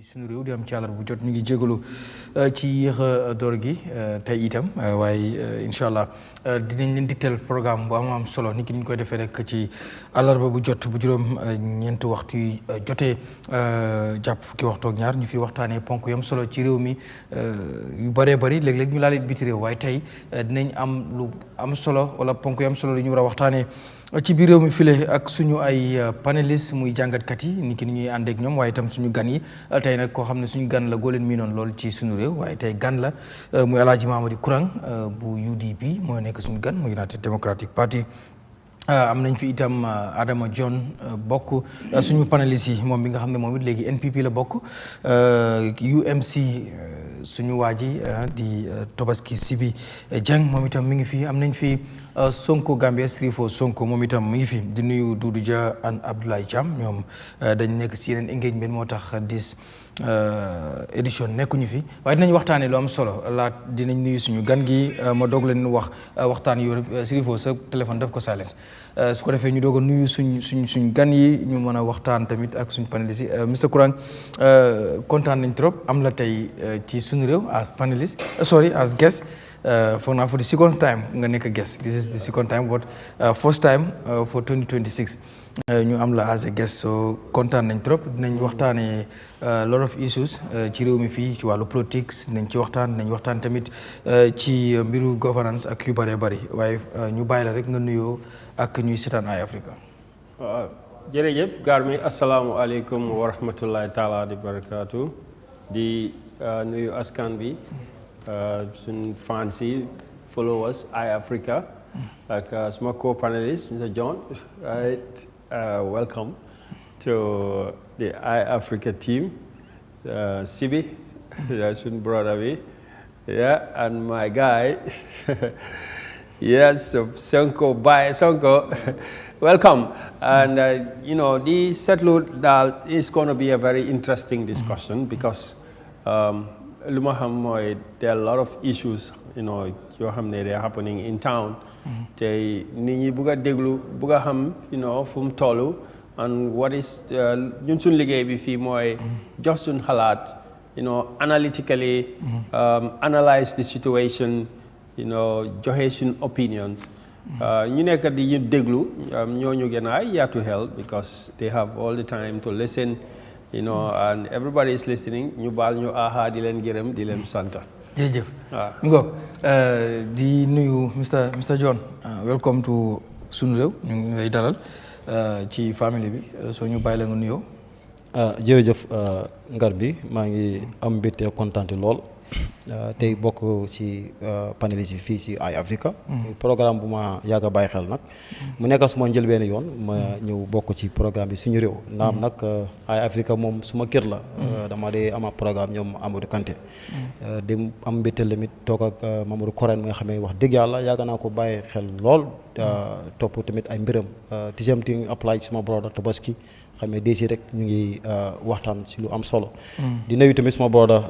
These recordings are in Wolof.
Sunu Réew di am ci àllarba bu jot ñu ngi jégalu ci yéex a door gi tey itam waaye incha allah dinañ leen digteel programme bu am solo nit ki ni ñu koy defee rek ci àllarba bu jot bu juróom ñeenti waxtu yi jotee jàpp fukki waxtu ak ñaar ñu fi waxtaanee ponk yam solo ci réew mi yu bëree bëri léeg-léeg ñu laalit biti réew waaye tey dinañ am lu am solo wala ponk yam solo lu ñu war a waxtaanee ci biir réew mi file ak suñu ay panélistes muy jàngatkat yi ni ki ni ñuy ànd ak ñoom waaye itam suñu gan yi tey nag koo xam ne suñu gan la goo leen miinoon lool ci suñu réew waaye tey gan la muy Alhaji Mamadi Kurang bu UDP mooy nekk suñu gan mu United Democratic Party. am nañ fi itam Adama John bokk suñu panélistes yi moom bi nga xam ne moom it léegi NPP la bokk UMC suñu waa ji di Tobaski Sibi Jeng moom itam mi ngi fi am nañ fi Sonko Gambia Sirifo Sonko moom itam mi ngi fi di nuyu Doudou Dia an Abdoulaye Thiam ñoom dañ nekk si yeneen engagement moo tax 10 édition nekkuñu fi waaye dinañ waxtaanee lu am solo dinañ nuyu suñu gan gi ma doog leen waxtaan yu Sirifo sa téléphone def ko silence su ko defee ñu doog a nuyu suñ gan yi ñu mën a waxtaan tamit ak suñ panélistes yi Mr Kurang kontaan nañ trop am la tey ci suñu réew as panelist as guest foog naa for the second time nga nekk guest this is the second time but first time for 2026 ñu am la as a guest so kontaan nañ trop dinañ waxtaanee lot of issues ci réew mi fii ci wàllu politics dinañ waxtaan tamit ci mbiru governance ak yu bëree bëri waaye ñu bàyyi la rek nga nuyoo ak ñuy seetaan Eyeafrica. waaw jërëjëf Garmi asalaamualeykum wa rahmatullahi taala di barakaatu di nuyu askan bi suñ fans yi followers Eyeafrica ak suma co-panelist Mr John right. Welcome to the Eyeafrica team, Sibi, that's my brother, and my guy, yes, Sonko, bye Sonko, welcome. And the settled that is going to be a very interesting discussion because there are a lot of issues, they are happening in town. Tey nit ñi bugg a déglu bugg a xam fu mu toll and what is ñun suñ liggéey bi fii mooy jox suñ xalaat analytically analyse the situation joxe suñ opinions ñu nekk di ñu déglu ñooñu gën a yaatu xel because they have all the time to listen and everybody is listening ñu baal ñu aha di leen gërëm di leen sant. jërëjëf mi ngoog di nuyu Mr John welcome to Sunu Réew ñu ngi lay dalal ci famille bi soo ñu bàyyi la nga nuyoo. jërëjëf ngar bi maa ngi am mbégte kontaante lool tey bokk ci panélistes yi fii ci Eyeafrica programme bu ma yàgg a bàyyi xel nag mu nekk suma njëlbeen yoon ma ñëw bokk ci programme bi suñu réew naam nag Eyeafrica moom suma kër la dama dee ama programme ñoom Amadou Kanté di am mbégte limit toog ak Mamadou Kurang mi nga xamee wax dëgg yàlla yàgg naa ko bàyyi xel lool topp tamit ay mbiram the same thing apply suma brother Tobaski xamee desi rek ñu ngi waxtaan ci lu am solo di nuyu tamit suma brother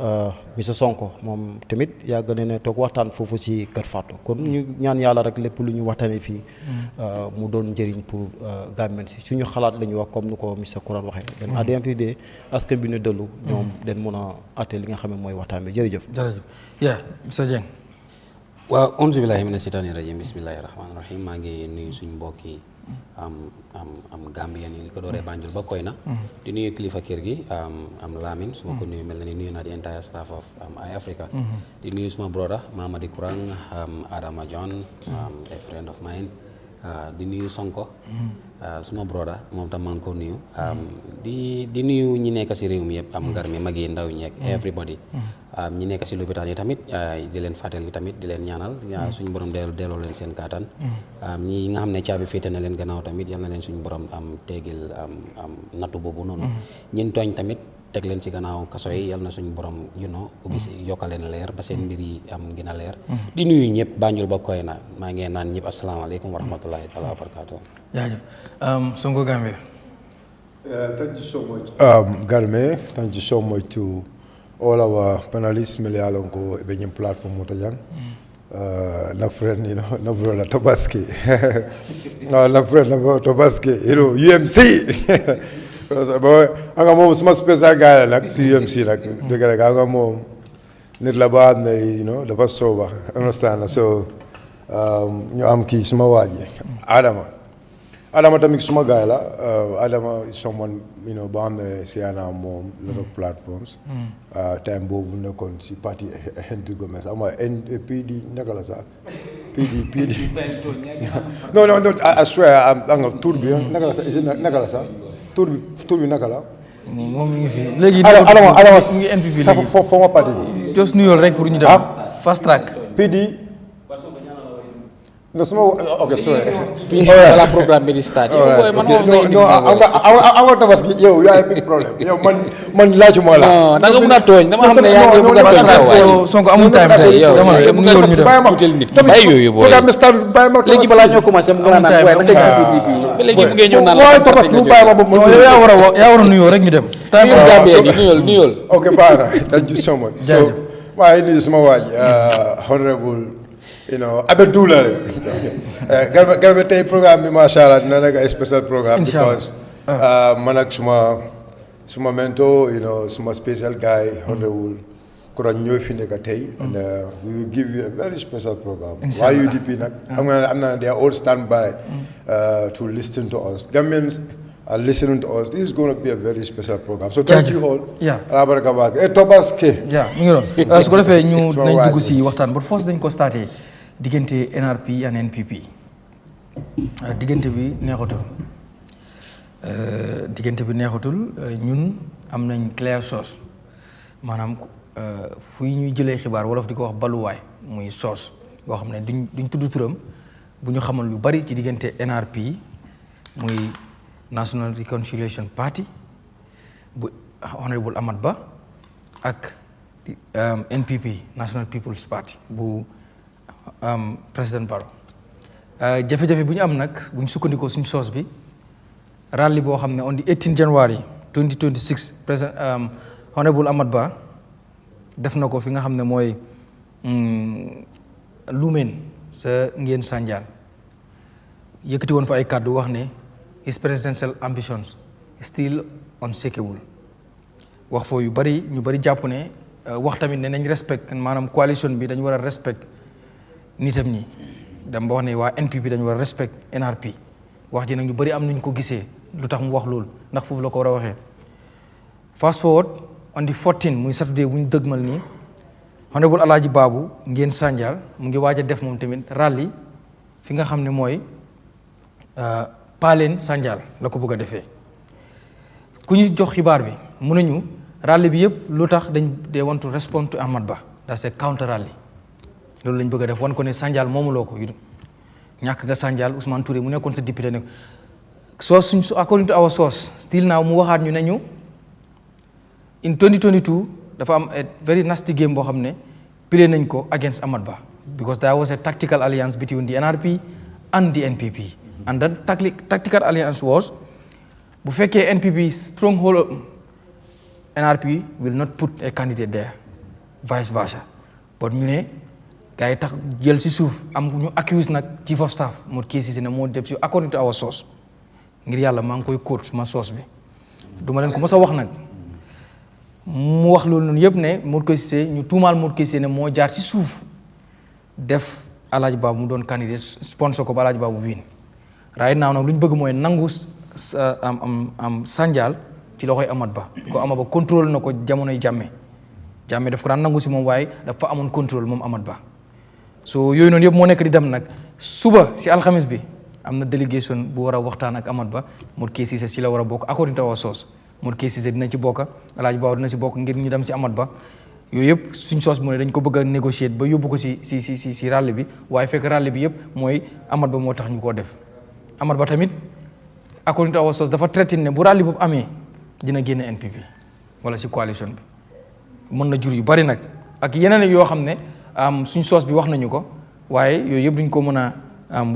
Mr Sonko moom tamit yàgg na ne toog waxtaan foofu ci Kër Fatou kon ñu ñaan yàlla rek lépp lu ñu waxtaanee fii mu doon njëriñ pour Gambien si suñu xalaat la ñu wax comme ni ko Mr Kurang waxee den à DMPD askan bi ñu dellu ñoom den mën a atte li nga xam ne mooy waxtaan bi jërëjëf yaa Mr Dieng. waaw auzu billaahi mina shaytaani rajiim bismillaahi rahmaani rahiim maa ngi nuyu suñu mbokk yi am Gambien yi li ko dooree Banjul ba Koyna di nuyu kilifa kër gi am Lamine su ma ko nuyu mel na ni nuyu naa di entire staff of Eyeafrica di nuyu suma brother Mamadi Kurang Adama John a friend of mine di nuyu Sonko suma brother moom tam maa ngi ko nuyu di nuyu ñi nekk si réew mi yëpp am ngar mi mag yi ndaw ñeek everybody ñi nekk si lopitaan yi tamit di leen fàttali tamit di leen ñaanal suñu borom delloo leen seen kàttan ñi nga xam ne caabi féete na leen gannaaw tamit yal na leen suñu borom am teegil am nattu boobu noonu ñin tooñ tamit teg leen ci gannaaw kaso yi yal na suñu borom ubbi si yokkal leen leer ba seen mbir yi am gën a leer di nuyu ñëpp Banjul ba Koyna maa ngi naan ñëpp asalaamaaleykum wa rahmatullahi taala wa barakatuh. jaajëf Sonko Gambia. Thank you so much, Garme. Thank you so much to all our panelists. Mele alonko ebenye platform motajang. Na friend, na brother Tobaski. Na friend, na brother Tobaski. UMC. nga moom suma spécial gars la nag si UMC nag dëgg rek nga moom nit la ba xam ne you know dafa sooba understand so ñu am kii suma waaj Adama tamit suma gaay la Adama is someone you know ba xam ne si ana moom lot of platforms time boobu nekkoon si parti Henry Gomez ama PD naka la sax PD non I swear anga tur bi naka la sax tur bi naka la moom mi ngi fi léegi Adama ngi NPP léegi foo ma parti bi just nuyoo rek pour ñu dem fast track PD no suma okay sorry la programme bi di start awa tabaski yow yaay big problem yow man laajuma la da nga mën a tooñ dama xam ne yaa ngi bëgg a tooñ sa waay Sonko amul time tey dama la mu ngi ñu dem tuutil nit bàyyi yooyu booy léegi balaa ñoo commencé mu ngi naan waaye naka ñu PDP léegi mu ngi ñëw naan la tabaski bu bàyyi ma boobu yaa war a nuyoo rek ñu dem nuyul Gambia gi nuyul okay baax na thank you so much so maa ngi nuyu suma waaj honorable you know abe dula garme tey programme bi masha Allah dina nekk ay special programme because man ak suma mentor you know suma special guy honorable Kurang ñoo fi nekk tey and we will give you a very special program why UDP nag am na they are all stand by to listen to us Gambians are listening to us this is going to be a very special program so thank you all ala baraka baak tobaske mi ngi doon su ko defee ñu nañ dugg si waxtaan but first dañ ko starté diggante NRP and NPP diggante bi neexatul ñun am nañ clear source maanaam fu ñuy jëlee xibaar wolof di ko wax baluwaay muy source boo xam ne duñ tudd turam bu ñu xamal lu bari ci diggante NRP muy National Reconciliation Party bu Honorable Amat Bah ak NPP National People's Party bu président Barrow jafe-jafe bu ñu am nag bu ñu sukkandikoo suñu soos bi rally boo xam ne on the 18 January 2026 président Honorable Amat Bah def na ko fi nga xam ne mooy Lumeen sa ngeen Sanjal yëkkati woon fa ay kàddu wax ne his presidential ambitions still unshakable wax foo yu bari ñu bari jàpp ne wax tamit ne nañ respect maanaam coalition bi dañu war a respect nitam ñi dama ba wax ne waa NPP dañu war a respect NRP wax ji nag ñu bari am nañu ko gisee lu tax mu wax loolu ndax foofu la ko war a waxee fast forward on the 14 muy Saturday bu ñu dëgmal nii Honorable Alaaji Baabu ngeen Sanjal mu ngi waaj a def moom tamit rally fi nga xam ne mooy Paaleen Sanjal la ko bëgg a defee ku ñu jox xibaar bi mun nañu rally bi yëpp lu tax they want to respond to Amat Bah that's a counter rally loolu lañ bëgg a def wan ko ne Sanjal moomuloo ko ñàkk nga Sanjal Ousmane Touré mu nekkoon sa député ne source suñ according to our source still now mu waxaat ñu ne ñu in 2022 dafa am a very nasty game boo xam ne play nañ ko against Amat Bah because there was a tactical alliance between the NRP and the NPP and that tactical alliance was bu fekkee NPP stronghold NRP will not put a candidate there vice versa but ñu ne gars yi tax jël si suuf am ñu accuse nag chief of staff moo keesi ne moo def si according to our source ngir yàlla maa ngi koy quote suma source bi duma leen ko mos a wax nag mu wax loolu noonu yëpp ne Modou Cissé ñu tuumaal Modou Cissé ne moo jaar ci suuf def Alaaji Baabu mu doon candidate sponsor ko ba Alaaji Baabu win right now nag lu ñu bëgg mooy nangu am Sanjal ci loxoy Amat Bah ko Amat Bah contrôle na ko jamonoy Jammeh daf ko daan nangu si moom waaye dafa amoon contrôle moom Amat Bah so yooyu noonu yëpp moo nekk di dem nag suba si alxamis bi am na délégation bu war a waxtaan ak Amat Bah Modou Cissé si la war a bokk according to our source Modou Cissé dina ci bokk Alaaji Baabu dina si bokk ngir ñu dem si Amat Bah yooyu yëpp suñ soos mu ne dañ ko bëgg a négocier ba yóbbu ko si ràll bi waaye fekk ràll bi yëpp mooy Amat Bah moo tax ñu koo def Amat Bah tamit according to our source dafa traité ne bu ràll boobu amee dina génne NPP wala si coalition bi mën na jur yu bari nag ak yeneen yoo xam ne suñ soos bi wax nañu ko waaye yooyu yëpp duñ ko mën a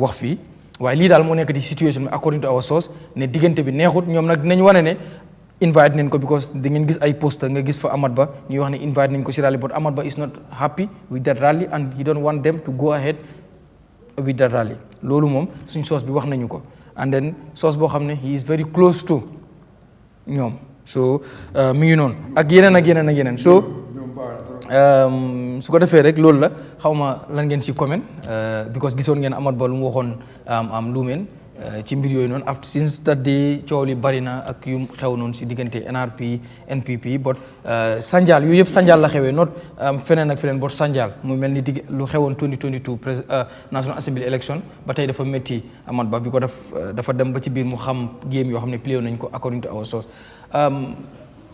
wax fii waaye lii daal moo nekk di situation bi according to our source ne diggante bi neexut ñoom nag dinañ wane ne invite nañ ko because da ngeen gis ay poster nga gis fa Amat Bah ñuy wax ne invite nañ ko si rally but Amat Bah is not happy with that rally and he don't want them to go ahead with that rally loolu moom suñ source bi wax nañu ko and then source boo xam ne he is very close to ñoom so mi ngi noonu ak yeneen so su ko defee rek loolu la xaw ma lan ngeen ci comment because gisoon ngeen Amat Bah lu mu waxoon am Lumen ci mbir yooyu noonu after since that day coow li bari na ak yu xew noonu si diggante NRP NPP but Sanjal yooyu yëpp Sanjal la xewee not feneen ak feneen but Sanjal mu mel ni lu xewoon 2022 National Assembly election ba tey dafa métti Amat Bah bi ko dafa dem ba ci biir mu xam game yoo xam ne play nañ ko according to our source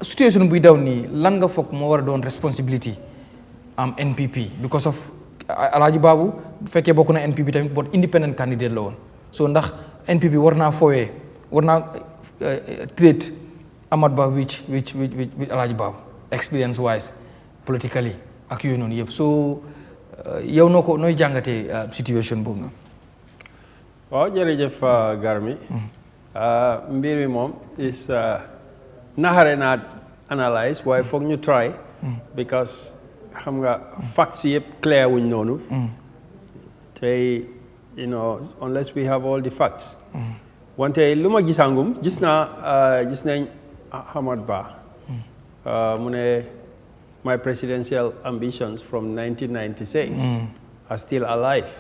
situation buy daw nii lan nga foog moo war a doon responsibility am NPP because of Alhaji Babu bu fekkee bokk na NPP tamit but independent candidate la woon so ndax NPP war naa foowee war naa treat Amat Bah with Alhaji Babu experience wise politically ak yooyu noonu yëpp so yow nooy jàngatee situation boobu noonu. waaw jërëjëf Garmi mbir mi moom is naxare naa analyse waaye foog ñu try because xam nga facts yëpp clear wuñ noonu tey unless we have all the facts wante lu ma gisangum gis nañ Amat Bah mu ne my presidential ambitions from 1996 are still alive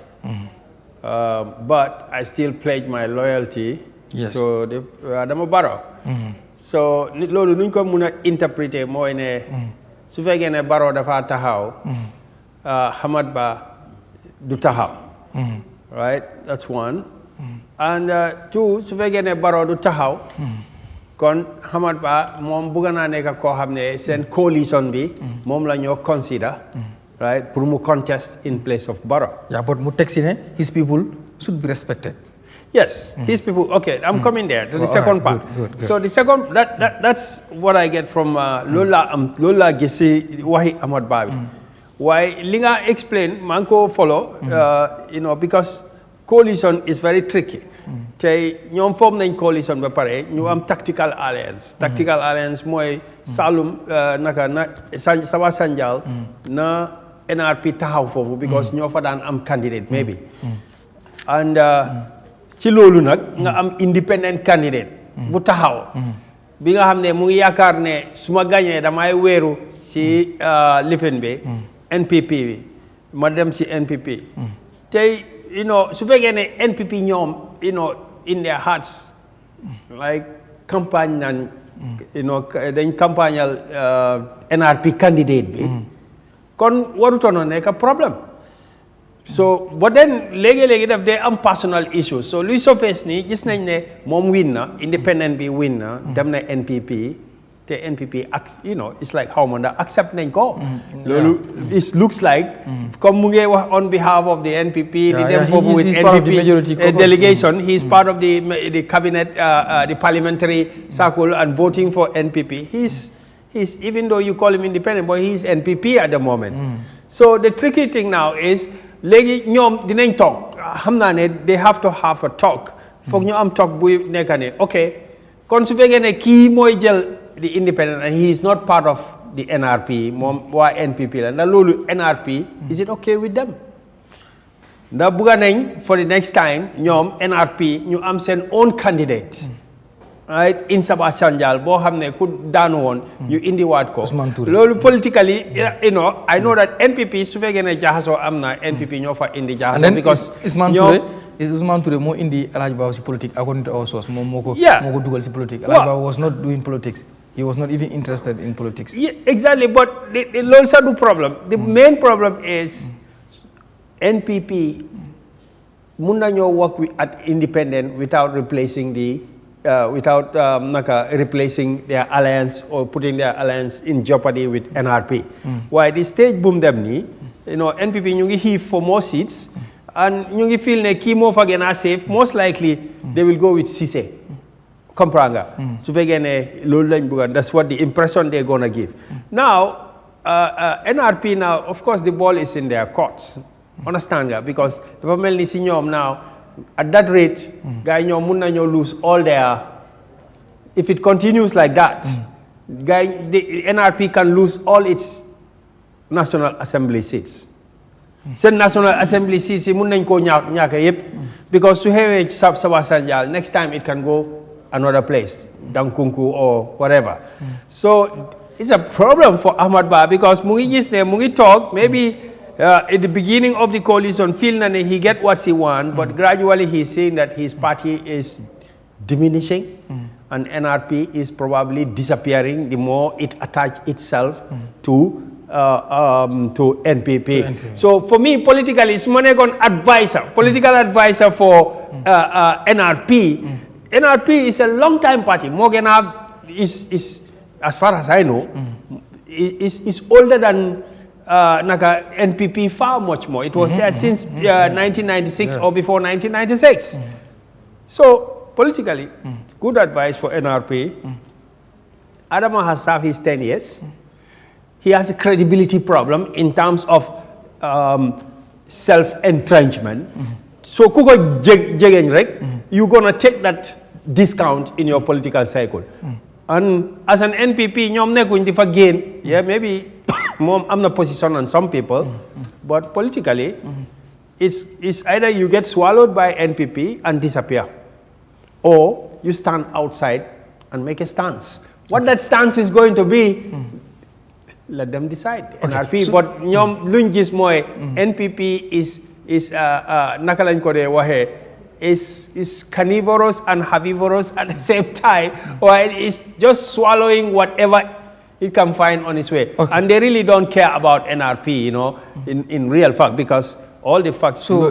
but I still pledge my loyalty to the Adama Barrow so loolu nuñ ko mun a interpréter mooy ne su fekkee ne Barrow dafa taxaw Amat Bah du taxaw right that's one and two su fekkee ne Barrow du taxaw kon Amat Bah moom bugga naa nekk koo xam ne seen coalition bi moom la ñoo consider right pour mu contest in place of Barrow. Yeah, but mu teg si ne his people should be respected. Yes, his people. Okay, I'm coming there to the second part. Good. So the second, that's what I get from Lola Gisi Wahi Amat Bah. Why Linga explain, Manko follow, because coalition is very tricky. Tay ñom form nañ coalition ba pare ñu am tactical alliance. Tactical alliance mooy Salum naka na Sawa Sanjal na NRP taxaw foofu because ñoo fa daan am candidate maybe. And ci loolu nag nga am independent candidate bu taxaw bi nga xam ne mu ngi yaakaar ne su ma gañee damay weeru ci lifin bi NPP bi ma dem ci NPP tey su fekkee ne NPP ñoom in their hearts like campagne nan dañ campagnal NRP candidate bi kon warutoon nekk problème so but then léegi daf day am personal issue so luy surface nii gis nañ ne moom win na independent bi win na dem na NPP te NPP it's like how man accept nañ ko loolu it looks like comme mu ngi wax on behalf of the NPP di dem foofu with NPP delegation he is part of the cabinet the parliamentary circle and voting for NPP he's even though you call him independent but he's NPP at the moment so the tricky thing now is léegi ñoom dinañ toog xam naa ne they have to have a talk foog ñu am talk buy nekk ne ok kon su fekkee ne kii mooy jël the independent and he is not part of the NRP moom waa NPP la ndax loolu NRP is it okay with them ndax bugga nañ for the next time ñoom NRP ñu am seen own candidate right in Saba Sanjal boo xam ne ku daanu woon ñu indiwaat ko loolu politically I know that NPP su fekkee ne jaxasoo am na NPP ñoo fa indi jaxasoo because Ousmane Touré moo indi Alhaji Bah si politique according to our source moom moo ko dugal si politique Alhaji Bah was not doing politics he was not even interested in politics exactly but loolu sax du problem the main problem is NPP mun nañoo work at independent without replacing replacing their alliance or putting their alliance in jeopardy with NRP. Why the stage boom them ni, NPP ñu ngi heave for more seats and ñu ngi feel ne kii moo fa gën a safe most likely they will go with Cissé. Compranga. Su fekkee ne loolu lañ bëgg that's what the impression they're gonna give. Now NRP now of course the ball is in their courts. Understand nga because dafa mel ni si ñoom now at that rate, guy mun nañoo lose all their. If it continues like that, the NRP can lose all its National Assembly seats. Seen National Assembly seats yi mun nañ koo ñàkk yëpp because su xewee Saba Sanjal next time it can go another place, Dankunku or whatever. So it's a problem for Ahmad Ba because Mungi talk, maybe at the beginning of the coalition, he get what he wants, but gradually he's saying that his party is diminishing and NRP is probably disappearing the more it attaches itself to NPP. So for me, politically, it's political advisor for NRP. NRP is a long-time party. Morgan is, as far as I know, is older than NPP far much more. It was there since 1996 or before 1996. So politically, good advice for NRP. Adama has served his 10 years. He has a credibility problem in terms of self-entrenchment. So kuko jegen rek, you're gonna take that discount in your political cycle. And as an NPP, ñom nekkuñ di fa gain. Yeah, maybe I'm not position on some people, but politically, it's either you get swallowed by NPP and disappear, or you stand outside and make a stance. What that stance is going to be, let them decide. NRP, but ñom luñ gis moy NPP is naka lañ ko dé waxé is carnivorous and herbivorous at the same time, or it's just swallowing whatever it can find on its way. And they really don't care about NRP, you know, in real fact, because all the facts, so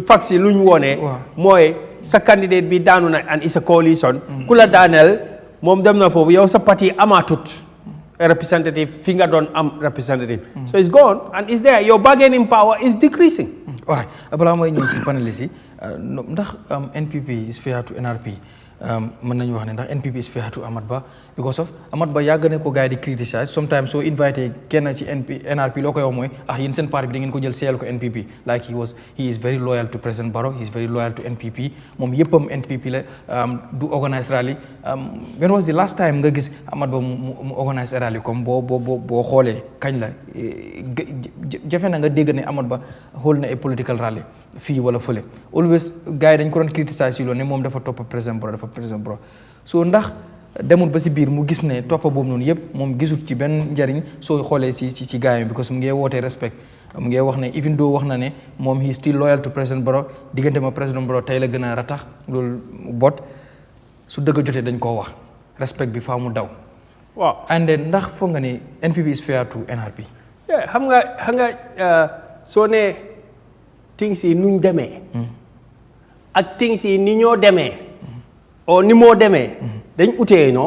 facts luñ woné moy sa candidate bi daanu na and it's a coalition. Kula Daniel mom dem na fofu yow sa parti amatut a representative, finger don't representative. So it's gone and it's there. Your bargaining power is decreasing. All right. Abala moy ñew ci panelist yi ndax NPP is fair to NRP. Mën nañu wax ne ndax NPP is fair to Ahmad Ba because of Ahmad Ba yàgg na ko gars yi di criticize sometimes so invité kenn ci NRP loo koy wax mooy yéen seen parti bi da ngeen ko jël seeyal ko NPP like he is very loyal to President Barrow, he is very loyal to NPP moom yëppam NPP la du organise rally. When was the last time nga gis Ahmad Ba mu organise rally comme boo xoolee kañ la jafe na nga dégg ne Ahmad Ba xool na ay political rally fii wala fële always gars yi dañ ko doon criticize yi loolu ne moom dafa topp President Barrow so ndax demul ba si biir mu gis ne toppa boobu noonu yëpp moom gisul ci benn njariñ soo xoolee ci gars yi because mu ngi wootee respect mu ngi wax ne even though wax na ne moom he still loyal to President Barrow diggante ma President Barrow tey la gën a ratax loolu bot su dëgg jotee dañ koo wax respect bi faa mu daw waaw and then ndax foog nga ne NPP is fair to NRP xam nga soo ne things yi nuñ demee ak things yi ni ñoo demee or ni moo demee dañ utee no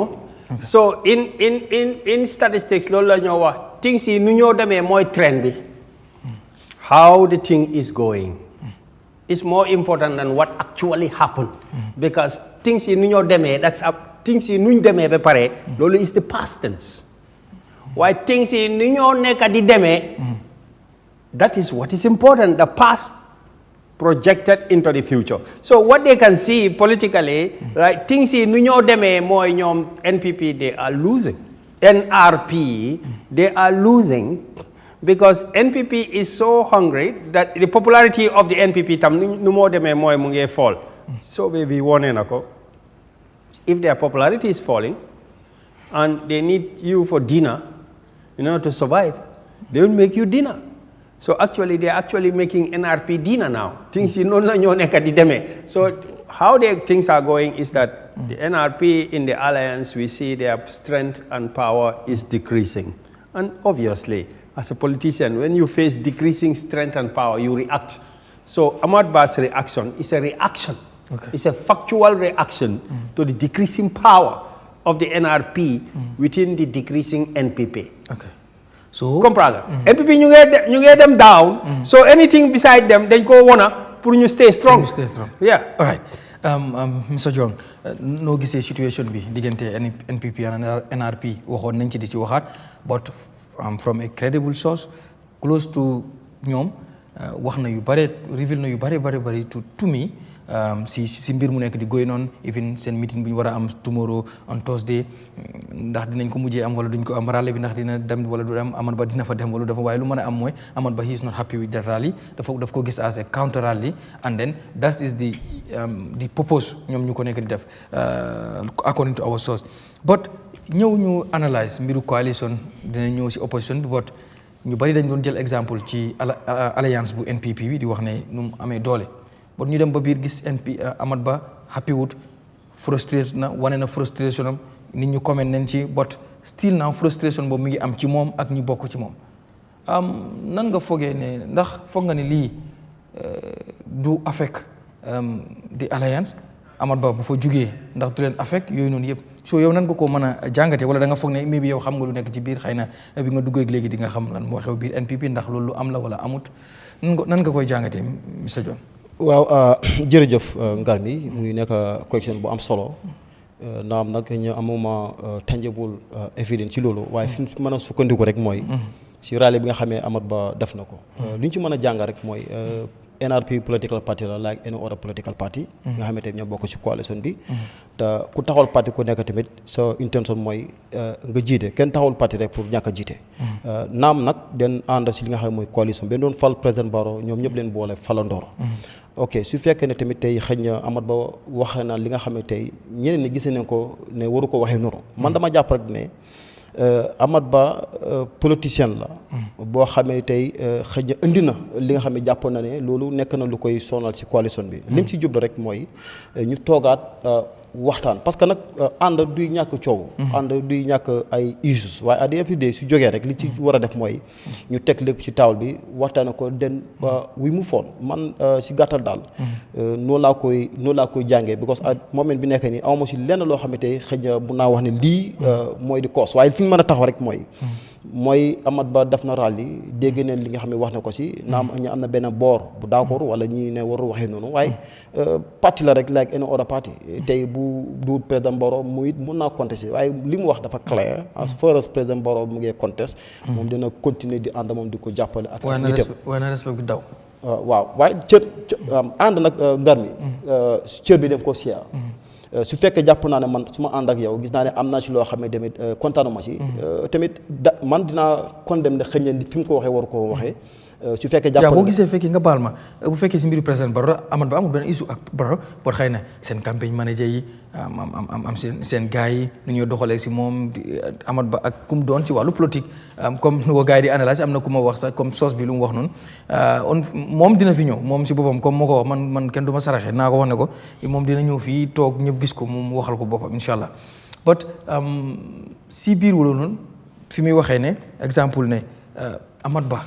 so in statistics loolu la ñoo wax things yi nu ñoo demee mooy trend bi how the thing is going is more important than what actually happened because things yi nu ñoo demee things yi nuñ demee ba pare loolu is the past tense waaye things yi nu ñoo nekk di demee that is what is important, the past projected into the future. So what they can see politically, right, things in NPP, they are losing. NRP, they are losing because NPP is so hungry that the popularity of the NPP fall. So we want if their popularity is falling and they need you for dinner in order to survive, they will make you dinner. So actually, they are actually making NRP dinner now. Things So how things are going is that the NRP in the alliance, we see their strength and power is decreasing. And obviously, as a politician, when you face decreasing strength and power, you react. So Ahmad Ba's reaction is a reaction. Okay. It's a factual reaction to the decreasing power of the NRP within the decreasing NPP. Okay. So comprendre NPP ñu get them down. So anything beside them dañ ko wona pour ñu stay strong. Yeah. All right. Mr. John, no gisee situation bi diggante NPP and NRP waxoon nañ ci di ci waxaat but from a credible source close to ñoom wax na yu bare reveal na yu bare to me si mbir mu nekk di going on even seen meeting bu ñu war a am tomorrow on Thursday ndax dinañ ko mujjee am wala duñ ko am rally bi ndax dina dem wala du dem Amadou Bah dina fa dem wala dafa waaye lu mën a am mooy Amadou Bah he is not happy with that rally daf ko gis as a counter rally and then that is the purpose ñoom ñu ko nekk di def according to our source but ñëw ñu analyse mbiru coalition dina ñëw si opposition bi but ñu bari dañ doon jël exemple ci alliance bu NPP bi di wax ne nu mu amee doole but ñu dem ba biir gis Amadou Bah happy wut frustré na wane na frustration am nit ñu comment nañ ci but still now frustration boobu mi ngi am ci moom ak ñu bokk ci moom nan nga foogee ne ndax foog nga ne lii du affect di alliance Amadou Bah bu fa jugee ndax du leen affect yooyu noonu yëpp so yow nan nga ko mën a jàngatee wala da nga foog ne maybe yow xam nga lu nekk ci biir xëy na bi nga duggee léegi di nga xam lan moo xew biir NPP ndax loolu lu am la wala amut nan nga koy jàngatee monsieur John. waaw jërëjëf ngar mi muy nekk question bu am solo naam nag ñu amuma tangible evidence ci loolu waaye fi mën a sukkandiku rek mooy si rallye bi nga xamee Amadou Bah def na ko li ñu ci mën a jàng rek mooy NRP political party la like any other political party nga xamante ne ñoo bokk ci coalition bi te ku taxawal parti ku nekk tamit sa intention mooy nga jiite kenn taxawul parti rek pour ñàkk a jiite naam nag den ànd si li nga xam ne mooy coalition benn doon fal président Barrow ñoom ñëpp leen boole falandoor ok su fekkee ne tamit tey xëy na Amadou Bah waxee na li nga xam ne tey ñeneen ñi gisee nañ ko ne waru ko waxee noonu man dama jàpp rek ne Amadou Bah politicien la boo xamee tey xëy na indi na li nga xam ne jàpp na ne loolu nekk na lu koy sonal ci coalition bi lim ci jublu rek mooy ñu toogaat waxtaan parce que nag ànd duy ñàkk coow ànd duy ñàkk ay issues waaye at the end of the day su jógee rek li ci war a def mooy ñu teg lépp ci taawul bi waxtaan ko den wi mu foon man si gàttal daal noonu laa koy jàngee because at moment bi nekk nii awma si lenn loo xam ne tey xëy na mun naa wax ne lii mooy di koos waaye fi ñu mën a taxaw rek mooy Amadou Bah def na rallye dégg neen li nga xam ne wax na ko si naam ñu am na benn boor bu d'accord wala ñi ne waru waxee noonu waaye parti la rek like any other party tey bu du président Barrow mu it mun naa contester waaye li mu wax dafa clair as far as président Barrow mu ngi contest moom dina continuer di ànd moom di ko jàppale ak waaye na respect bi daw waaw waaye cër ànd nag ngar mi cër bi dem ko siyaa su fekkee jàpp naa ne man su ma ànd ak yow gis naa ne am naa si loo xam ne tamit kontaanuma si tamit man dinaa condamné ne xëy na fi mu ko waxee waru ko waxee su fekkee jàpp boo gisee fekkee nga baal ma bu fekkee si mbiru président Barrow Amadou Bah amul benn issue ak Barrow pour xëy na seen campagne manager yi am seen gars yi nu ñoo doxalee si moom Amadou Bah ak ku mu doon ci wàllu politique comme nu ko gars yi di analyse am na ku ma wax sax comme source bi lu mu wax noonu moom dina fi ñëw moom si boppam comme moo ko wax man kenn du ma saraxe naa ko wax ne ko moom dina ñëw fii toog ñëpp gis ko moom waxal ko boppam incha allah but si biir wala noonu fi muy waxee ne exemple ne Amadou Bah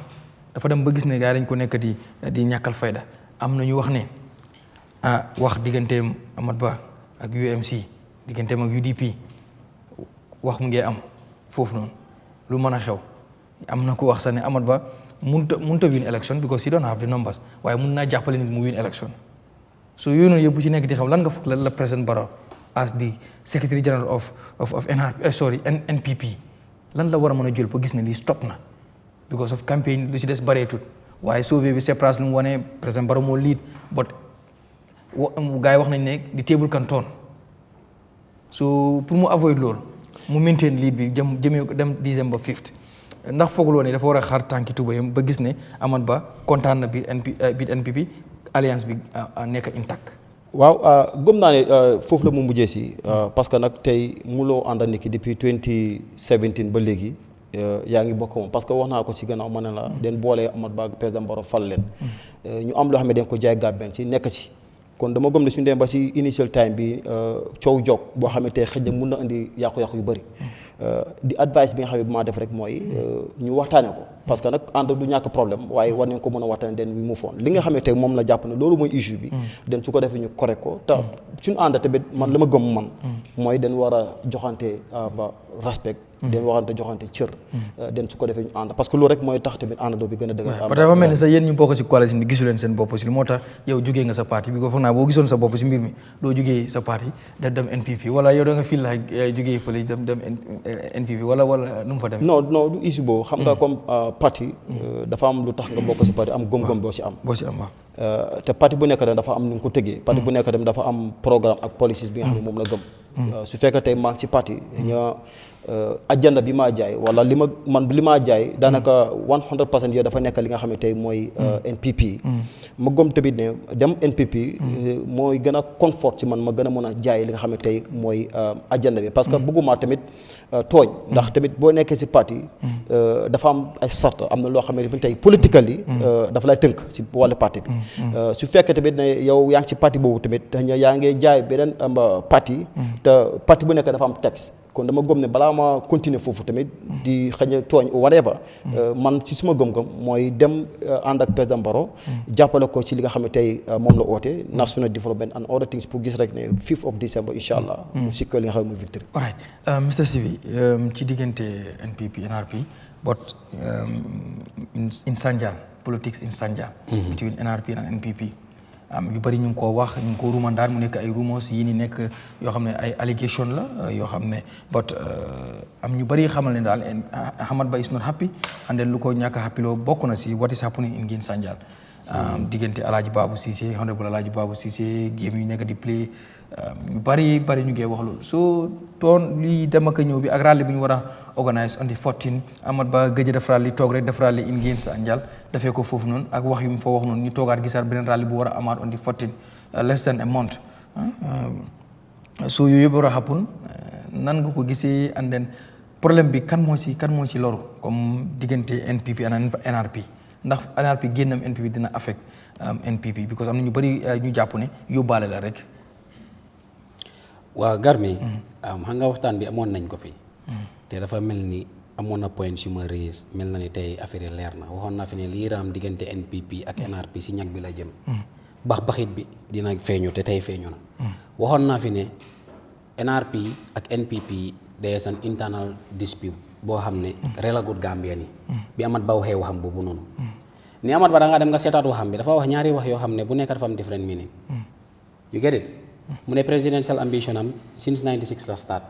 dafa dem ba gis ne gars yi dañ ko nekk di ñàkkal fayda am na ñu wax ne wax digganteem Amadou Bah ak UMC digganteem ak UDP wax mu ngi am foofu noonu lu mën a xew am na ku wax sax ne Amadou Bah mënut a win election because he don't have the numbers waaye mun naa jàppale nit mu win election so yooyu noonu yëpp ci nekk di xam lan nga foog la président Barrow as the secretary general of NPP lan la war a mën a jël ba gis ne lii stop na because of campaign lu ci des bareetut waaye sauvé bi c'est place lu mu wane président Barrow moo lead but gars yi wax nañ ne di table can turn so pour mu avoid loolu mu maintain lead bi jëmee ko dem December 5th ndax fooguloo ne dafa war a xaar tànki tubayam ba gis ne Amadou Bah kontaan na biir NPP alliance bi nekk intact. waaw gëm naa ne foofu la mu mujjee si parce que nag tey muloo ànd nit ki depuis 2017 ba léegi yaa ngi bokk moom parce que wax naa ko si gannaaw ma ne la den boolee Amadou Bah président Barrow fal leen ñu am loo xam ne dañ ko jaay gàbbeen ci nekk ci kon dama gëm ne suñu dem ba si initial time bi coow jog boo xam ne tey xëj na mun na indi yàqu-yàqu yu bëri di advice bi nga xam ne bu maa def rek mooy ñu waxtaane ko parce que nag ànd du ñàkk problème waaye war nañ ko mën a waxtaane den wi mu foon li nga xam ne tey moom la jàpp ne loolu mooy issue bi den su ko defee ñu correct ko te suñu ànd tamit man la ma gëm man mooy den war a joxante ba respect den waxante joxante cër den su ko defee ñu ànd parce que loolu rek mooy tax tamit àndandoo bi gën a dëgër parce que dafa mel ni sax yéen ñu bokk si coalition bi gisu leen seen bopp si li moo tax yow jógee nga sa parti bi ko foog naa boo gisoon sa bopp si mbir mi doo jógee sa parti dem NPP wala yow da nga fil la jógee fële dem NPP wala nu mu fa demee non du issue boobu xam nga comme parti dafa am lu tax nga bokk si parti am gëm-gëm boo si am waaw te parti bu nekk dem dafa am nu nga ko tëggee parti bu nekk dem dafa am programme ak policies bi nga xam ne moom la gëm su fekkee tey maa ngi ci parti ña agenda bi maa jaay wala li maa jaay daanaka 100% yooyu dafa nekk li nga xam ne tey mooy NPP ma gëm tamit ne dem NPP mooy gën a confort ci man ma gën a mën a jaay li nga xam ne tey mooy agenda bi parce que bëgguma tamit tooñ ndax tamit boo nekkee si parti dafa am ay sart am na loo xam ne tey political yi dafa lay tënk si wàllu parti bi su fekkee tamit ne yow yaa ngi ci parti boobu tamit yaa ngi jaay beneen parti te parti bu nekk dafa am texte kon dama gëm ne balaa ma continuer foofu tamit di xëy a tooñ whatever man ci suma gëm-gëm mooy dem ànd ak président Barrow jàppale ko ci li nga xam ne tey moom la oote national development and other things pour gis rek ne 5th of December incha allah mu sikkoo li nga xam ne muy victory. All right Mr Sibi ci diggante NPP NRP but in Sanjal politics in Sanjal between NRP and NPP yu bëri ñu ngi koo wax ñu ngi ko rumandaan mu nekk ay rumors yi ni nekk yoo xam ne ay allégation la yoo xam ne but am ñu bëri xamal ne daal Hamad Bah is not happy and then lu ko ñàkk a happy loo bokk na si what is happening in Guin Sanjal diggante Alhaji Babou Cissé honorable Alhaji Babou Cissé game yu nekk di play ñu bëri ñu ngi wax loolu so toon lii dem ak ñëw bi ak rallye bi ñu war a organise on the 14 Hamad Bah gëj a def rallye toog rek def rallye in Guin Sanjal dafee ko foofu noonu ak wax yu mu fa wax noonu ñu toogaat gisaat beneen rallye bu war a amaat on the 14 less than a month so yooyu yëpp war a happen nan nga ko gisee and then problème bi kan moo ci loru comme diggante NPP and NRP ndax NRP génnam NPP dina affect NPP because am na ñu bëri ñu jàpp ne yóbbaale la rek. waaw Garmi xam nga waxtaan bi amoon nañ ko fi te dafa mel ni amoon na point yu ma raise mel na ni tey affaire yi leer na waxoon naa fi ne lii raam diggante NPP ak NRP si ñag bi la jëm baxit bi dina feeñu te tey feeñu na waxoon naa fi ne NRP ak NPP there is an internal dispute boo xam ne relagut Gambia ni bi Amat Bah waxee waxam boobu noonu ni Amat Bah da ngaa dem nga seetaat waxam bi dafa wax ñaari wax yoo xam ne bu nekk dafa am different meaning you get it mu ne presidential ambition am since 96 la start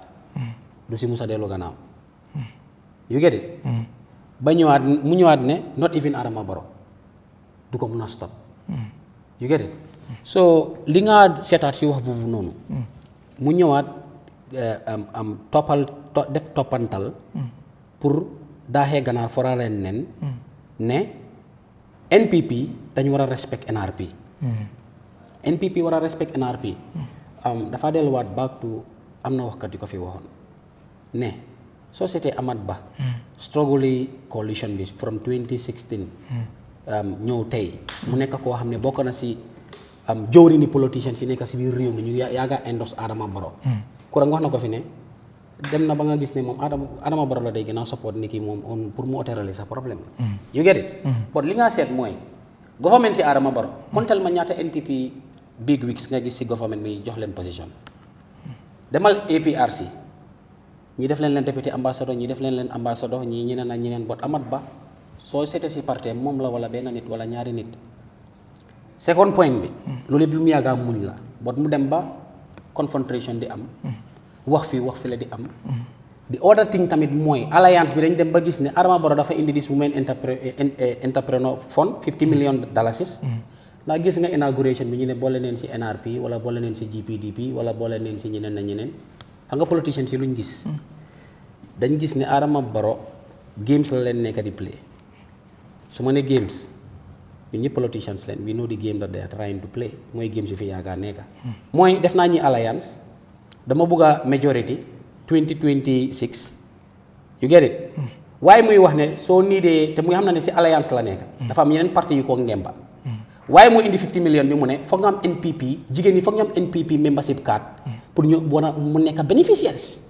du si musa dellu gannaaw you get it ba mu ñëwaat ne not even Adama Barrow du ko mun a stop you get it so li nga seetaat si wax boobu noonu mu ñëwaat am def toppantal pour daaxee ganaar foraleen nen ne NPP dañu war a respect NRP NPP war a respect NRP dafa delluwaat back to am na waxkat yu ko fi waxoon ne société Amat Bah struggle coalition bi from 2016 ñëw tey mu nekk koo xam ne bokk na si jëwri ni politiciens si nekk si biir réew mi ñu yaaga endorse Adama Barrow Kurang wax na ko fi ne dem na ba nga gis ne moom Adama Barrow la day gën a support ni kii moom pour mu otérali sa problème la you get it but li nga seet mooy government yi Adama Barrow kontel ma ñaata NPP big weeks nga gis si government mi jox leen position demal APRC ñi def leen député ambassadeur ñi def leen ambassadeur ñi ñeneen ak ñeneen bot Amat Bah soo seetee si parti moom la wala benn nit wala ñaari nit second point bi loolu yëpp lu mu yàggaa muñ la bot mu dem ba confrontation di am wax fi la di am the other thing tamit mooy alliance bi dañ dem ba gis ne Adama Barrow dafa indi this women entrepreneur fund $50 million ndax gis nga inauguration bi ñu ne boole neen si NRP wala boole neen si GPDP wala boole neen si ñeneen na ñeneen xam nga politicians si luñ gis dañ gis ne Adama Barrow games la leen nekk di play su ma ne games ñun ñëpp politicians leen we know the game that they are trying to play mooy games yu fi yaaga nekka mooy def naa ñi alliance dama bëgg a majority 2026 you get it waaye muy wax ne soo niidee te muy xam na ne si alliance la nekk dafa am yeneen parti yu ko ngemba waaye muy indi 50 million bi mu ne foog nga am NPP jigéen ñi foog nga am NPP membership card pour ñu war a mu nekk bénéficiaires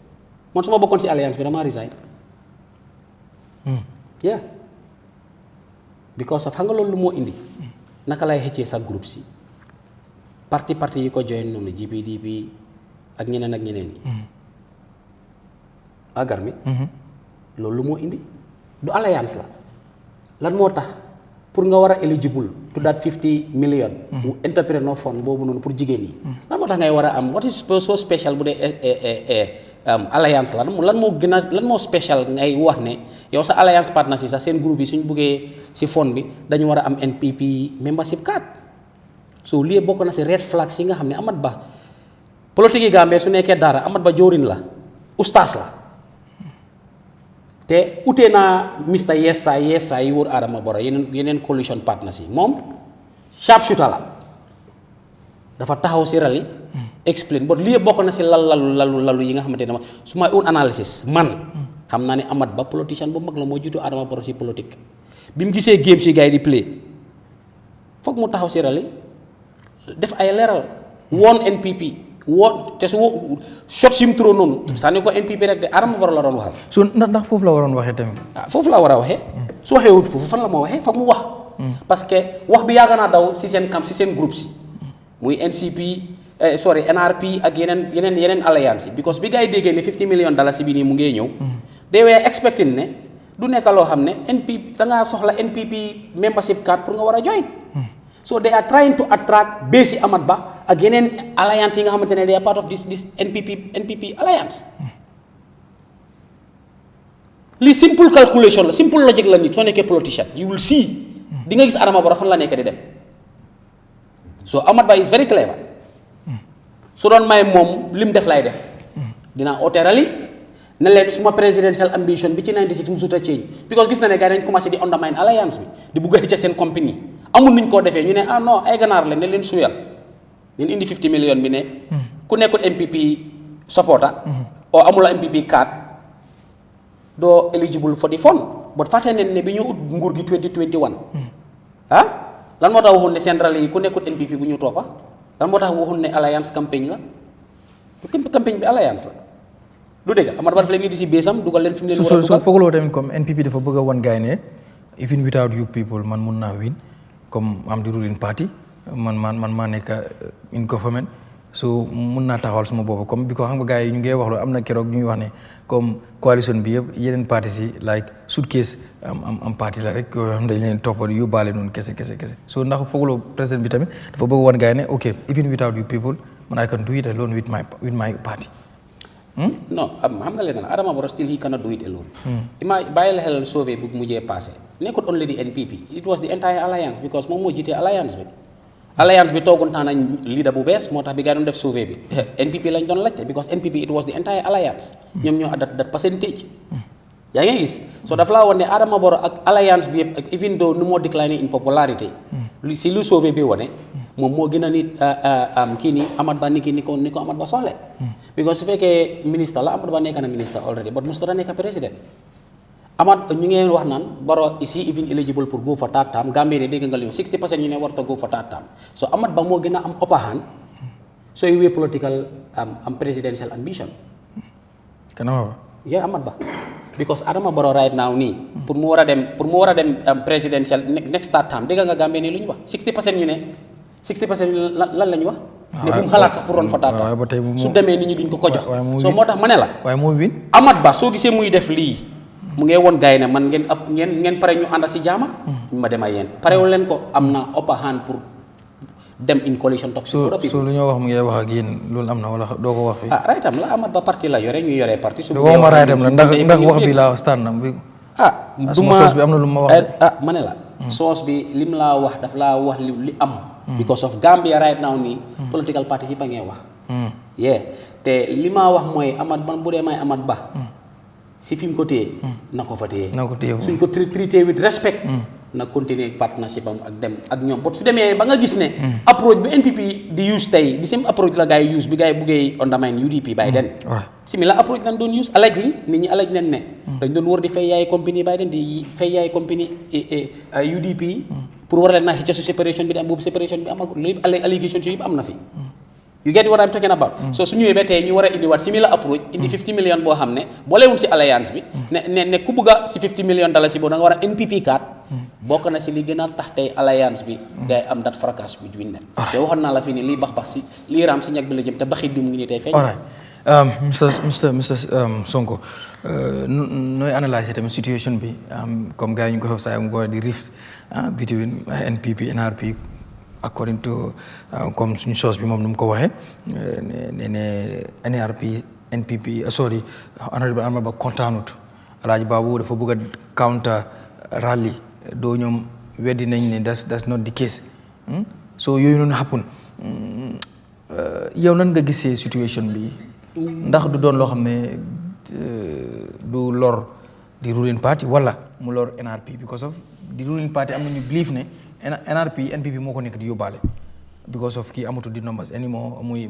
man su ma bokkoon si alliance bi dama resign yeah because of xam nga loolu lu moo indi naka lay xëccee sa groupe si parti yi ko join noonu GPDP ak ñeneen yi agar mi loolu moo indi du alliance la lan moo tax pour nga war a eligible to that 50 million entrepreneur fund boobu noonu pour jigéen yi lan moo tax ngay war a am what is so special bu dee alliance la lan moo gën a lan moo special ngay wax ne yow sa alliance partner si sax seen groupe yi suñ buggee si fond bi dañu war a am NPP membership card so lii bokk na si red flags yi nga xam ne Amat Bah politique yi Gambie su nekkee dara Amat Bah joorin la ustaas la te utee naa Mr Yessa yi wër Adama Barrow yeneen coalition partners yi moom sharp shooter la dafa taxaw si rali explain but lii bokk na si lalu yi nga xamante ne su may un analysis man xam naa ne Amat Bah politicien bu mag la moo jiitu Adama Barrow si politique bi mu gisee game si gars yi di play foog mu taxaw si rali def ay leeral woon NPP te su shot si mu trop noonu sànni ko NPP rek de Adama Barrow la doon waxal. so ndax foofu la waroon waxee tamit. foofu la war a waxee su waxee wut foofu fan la ma waxee foog mu wax. parce que wax bi yàgg naa daw si seen camp si seen groupe si muy NRP ak yeneen alliance yi because bi gars yi déggee ne $50 million si bi nii mu ngee ñëw. they were expecting ne du nekk loo xam ne NPP da ngaa soxla NPP membership card pour nga war a join. so they are trying to attract base Amat Bah ak yeneen alliance yi nga xamante ne they are part of this NPP alliance. lii simple calculation la simple logic la nit soo nekkee politicien you will see di nga gis Adama Barrow fan la nekk di dem so Amat Bah is very clever su doon may moom lim def lay def dinaa oote rally ne leen suma presidential ambition bi ci 96 musuta change because gis na ne gars yi dañ commencé di undermine alliance bi di bugg a xëcc seen compagnie amul nuñ koo defee ñu ne non ay ganaar la ne leen suyal leen indi 50 million bi ne ku nekkul MPP supporter o amula MPP card doo eligible for the fund but fàtte ne bi ñu ut nguur gi 2021 lan moo tax waxoon ne seen rally yi ku nekkul MPP bu ñu toppa lan moo tax waxoon ne alliance campagne la campagne bi alliance la du dégg Amat Bah daf leen di si beesam dugal leen fi mu leen war a dugal so foogaloo tamit comme NPP dafa bëgg a wan gaay ne even without you people man mun naa win comme am di ruling party man maa nekk in government so mun naa taxawal suma bopp comme bi ko xam nga gars yi ñu ngi wax loolu am na keroog ñuy wax ne comme coalition bi yëpp yeneen parti si like suitcase am parti la rek yoo xam dañ leen toppal yóbbaale noonu kese so ndax foogaloo président bi tamit dafa bëgg wan gars yi ne ok even without you people man I can do it alone with my party. non xam nga leen Adama Barrow still he cannot do it alone. bàyyi la xel sauvé bu mujjee passé nekkul only the NPP it was the entire alliance because moom moo jiite alliance bi toogoon temps nañ leader bu bees moo tax bi gaa doon def sauvé bi NPP lañ doon laajte because NPP it was the entire alliance ñoom ñoo that percentage yaa ngi gis so dafa laa woon ne Adama Barrow ak alliance bi yëpp ak even though nu moo decliné in popularité si lu sauvé bi wane moom moo gën a nit kii nii Amat Bah ni ko Amat Bah soxle because su fekkee ministre la Amat Bah nekk na ministre already but musta da nekk président ñu ngeen wax naan Barrow is he even eligible pour go for third term Gambie ne dégg nga li 60% ñu ne warta go for third term so Amat Bah moo gën a am upper hand so you political presidential ambition Amat Bah because Adama Barrow right now nii pour mu war a dem presidential next third term dégg nga Gambie ne lu ñu wax 60% ñu ne 60% lan la ñu wax. ne bu mu xalaat sax pour ron fa taata su demee nit ñi duñ ko jox. soo moo tax ma ne la. waaye moo win Amat Bah soo gisee muy def lii mu ngee woon gars yi ne man ngeen pare ñu ànd si jaama. ma dem ak yéen parewul leen ko am na upper hand pour dem in coalition toxic. so lu ñoo wax mu ngee wax ak yéen loolu am na wala doo ko wax fii. raytam la Amat Bah parti la yore ñu yoree parti. su ma raytam la ndax wax bi laa stand na bi. suma soos bi am na lu ma wax. ma ne la. soos bi lim laa wax daf laa wax li am. because of Gambia right now nii. political parties yi ba ngee wax. te li ma wax mooy bu dee may Amat Bah. si fi mu ko téye. na ko fa téye. suñ ko traité with respect. na continuer partnership am ak dem ak ñoom bot su demee ba nga gis ne. approach bi NPP di use tey di same approach la gars yi use bi gars yi buggee undermine UDP by then. similar approach lañ doon use allegedly nit ñi alleged nañ ne. dañ doon war di fay yaay compagnie by then di fay yaay compagnie UDP. pour war leen naa xëcc su séparation bi di am boobu séparation bi amagul loolu yëpp allégation yëpp am na fi. you get what I'm talking about. so su ñëwee ba tey ñu war a indiwaat similar approach indi 50 million boo xam ne boolewul si alliance bi. ne ku bugg a si 50 million dalasi boobu da nga war a NPP card. bokk na si li gën a tax tey alliance bi. gars yi am that fracas between them. te waxoon naa la fi ni lii bax si lii raam si ñag bi la jëm te baxit bi mu ngi nii tey feeñ. Mr. Sonko nooy analyser tamit situation bi comme gars yi ñu ko wax saa mu di rift between NPP NRP according to comme suñu source bi moom nu mu ko waxee ne NRP NPP sorry honorable Amaba Ba kontaanut Alaaji Babu dafa bëgg a counter rally doo ñoom weddi nañ ne that's not the case so yooyu noonu happen yow nan nga gisee situation bi ndax du doon loo xam ne du lor di ruling party wala mu lor NRP because of di ruling party am na ñu believe ne NRP NPP moo ko nekk di yóbbaale because of kii amatu di numbers anymore muy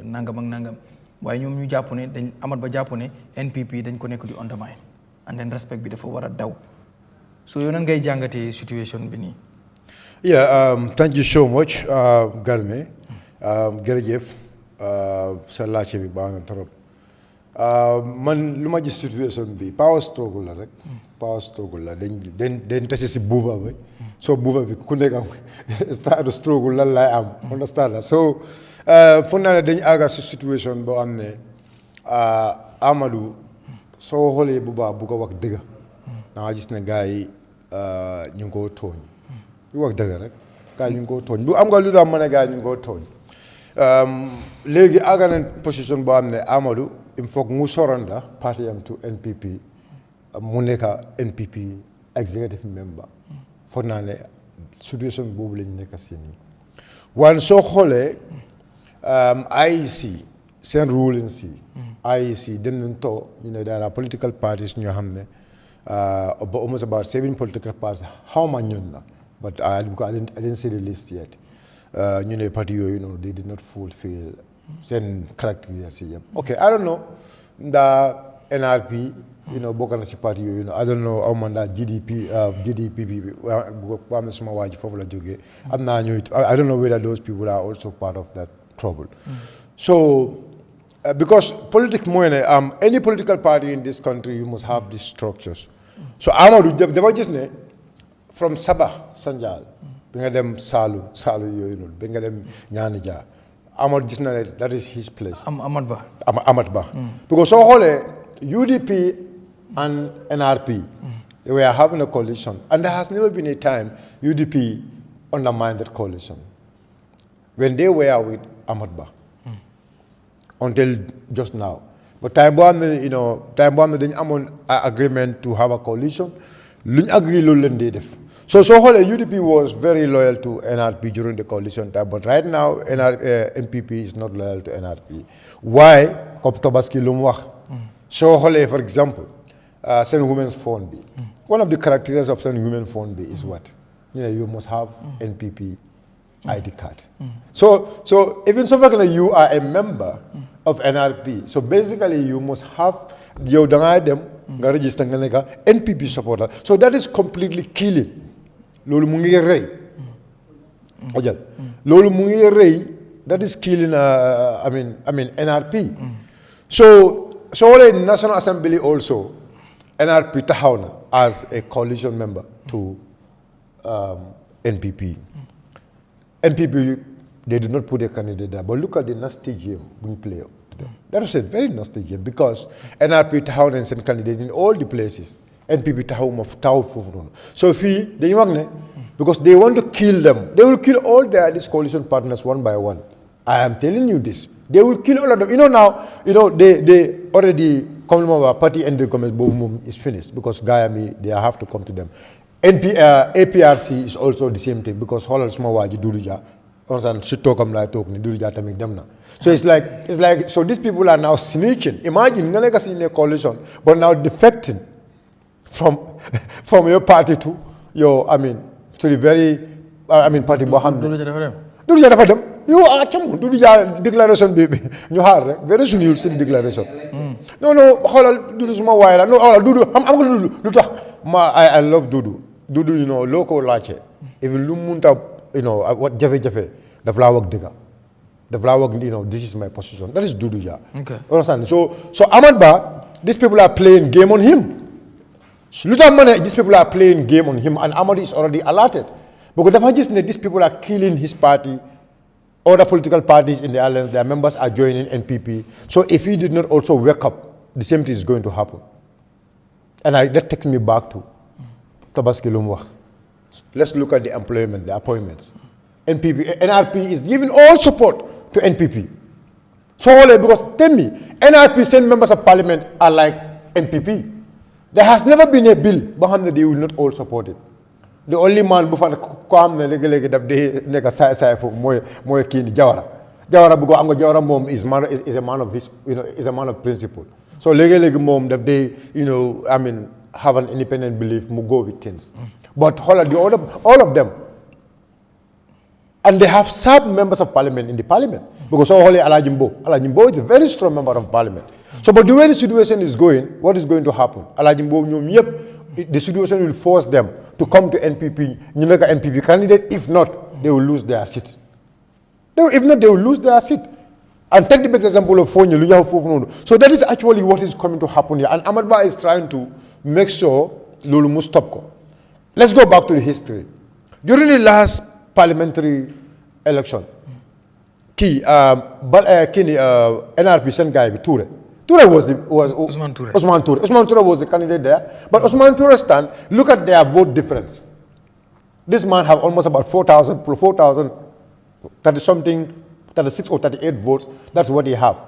nangam ak nangam waaye ñoom ñu jàpp ne dañ amat ba jàpp ne NPP dañ ko nekk di undermine and then respect bi dafa war a daw so yow nan ngay jàngatee situation bi nii. Yeah, thank you so much, Garme. Jërëjëf sa laajte bi baax na trop man lu ma gis situation bi power struggle la rek. power struggle la dañ tase si buuba bi so buuba bi ku nekk am start struggle lan lay am. understand la so fu naa ne dañ àgga si situation boo am ne Amadou soo xoolee bu baax bu ko wax dëgg da nga gis ne gars yi ñu ngi koo tooñ. bu wax dëgg rek gars yi ñu ngi koo tooñ bu am nga lu daal mën a gars yi ñu ngi koo tooñ. léegi àgga nañ position boo xam ne Amadou il faut mu soranda parti am to NPP mu nekk NPP executive member foog naa ne situation boobu lañ nekk si nii waaye soo xoolee IEC seen ruling si IEC dem nañ toog ñu ne there are political parties ñoo xam ne almost about 7 political parties xaw ma ñun la but I didn't see the list yet. ñu ne parti yooyu noonu they did not fulfill seen caractéristiques yi yëpp. ok I don't know ndax NRP bokk na si parti yooyu noonu I don't know aw ma ndax GDP bi bu am na suma waa ji foofu la jógee am naa ñuy I don't know whether those people are also part of that trouble. so because politics mooy ne any political party in this country you must have these structures. so Amadou dafa gis ne from Sabah Sanjal bi nga dem Saalu yooyu noonu bi nga dem Ñaani Jaa Amadou gis na ne that is his place. Amat Ba. Amat Ba. because soo xoolee UDP and NRP they were having a coalition and there has never been a time UDP undermined that coalition when they were with Amat Ba until just now. but time boo xam ne dañu amoon agreement to have a coalition lu ñu agree loolu leen dee def. So UDP was very loyal to NRP during the coalition time, but right now NPP is not loyal to NRP. Why? Comme Tobaski lu mu wax. So for example, Senu Women's Fund bi. One of the characteristics of Senu Women's Fund bi is what? You must have NPP ID card. So even so you are a member of NRP, so basically you must have yow da ngaa dem nga register nga nekk NPP supporter. So that is completely killing. loolu mu ngi rey ojal loolu mu ngi rey that is killing I mean NRP. so National Assembly also NRP taxaw na as a coalition member to NPP. NPP they did not put a candidate there, but look at the nasty game we play out. That was a very nasty game because NRP taxaw na seen candidate in all the places. NPP taxaw foofu noonu. So fii dañu wax ne because they want to kill them. They will kill all these coalition partners one by one. I am telling you this. They will kill all of them. Now, they already come party and the comments boom is finished because Gayami they have to come to them. APRC is also the same thing because Holland small waji Duduja. So it's like so these people are now snitching. Imagine in a coalition, but now defecting from your party to your to the very party boo xam ne Doudou Dia dafa dem yow cam Doudou Dia déclaration bi ñu xaar rek very soon you'll see the declaration. non xoolal Doudou suma waay la non xoolal Doudou xam nga Doudou lu tax I love Doudou loo ko laajte even lu mu munta what jafe-jafe daf laa wax dëgga daf laa wax this is my position that is Doudou Dia. Okay. Understand so Amat Ba these people are playing game on him. These people are playing game on him and Amadou is already alerted. Because these people are killing his party other political parties in the alliance, their members are joining NPP. So if he did not also wake up, the same thing is going to happen. And that takes me back to Tabaski Lumwa. Let's look at the employment, the appointments. NRP is giving all support to NPP. So because tell me, NRP send members of parliament are like NPP. There has never been a bill, but they will not all support it. The only man who come Jawara mom is a man of his, is a man of principle. So mom that they, have an independent belief, go with things. But all of them, and they have sub members of parliament in the parliament. Because Alajimbo is a very strong member of parliament. So, but the way the situation is going, what is going to happen? The situation will force them to come to NPP, NPP candidate. If not, they will lose their seat. If not, they will lose their seat. And take the best example of Fonyi. So that is actually what is coming to happen here. And Amadba is trying to make sure Lulu must stop. Let's go back to the history. During the last parliamentary election, NRP sent guy Toure. Toure was Usman Toure. Usman Toure. Usman Toure was the candidate there. But Usman Toure stand, look at their vote difference. This man have almost about 4,000, 30 something, 36 or 38 votes. That's what he have.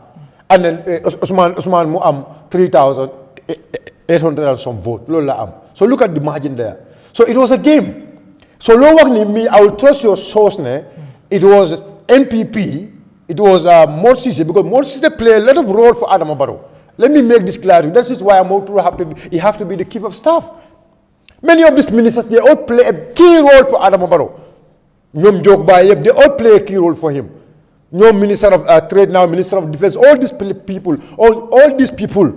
And then Usman Mu'am 3,800 and some vote. So look at the margin there. So it was a game. So I will trust your source. It was NPP. It was Morsise, because Morsise play a lot of role for Adama Barrow. Let me make this clear. This is why Mouturu have to be the chief of staff. Many of these ministers, they all play a key role for Adama Barrow. They all play a key role for him. Minister of Trade now, Minister of Defense, all these people, all these people,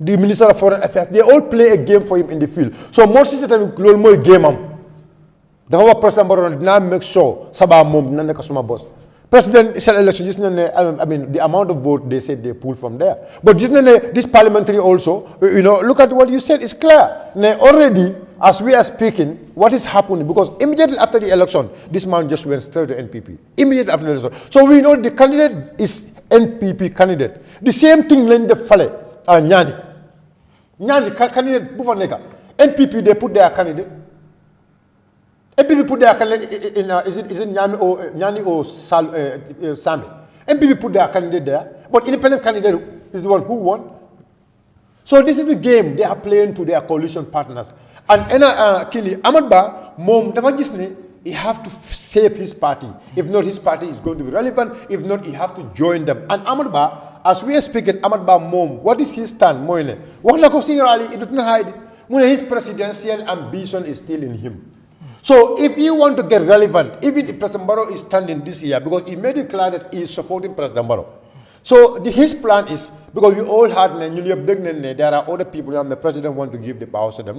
the Minister of Foreign Affairs, they all play a game for him in the field. So Morsise is more game. The whole President Barrow now make sure Sabah Mum Nanda Kasuma boss. Presidential election, the amount of vote they said they pulled from there. But this parliamentary also, look at what you said, it's clear. Now already, as we are speaking, what is happening? Because immediately after the election, this man just went straight to NPP. Immediately after the election. So we know the candidate is NPP candidate. The same thing in the Fale, Nyani. Nyani, candidate, NPP, they put their candidate. MPP put their candidate in, is it Nyani or Sami? MPP put their candidate there, but independent candidate is the one who won. So this is the game they are playing to their coalition partners. And Amadba, Mom, he have to save his party. If not, his party is going to be relevant. If not, he have to join them. And Amadba, as we are speaking, Amadba Mom, what is his stand? What he did not hide. His presidential ambition is still in him. So if you want to get relevant, even if President Barrow is standing this year, because he made it clear that he is supporting President Barrow. So his plan is, because we all had, there are other people and the president want to give the power to them. I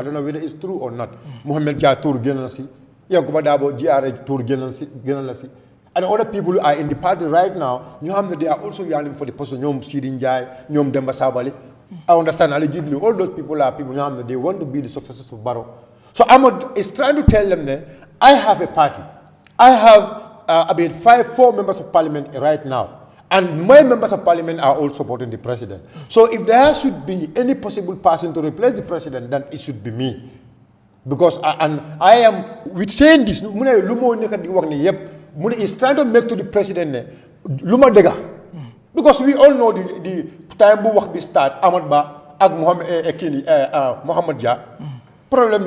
don't know whether it's true or not. Mohamed Jah Tour Genansi, Yankubadabo GRA Tour Genansi. And other people are in the party right now. They are also yearning for the person, Nyom Sidin Jai, Nyom Demba Sabali. I understand, all those people are people, they want to be the successors of Barrow. So Ahmad is trying to tell them that I have a party. I have about 4 members of parliament right now. And my members of parliament are all supporting the president. So if there should be any possible person to replace the president, then it should be me. Because I am, with saying this, is trying to make to the president Luma Dega. Because we all know the time we work this start, Ahmad Ba, Mohamed Jah. Problem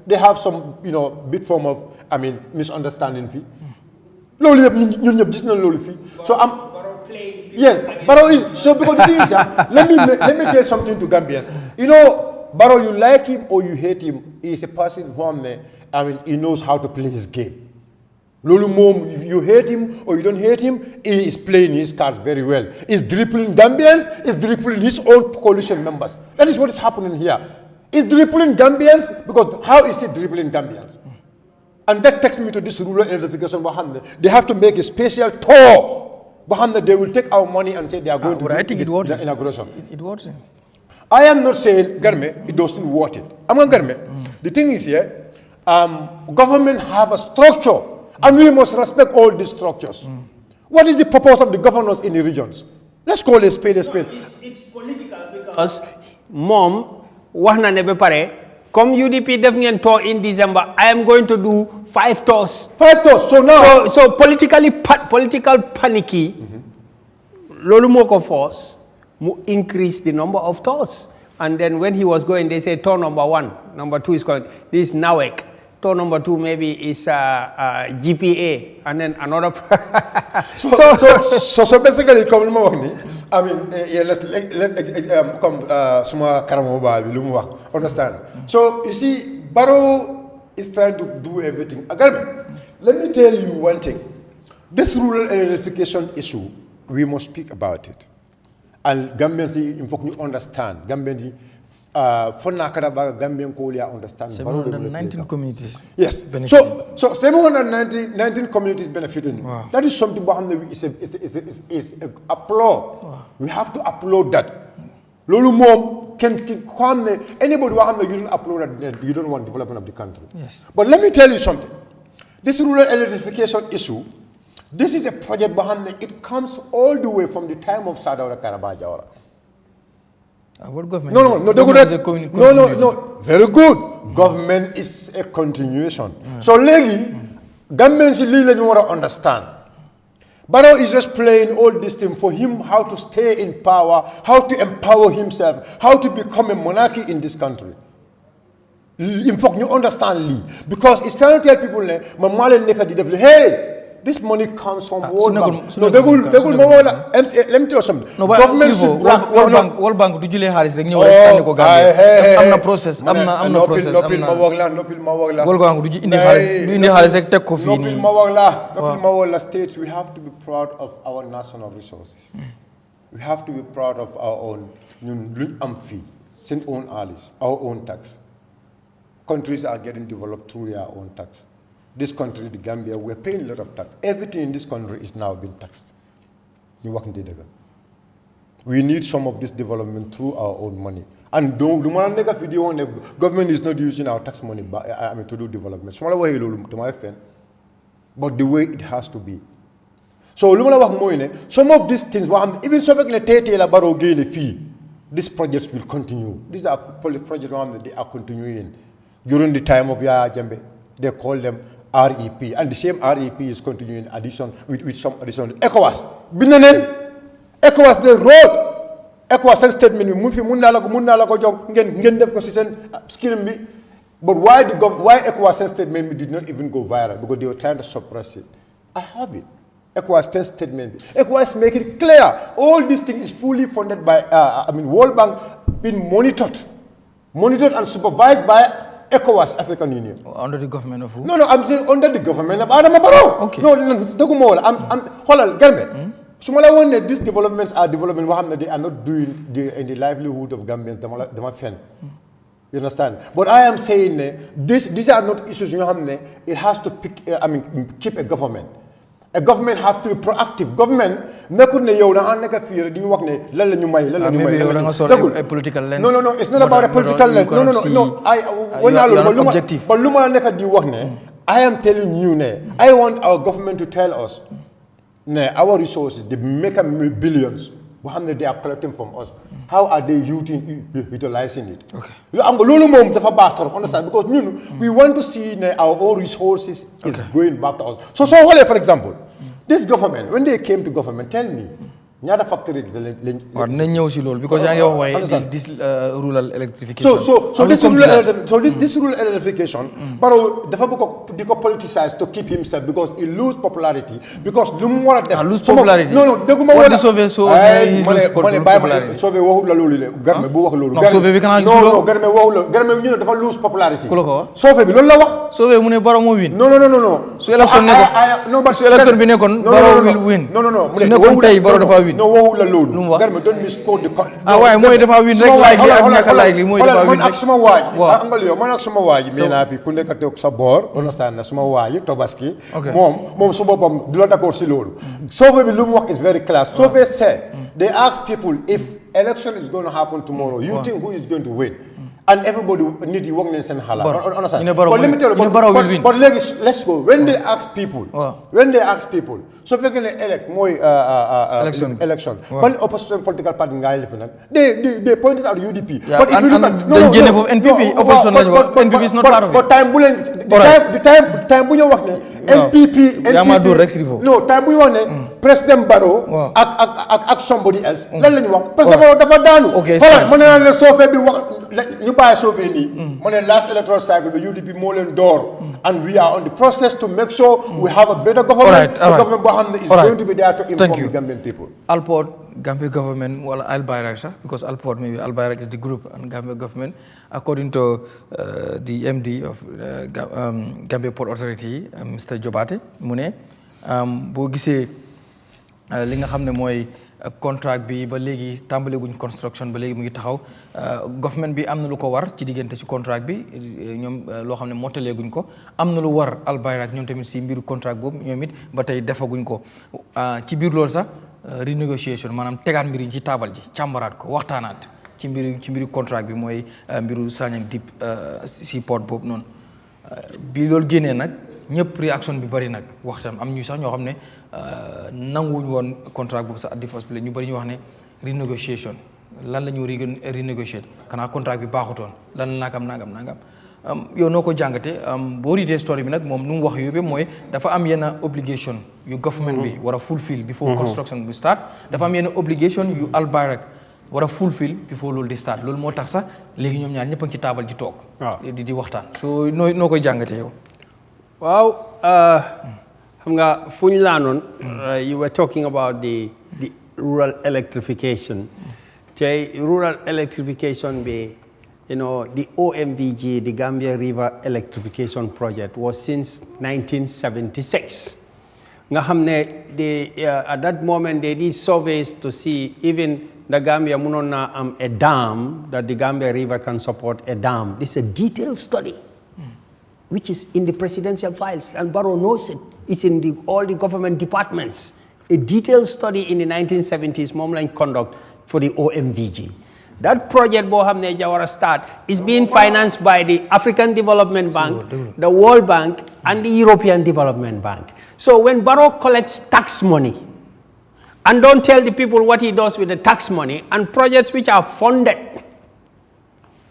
they have some, bit form of, misunderstanding fee. So so because the thing is, let me tell something to Gambians. Barrow, you like him or you hate him, he is a person who he knows how to play his game. Lulu Mom, if you hate him or you don't hate him, he is playing his cards very well. He's dribbling Gambians, he's dribbling his own coalition members. That is what is happening here. He's dribbling Gambians, because how is he dribbling Gambians? And that takes me to this rural edification. They have to make a special tour. They will take our money and say they are going to do the inauguration. It works. I am not saying, Garme, it doesn't worth it. I'm not Garme. The thing is here, government have a structure. And we must respect all these structures. What is the purpose of the governors in the regions? Let's call a spade a spade. It's political because mom wax na ne ba pare comme UDP def ngeen tour in December, I am going to do 5 tours. 5 tours. So now, so political panicky. Lolu moko force mu increase the number of tours. And then when he was going, they said tour number 1, number 2 is called this NAWEC. Tour number 2 maybe is GPA, and then another. so basically, I mean, let's come suma karamo ba bi lumu wax, understand? So you see, Barrow is trying to do everything. Again, let me tell you one thing: this rural electrification issue, we must speak about it, and Gambians in fact you understand. Gambians. For Nakarabaga, Gambian Kolia understand. 719 communities. Yes. Benefiting. So 719 communities benefiting. Wow. That is something is applaud. Wow. We have to applaud that. Lolu mom can anybody you don't applaud that you don't want development of the country. Yes. But let me tell you something. This rural electrification issue, this is a project behind it comes all the way from the time of Sadawara Karabajawara. What government? No. Very good. Government is a continuation. So, lady, government should want to understand. Barrow is just playing all this thing for him how to stay in power, how to empower himself, how to become a monarchy in this country. In fact, you understand Lee. Because it's trying to tell people, hey, this money comes from World Bank. No, they will let me tell you something. No, but World Bank do jëlé xaliss rek ñew rek sanni ko Gambia. Amna process, amna process, amna. World Bank du indi xaliss rek tek ko fi ni. Nopil states, we have to be proud of our national resources. We have to be proud of our own ñun luñ am fi, seen own allies, our own tax. Countries are getting developed through their own tax. This country, the Gambia, we're paying a lot of tax. Everything in this country is now being taxed. We need some of this development through our own money. And the government is not using our tax money to do development. But the way it has to be. So, some of these things, even these projects will continue. These are projects that they are continuing. During the time of Yahya Jammeh, they call them REP, and the same REP is continuing addition with some addition. ECOWAS, ECOWAS they wrote ECOWAS statement. But why ECOWAS statement did not even go viral? Because they were trying to suppress it. I have it. ECOWAS statement. ECOWAS make it clear. All these things is fully funded by World Bank, being monitored and supervised by ECOWAS, African Union. Under the government of who? No, I'm saying under the government of Adama Barrow. Okay. No, these developments are development they are not doing in the livelihood of Gambians. You understand? But I am saying these are not issues. It has to keep a government. A government has to be proactive. Government, maybe a political lens. No, it's not about a political lens. No. Objective. But I am telling you, I want our government to tell us, our resources, they make billions. They are collecting from us. How are they utilizing it? Okay. Because we want to see our own resources is going back to us. So for example, this government, when they came to government, tell me, ñaata factory because this rural electrification. So this rural electrification, but they politicize to keep himself because he lose popularity. Because lose popularity. No. What the Soviet so lose popularity. Soviet lose popularity. Soviet mune Barrow mo win. No. So election bi nekon Barrow will win. No. Barrow dafa win. No, don't misquote the why mooy dafa win rek likely ak ñaka likely mooy dafa win man ak suma waaji me na fi ku nekk tok sa bor understand na suma waaji Tobaski mom su bopam du la d'accord ci lolu Soviet bi lu mu wax is very clear. Soviet said they ask people if election is going to happen tomorrow, you think who is going to win? and everybody need to work in seen hala. Understand? But let me tell you, but let's go. When they ask people, so if they can elect more election, but opposition political party they pointed out UDP. Yeah, but if you look at NPP opposition, NPP is not part of it. But time when you work NPP, no, time we want President Barrow ak somebody else. Let me work. President Barrow dapat danu. Okay, hold on. So you buy so many. Last electoral cycle, the UDP Molen door, and we are on the process to make sure we have a better government. The government is going to be there to inform the Gambian people. Alport, Gambia government, well, Al-Bayrak, because Alport, maybe Al-Bayrak is the group, and Gambia government, according to the MD of Gambia Port Authority, Mr. Jobate Mune, boo gisee li nga xam ne mooy contract bi ba léegi tàmbale guñ construction ba léegi mu ngi taxaw government bi am na lu ko war ci diggante ci contract bi ñoom loo xam ne mottalee guñ ko am na lu war Al-Bayrak ñoom tamit si mbiru contract boobu ñoom it ba tey defaguñ ko ci biir loolu sax renegotiation maanaam tegaat mbir yi ci taabal ji càmbaraat ko waxtaanaat ci mbiru contract bi mooy mbiru Sanyang Deep si port boobu noonu bi loolu génnee nag ñëpp réaction bi bari nag waxtaan am ñu sax ñoo xam ne nanguwuñ woon contrat boobu sax at the first place ñu bari ñu wax ne renegotiation lan la ñu renégocier xanaa contrat bi baaxutoon lan la nangam yow noo ko jàngate boo readee story bi nag moom nu mu wax yóbbee mooy dafa am yenn obligation yu government bi war a fulfill before construction bi start dafa am yenn obligation yu Al-Bayrak war a fulfill before loolu di start loolu moo tax sax léegi ñoom ñaar ñëpp a ngi ci taabal ji toog di waxtaan so noo koy jàngate yow waaw xam nga fu ñu laanoon you were talking about the rural electrification tey rural electrification bi the OMVG the Gambia River Electrification Project was since 1976 nga xam ne at that moment they did surveys to see even the Gambia mënoon na am a dam that the Gambia River can support a dam. This is a detailed study which is in the presidential files, and Barrow knows it. It's in all the government departments. A detailed study in the 1970s, Momline conduct for the OMVG. That project, Bohamne Jawara Start, is being financed by the African Development Bank, the World Bank, and the European Development Bank. So when Barrow collects tax money, and don't tell the people what he does with the tax money, and projects which are funded,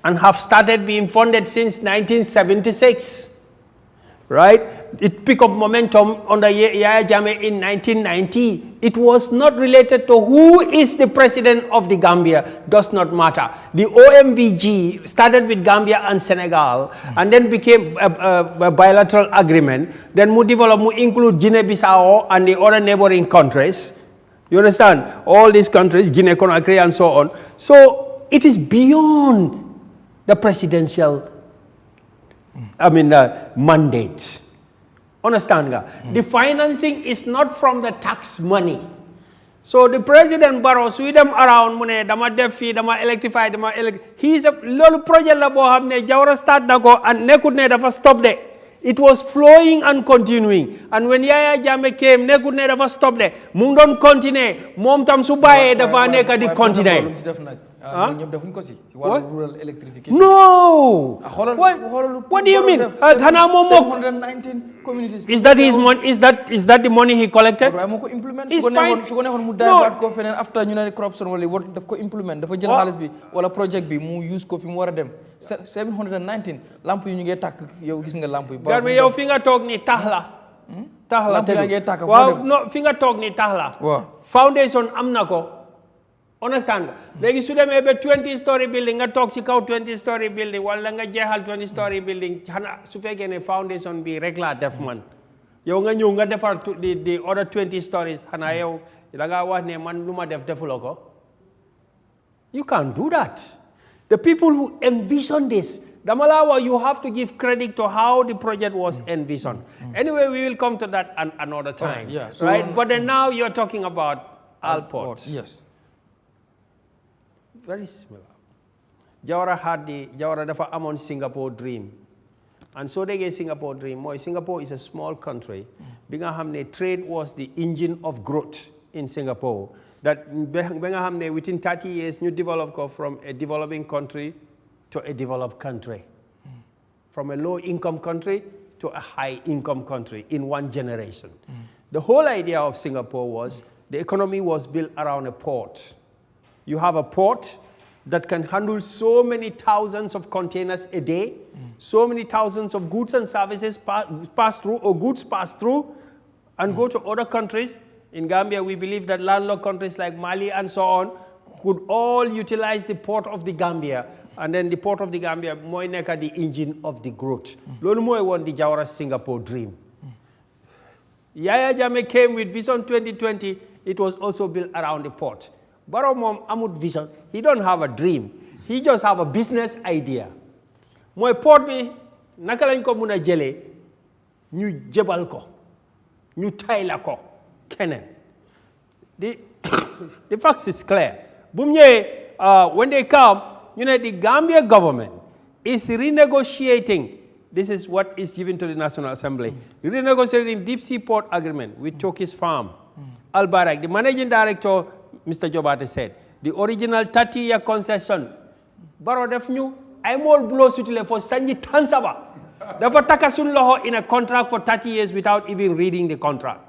and have started being funded since 1976, right? It picked up momentum under Yahya Jammeh in 1990. It was not related to who is the president of the Gambia, does not matter. The OMVG started with Gambia and Senegal, and then became a bilateral agreement. Then mu develop, mu include Guinea-Bissau and the other neighboring countries. You understand? All these countries, Guinea-Conakry and so on. So it is beyond the presidential, mandate. Understand? The financing is not from the tax money. So the President Barrow, sweep them around, dama defi, dama electrify, he's a little project la bo hamne Jawara start nako and nekut ne dafa stop there. It was flowing and continuing. And when Yahya Jammeh came, nekut ne dafa stop there. Mung don continue, mom tam su baye dafa neka di continue. Rural electrification. No. What do you mean? 719 communities. Is that his money? Is that the money he collected? It's fine. No. After ñu crops wala what daf ko implement dafa jël xaalis bi wala project bi mu use ko fi mu wara dem 719 lamp yu ñu ngi tak yow gis nga lamp yi. Garmi yow fi nga tok ni tax la. Tax la te. Waaw no fi nga tok ni tax la. Foundation am na ko. Understand? Léegi su demee ba 20-story building nga toog ci kaw 20-story building wala nga jeexal 20-story building xanaa su fekkee ne foundation bi rek laa def man yow nga ñëw nga defar the other 20 stories xanaa yow da ngaa wax ne man lu ma defuloo ko. You can't do that. The people who envisioned this, Damalawa, you have to give credit to how the project was envisioned. Anyway, we will come to that another time. Right? But then now you're talking about Alport. Yes. Very similar. Jawara dafa amon Singapore dream. And so they get Singapore dream. Singapore is a small country. Binga hamne trade was the engine of growth in Singapore. That binga hamne within 30 years, new develop from a developing country to a developed country, from a low-income country to a high-income country in one generation. The whole idea of Singapore was the economy was built around a port. You have a port that can handle so many thousands of containers a day, so many thousands of goods and services pass through, or goods pass through and go to other countries. In Gambia, we believe that landlocked countries like Mali and so on could all utilize the port of the Gambia, and then the port of the Gambia moy nekk the engine of the growth. Lolu moy won the Jawara Singapore dream. Yahya Jammeh came with Vision 2020. It was also built around the port. Barrow mom amut vision. He don't have a dream. He just have a business idea. Moy port bi naka lañ ko mëna jëlé ñu jébal ko ñu tayla ko kenen. The fact is clear. When they come, the Gambia government is renegotiating. This is what is given to the National Assembly. Renegotiating deep sea port agreement with Turkish firm. Alport, the managing director, Mr. Jobate said, the original 30-year concession. Baro def ñu ay mol bulo sutile for sanji tansaba. Dafa takasun loho in a contract for 30 years without even reading the contract.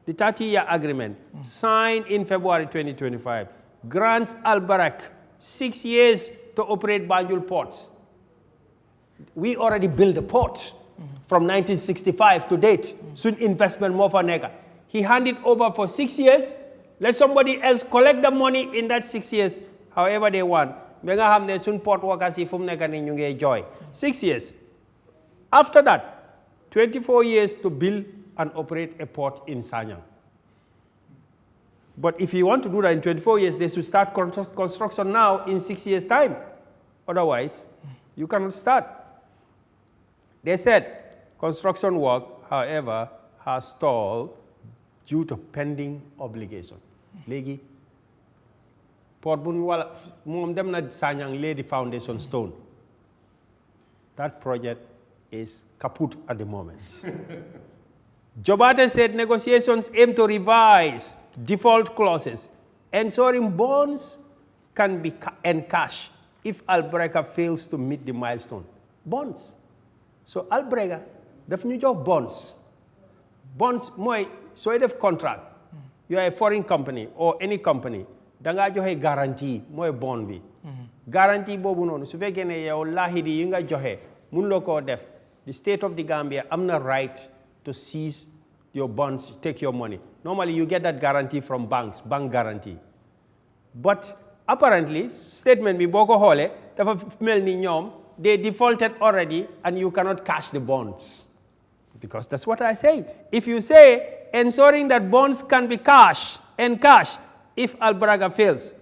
The 30-year agreement signed in February 2025 grants Alport 6 years to operate Banjul ports. We already built the port from 1965 to date. Soon investment more for nega. He handed over for 6 years. Let somebody else collect the money in that 6 years, however they want. Mega hamne soon port workers if nega ni nyunge joy. 6 years. After that, 24 years to build and operate a port in Sanyang. But if you want to do that in 24 years, they should start construction now in 6 years' time. Otherwise, you cannot start. They said construction work, however, has stalled due to pending obligation. Legi, port bunwala mom dem na Sanyang lay the foundation stone. That project is kaput at the moment. Jobate said negotiations aim to revise default clauses, ensuring bonds can be encashed if Alport fails to meet the milestone. Bonds. So Alport, daf ñu jox bonds. Bonds moy so def contract. You are a foreign company or any company. Da nga joxe guarantee moy bond bi. Guarantee bobu nonu su fekkee ne yow lahidi yi nga joxe mun lo ko def. The state of the Gambia am na right to seize your bonds, take your money. Normally, you get that guarantee from banks, bank guarantee. But apparently, statement bi boko hole dafa mel ni ñom they defaulted already and you cannot cash the bonds. Because that's what I say. If you say ensuring that bonds can be cashed if Alport fails.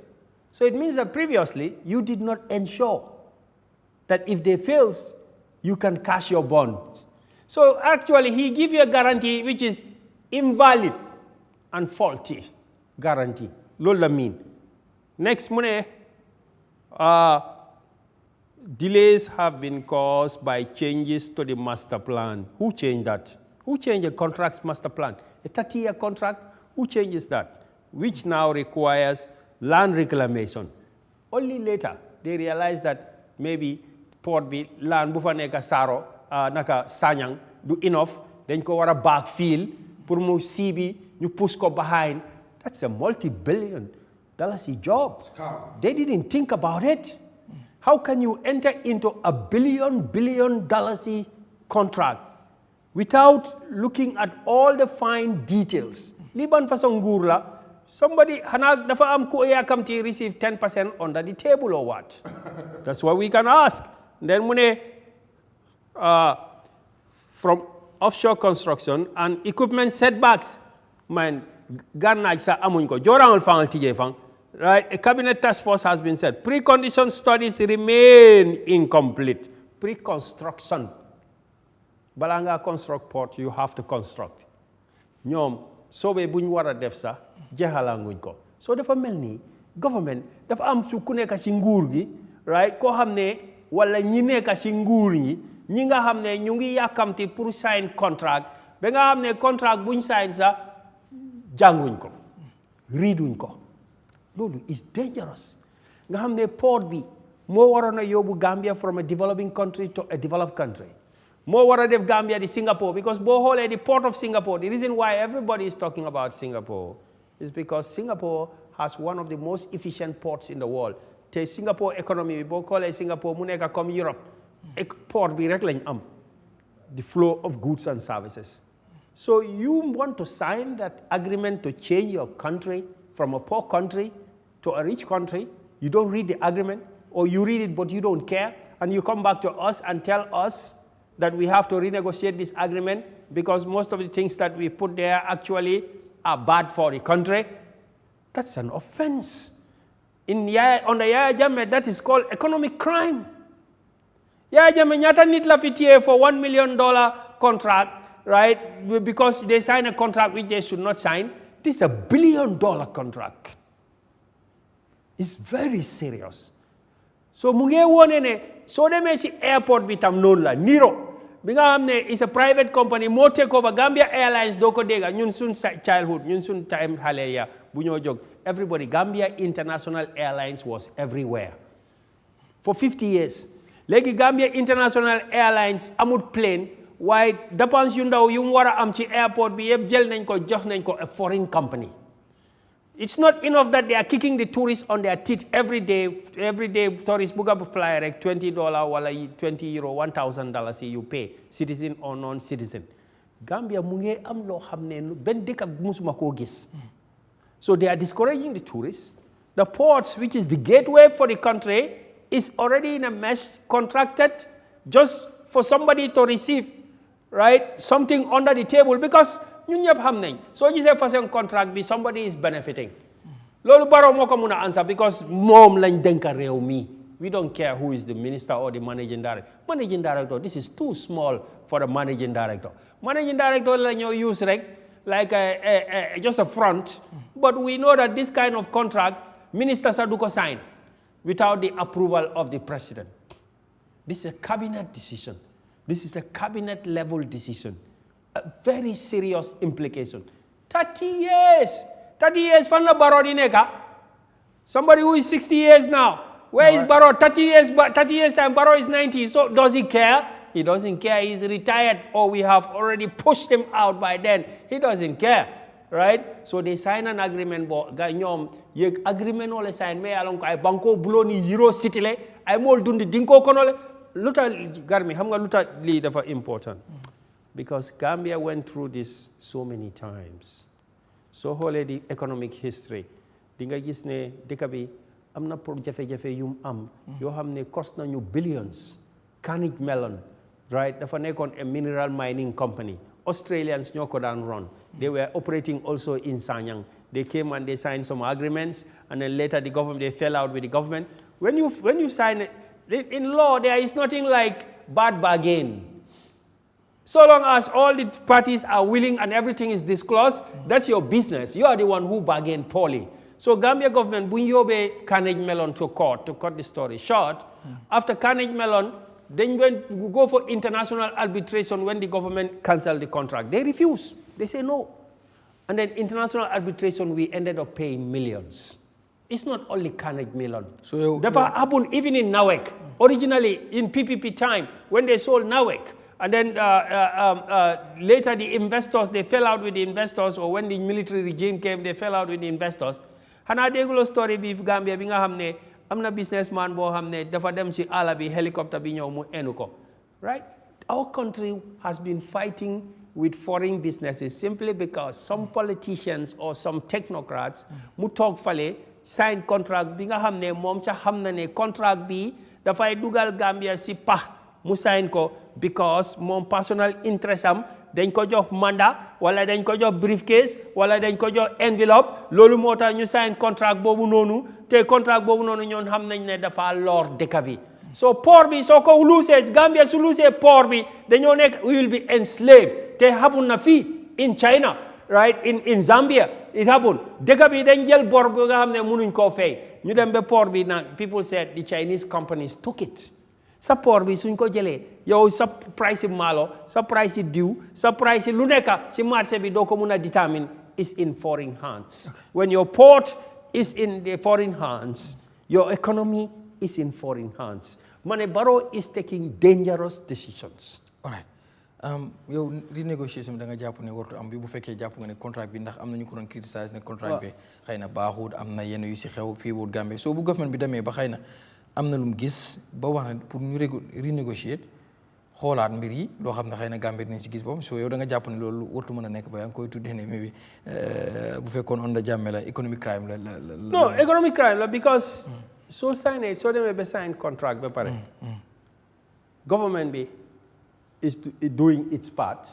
So it means that previously you did not ensure that if they fails, you can cash your bond. So actually, he gives you a guarantee which is invalid and faulty guarantee. Lola mean. Next, delays have been caused by changes to the master plan. Who changed that? Who changed the contract's master plan? A 30-year contract, who changes that? Which now requires land reclamation. Only later, they realized that maybe port bi land bu fa nekk Saro naka Sanyang du enough dañ ko wara backfill pour mu sibi ñu push ko behind. That's a multi-billion dollar job. They didn't think about it. How can you enter into a billion dollars contract without looking at all the fine details? Liban façon nguur la somebody hana dafa am ku yakamti receive 10% under the table or what? That's what we can ask. Then from offshore construction and equipment setbacks, man, garnage sa amuñ ko. Jorangol fangal tije fang. Right? A cabinet task force has been said. Pre-condition studies remain incomplete. Pre-construction. Balanga construct port, you have to construct. Ñom sobe buñ wara def sa jeexalanguñ ko. So dafa melni government dafa am su ku nekk ci nguur gi, right? Ko xamne wala ñi nekk ci nguur ñi nga xamne ñu ngi yakamti pour sign contract ba nga xamne contract buñ sign sa jànguñ ko readuñ ko lolu is dangerous nga xamne port bi moo waroon a yóbbu Gambia from a developing country to a developed country. Moo war a def Gambia di Singapore, because boo xoolee the port of Singapore, the reason why everybody is talking about Singapore is because Singapore has one of the most efficient ports in the world. Te Singapore economy bi boo xoolee Singapore mu nekk comme Europe, port bi rek lañ am, the flow of goods and services. So you want to sign that agreement to change your country from a poor country to a rich country. You don't read the agreement, or you read it but you don't care, and you come back to us and tell us that we have to renegotiate this agreement because most of the things that we put there actually are bad for the country. That's an offense. Under Yahya Jammeh, that is called economic crime. Yahya Jammeh ñaata nit la fi téye for $1 million contract, right? Because they sign a contract which they should not sign. This is a $1 billion contract. It's very serious. So mu ngi wone ne soo demee ci airport bi tam noonu la Niro bi nga xam ne is a private company moo take over Gambia Airlines doo ko dégga ñun suñ childhood ñun suñ time xale ya bu ñoo jóg everybody Gambia International Airlines was everywhere for 50 years. Léegi Gambia International Airlines amut plane waaye dépense yu ndaw yu mu war a am ci airport bi yëpp jël nañ ko jox nañ ko a foreign company. It's not enough that they are kicking the tourists on their teeth every day. Every day, tourists book up a flyer like $20 wala €20, $1,000 you pay, citizen or non-citizen. Gambia mu ngi am loo xam ne benn dëkk musuma koo gis. So they are discouraging the tourists. The ports, which is the gateway for the country, is already in a mess, contracted just for somebody to receive, right, something under the table because ñun ñëpp xam nañ soo gisee façon contract bi somebody is benefiting loolu Barrow moo ko mun a answer because moom lañ dénk réew mi. We don't care who is the minister or the managing director. Managing director, this is too small for the managing director. Managing director la ñoo use rek like just a front, but we know that this kind of contract minister sa du ko sign without the approval of the president. This is a cabinet decision. This is a cabinet level decision. A very serious implication. 30 years. 30 years fan la Barrow di nekka. Somebody who is 60 years now. Where is Barrow? 30 years time, Barrow is 90. So does he care? He doesn't care. He's retired or we have already pushed him out by then. He doesn't care. Right? So they sign an agreement but ñoom yeg agreement wala sign mais alon ko ay banko buloni euro city le ay mol dundi dinko kono le luta garmi xam nga luta li dafa important. Because Gambia went through this so many times. So xoolee the economic history di nga gis ne dëkk bi am na pour jafe-jafe yum am yoo xam ne cost nañu billions. Carnegie Mellon, right, dafa nekkoon a mineral mining company. Australians ñoo ko daan run. They were operating also in Sanyang. They came and they signed some agreements and then later the government, they fell out with the government. When you sign it, in law there is nothing like bad bargain. So long as all the parties are willing and everything is disclosed, that's your business. You are the one who bargained poorly. So Gambia government, when you obey Carnegie Mellon to court, to cut the story short, after Carnegie Mellon, then we go for international arbitration when the government cancelled the contract. They refuse. They say no. And then international arbitration, we ended up paying millions. It's not only Carnegie Mellon. So that happened even in NAWEC. Originally, in PPP time, when they sold NAWEC, and then later the investors, they fell out with the investors, or when the military regime came, they fell out with the investors. Hana déglo story bi Gambia bi nga xamné amna businessman bo xamné dafa dem ci ala bi helicopter bi ñew mu enu ko. Right? Our country has been fighting with foreign businesses simply because some politicians or some technocrats mu tok fale sign contract bi nga xamné mom ca xamna né contract bi da fay dugal Gambia ci pax mu sign ko because mon personal interest am dañ ko jox mandat wala dañ ko jox briefcase wala dañ ko jox envelope loolu moo tax ñu sign contract boobu noonu te contract boobu noonu ñoon xam nañ ne dafa lor dëkk bi so port bi soo ko luusee Gambia su luusee port bi dañoo nekk we will be enslaved te happen na fii in China right in Zambia it happened dëkk bi dañ jël bor bi nga xam ne mënuñ koo fay ñu dem ba port bi nag people said the Chinese companies took it sa port bi suñ ko jëlee yow sa price malo sa price diw sa price lu nekk ci marché bi doo ko mun a determine is in foreign hands when your port is in the foreign hands your economy is in foreign hands. Mane Barrow is taking dangerous decisions. All right. yow renegotiation da nga jàpp ne wartu am bi bu fekkee jàpp nga ne contract bi ndax am na ñu ko doon criticize ne contract bi xëy na baaxut am na yenn yu si xew fii wut Gambie soo bu government bi demee ba xëy na am na lu mu gis ba wax ne pour ñu renégocier xoolaat mbir yi loo xam ne xëy na Gambie dinañ si gis boobu soo yow da nga jàpp ne loolu wartu mën a nekk ba yaa ngi koy tuddee ne mais bu fekkoon on Jammeh la economic crime la no economic crime la because soo signé soo demee ba sign contract ba pare government bi is doing its part.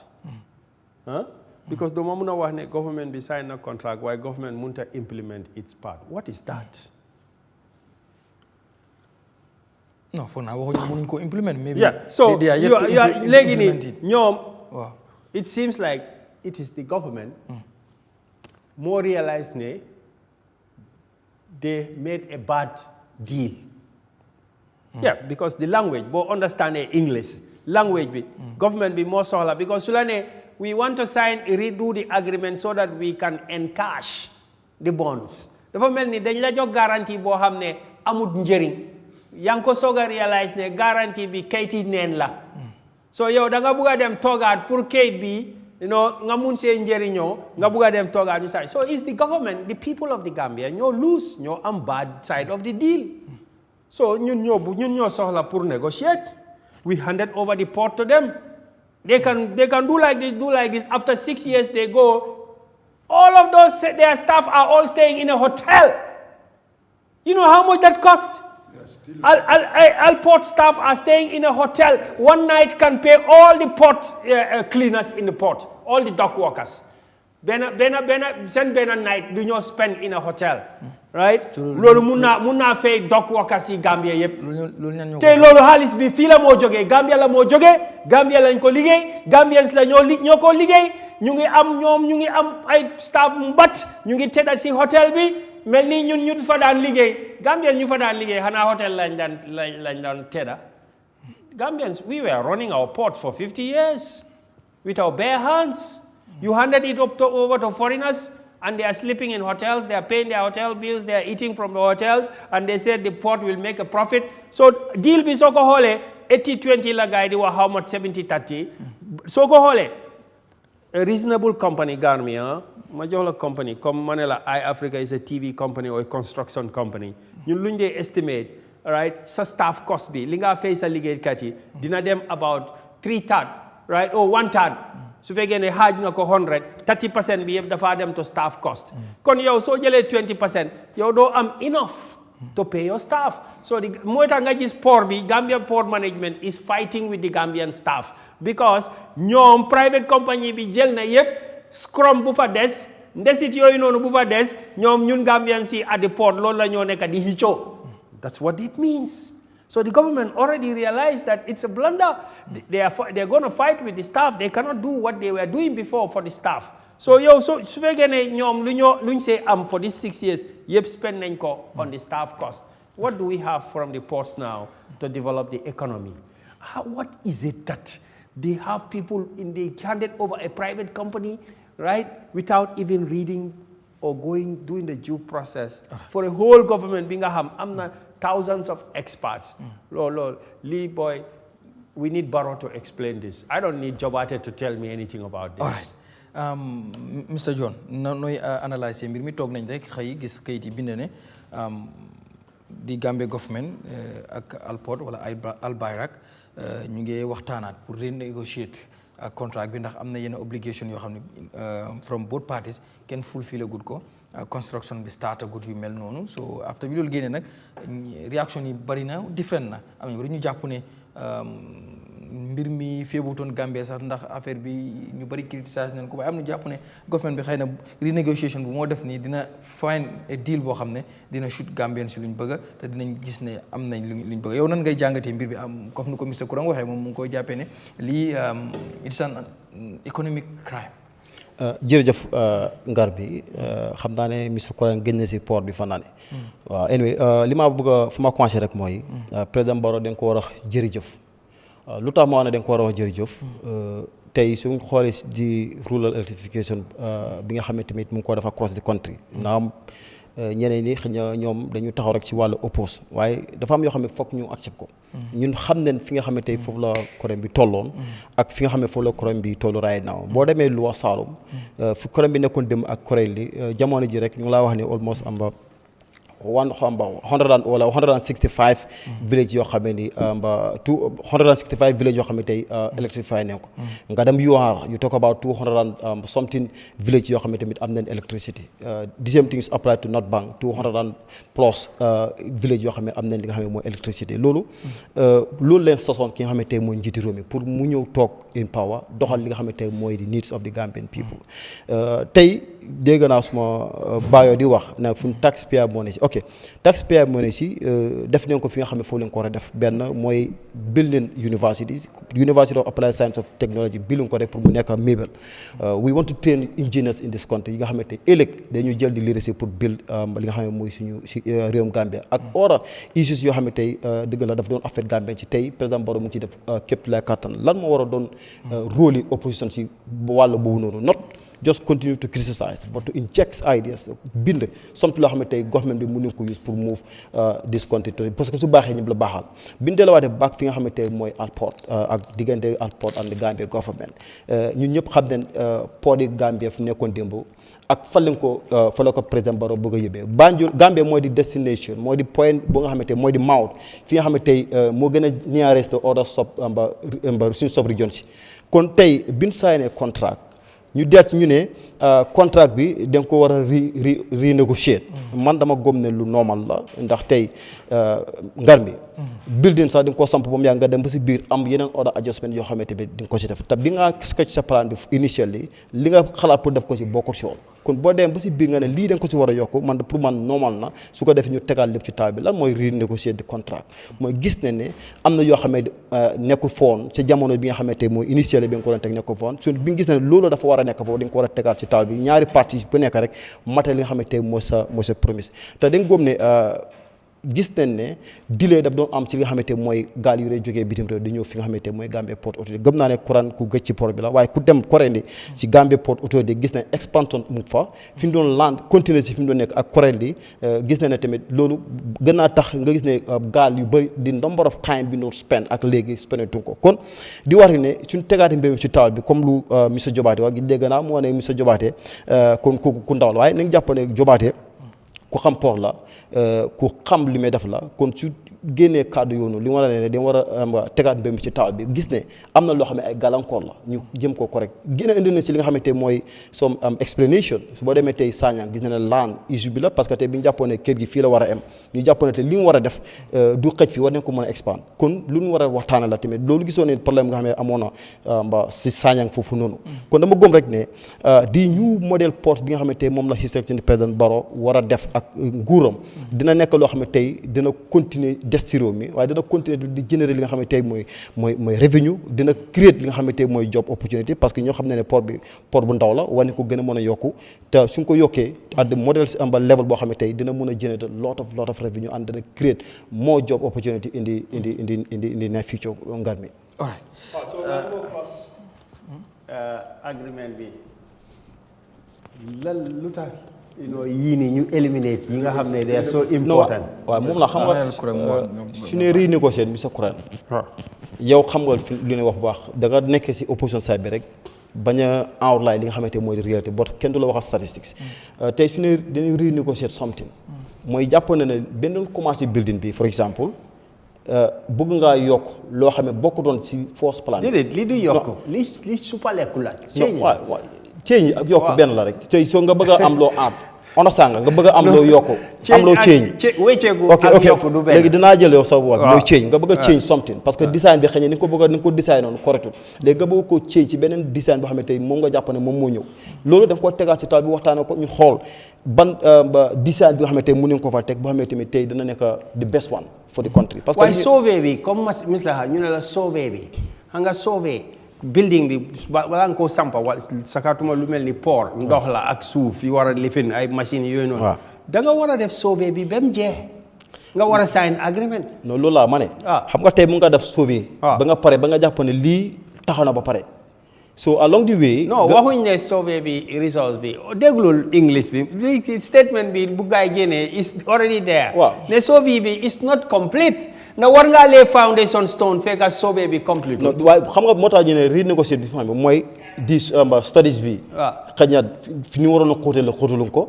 Because the moment the government be sign a contract, why government won't implement its part? What is that? No, for now, we won't implement. Maybe. Yeah. So they are yet to implement it. Wow. It seems like it is the government more realized they made a bad deal. Yeah, because the language, but understand English. Language be government be more solar because we want to redo the agreement so that we can encash the bonds. The government ni dañ la jox guarantee boo xam ne amut njëriñ yaa ngi ko soog a realize ne guarantee bi kayiti neen la so yow da nga bugg a dem toogaat pour kayit bi nga mun see njëriñoo nga bugg a dem toogaat ñu say so it's the government the people of the Gambia ñoo lose ñoo am bad side of the deal so ñun ñoo soxla pour negotiate. We handed over the port to them. They can do like this. After 6 years, they go. All of their staff are all staying in a hotel. You know how much that cost? Alport staff are staying in a hotel. One night can pay all the port cleaners in the port, all the dock workers. Send night do not spend in a hotel. Right? Lolu muna fay dock workers in Gambia yep. Te lolu halis bi fi la mo joge Gambia la mo joge Gambia lañ ko liggéey Gambians la ñoo ko liggéey ñu ngi am ay staff mbat ñu ngi tedal ci hotel bi melni ñun ñu fa daan liggéey Gambians ñu fa daan liggéey xana hotel lañ daan tedda Gambians we were running our port for 50 years with our bare hands you handed it over to foreigners and they are sleeping in hotels, they are paying their hotel bills, they are eating from the hotels, and they said the port will make a profit. So deal be soko hole 80-20 la guide wa how much 70-30. Soko hole a reasonable company Gambia, major company comme Manila Eyeafrica is a TV company or a construction company. You luñ dé estimate, all right? Sa staff cost bi li nga fay sa liggéey kat yi dina dem about 3/3, right? Or 1/3. su fekkee ne xaaj nga ko 100 30% bi yëpp dafa dem to staff cost kon yow soo jëlee 20% yow doo am enough to pay your staff so mooy tax nga gis port bi Gambia Port Management is fighting with the Gambian staff because ñoom private company bi jël na yëpp scrum bu fa des ndesit yooyu noonu bu fa des ñoom ñun Gambian si at the port loolu la ñoo nekk di xëccoo that's what it means. So the government already realized that it's a blunder. They're going to fight with the staff. They cannot do what they were doing before for the staff. So su fekkee ne ñoom luñ say for these 6 years yëpp spend nañ ko on the staff cost. What do we have from the ports now to develop the economy? What is it that they have people they handed over a private company, right, without even reading or doing the due process for a whole government bi nga xam am na thousands of experts. Lee boy, we need Barrow to explain this. I don't need Jobate to tell me anything about this. All right. Mr. John, nooy analyse mbir mi toog nañ rek xëy gis kayit yi bind ne di Gambia government ak Alport wala Albayrak ñu ngi waxtaanaat pour renegotiate contract bi ndax am na yenn obligation yoo xam ne from both parties kenn fulfill good ko construction bi start good yu mel noonu so after bi loolu génnee nag réaction yi bari na different na am ñu jàpp ne mbir mi feebutoon Gambie sax ndax affaire bi ñu bari criticise nañ ko waaye am na jàpp ne government bi xëy na renegotiation bu moo def nii dina find a deal boo xam ne dina shoot Gambien si luñ bëgg te dinañ gis ne am nañ luñ bëgg yow nan ngay jàngatee mbir bi am comme ni ko monsieur Kurang waxee moom mu ngi koy jàppee ne lii it's an economic crime. jërëjëf ngar bi xam naa ne monsieur Kurang gën na si port bi fa naa ne waaw anyway li ma bëgg a fu ma commencé rek mooy président Barrow dañ ko war a jërëjëf lu tax ma wax ne dañ ko war a wax jërëjëf tey suñ xoolee di rural electrification bi nga xam ne tamit mu ngi ko def across the country ndax ñeneen ñi xëy na ñoom dañu taxaw rek ci wàllu oppose waaye dafa am yoo xam ne foog ñu accept ko ñun xam nañ fi nga xam ne tey foofu la Kurang bi tolloon ak fi nga xam ne foofu la Kurang bi tollu right now boo demee Lower Saloum fu Kurang bi nekkoon dem ak Kurang li jamono ji rek ñu ngi laa wax ne almost am ba 165 village yoo xam ne ni 165 village yoo xam ne tey electrify nañ ko nga dem UR you talk about 200 something village yoo xam ne tamit am nañ electricity the same things apply to North Bank 200 plus village yoo xam ne am nañ li nga xam ne mooy electricity loolu leen sasoon ki nga xam ne tey mooy njiiti réew mi pour mu ñëw toog in power doxal li nga xam ne tey mooy the needs of the Gambian people tey dégg naa suma baayoo di wax na fu taxpayer moo ne si ok taxpayer moo ne si def nañ ko fi nga xam ne foofu lañ ko war a def benn mooy building universities University of Applied Science of Technology building ko rek pour mu nekk mébel we want to train engineers in this country yi nga xamante ëllëg dañu jël di leadership pour build li nga xam ne mooy suñu si réewum Gambia ak ora issues yoo xam ne tey dëgg la daf doon affect Gambia ci tey président Barrow mu ngi ci def képp lay kattan lan moo war a doon rôle yi opposition si wàll boobu noonu not just continue to criticize but to inject ideas bind something loo xam ne tey government bi mu nañ ko use pour move this country parce que su baaxee ñëpp la baaxal biñ delawaatee back fi nga xam ne tey mooy Alport ak diggante Alport and the Gambia government ñun ñëpp xam ne port yi Gambia fu nekkoon démb ak fa lañ ko fa la ko président Barrow bëgg a yóbbee Banjul Gambia mooy di destination mooy di point bu nga xam ne tey mooy di mouth fi nga xam ne tey moo gën a nearest order sub suñu sub region si kon tey biñ signé contract ñu deet ñu ne contract bi da nga ko war a renegotiate man dama gëm ne lu normal la ndax tey ngar mi building sax di nga ko samp ba mu yàgg nga dem ba si biir am yeneen order adjustment yoo xamante ne di nga ko si def te bi nga sketch sa plan bi initially li nga xalaat pour def ko si bokkul si woon kon boo dem ba si biir nga ne lii da nga ko si war a yokk man pour man normal na su ko defee ñu tegal lépp ci taal bi lan mooy renégocier di contrat mooy gis ne am na yoo xam ne nekkul foon ci jamono bi nga xamante mooy initially bi nga ko doon teg nekkul foon su bi nga gis ne loolu dafa war a nekk foofu di nga ko war a tegal ci taal bi ñaari parties bu nekk rek matal li nga xamante mooy sa promise te da nga góom ne gis nañ ne delay daf doon am ci li nga xamante mooy gaal yu rey jógee bitim réew di ñëw fi nga xamante mooy Gambia Port Authority gëm naa ne Kurang ku gëj ci port bi la waaye ku dem Kurang ci Gambia Port Authority gis nañ expansion mu fa fi mu doon land continuer si fi mu doon nekk ak Kurang gis nañ ne tamit loolu gën naa tax nga gis ne gaal yu bëri di number of time bi doon spend ak léegi spendetuñ ko kon di war ne suñ tegaati mbéyum ci taal bi comme lu monsieur Jobaate wax dégg naa moo ne monsieur Jobaate kon ku ndaw la waaye nañ jàpp ne Jobaate ku xam port la ku xam li may def la kon su génnee kàddu yoonu li war a ne dañ war a tegaat mbéy mi ci taal bi gis ne am na loo xam ne ay gàllankoor la ñu jëm ko correct gën a indi na si li nga xamante mooy some explanation su boo demee tey Sanyang gis na ne land issue bi la parce que tey bi ñu jàppoon ne kër gi fii la war a am ñu jàppoon ne te li mu war a def du xëj fii war nañ ko mën a expand kon lu ñu war a waxtaane la tamit loolu gisoon ne problème nga xam ne amoon na si Sanyang foofu noonu kon dama gëm rek ne di new model port bi nga xamante moom la His Excellency président Barrow war a def ak nguuram dina nekk loo xam ne tey dina continuer des ci réew mi waaye dina continuer di générer li nga xam ne tey mooy revenue dina créer li nga xam ne tey mooy job opportunity parce que ñoo xam ne port bu ndaw la wane ko gën a mën a yokku te suñ ko yokkee at the model si amba level boo xam ne tey dina mën a générer lot of revenue and dina créer more job opportunity in the near future ngar mi. All right. So lan moo cause agreement bi lu tax yii nii ñu eliminate yi nga xam ne they are so important. waaw moom la xam nga su ne renégocier bi sa Kurang yow xam nga fi lu ne wax bu baax da nga nekkee si opposition side bi rek bañ a outline li nga xamante mooy réalité bot kenn du la wax statistics tey su ne dañuy renégocier something mooy jàpp na ne benn commencé building bi for exemple bëgg ngaa yokk loo xam ne bokk doon si force plan. déedéet lii du yokk li supaleeku la. waaw ceeñ ak yokk benn la rek tey soo nga bëgg a am loo aat ona sanga nga bëgg a am loo yokk am loo ceeñ ok léegi dinaa jël yow sa wax mooy ceeñ nga bëgg a ceeñ something parce que design bi xëy na ni nga ko bëgg ni nga ko design noonu correctul léegi nga bëgg ko ceeñ ci beneen design boo xam ne tey moom nga jàpp ne moom moo ñëw loolu da nga ko tegaat ci taal bi waxtaane ko ñu xool ban design bi nga xam ne tey mën nañ ko fa teg boo xam ne tamit tey dina nekk the best one for the country parce que waaye sauvé bi comme mislaha ñu ne la sauvé bi xam nga sauvé building bi balaa nga koo sampa wala sakatuma lu mel ni port ndox la ak suuf yi war a lifin ay machines yooyu noonu da nga war a def sauvé bi ba mu jeex nga war a sign agreement non loolu laa ma ne xam nga tey mu nga def sauvé ba nga pare ba nga jàpp ne lii taxaw na ba pare so along the way. no waxuñ ne survey bi results bi déglul English bi statement bi bu gaay génnee is already there. waaw ne survey bi is not complete. na war ngaa lay foundation stone fekk survey bi complete. non waaye xam nga moo tax ñu ne renegotiate bi fi xam mooy di studies bi. waaw xëy na fi ñu waroon a xóotaluñ ko.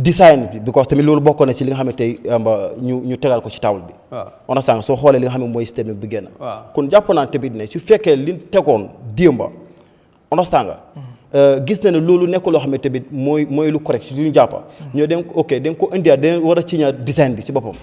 design bi because tamit loolu bokk na ci li nga xam ne tey ñu tegal ko ci table bi. on a sànq soo xoolee li nga xam ne mooy statement bi génn. kon jàpp naa tamit ne su fekkee li tegoon démba on a sànq gis na ne loolu nekk loo xam ne tamit mooy lu correct si lu ñu jàppa ñoo dem ok da nga ko indiwaat da war a ciña design bi ci boppam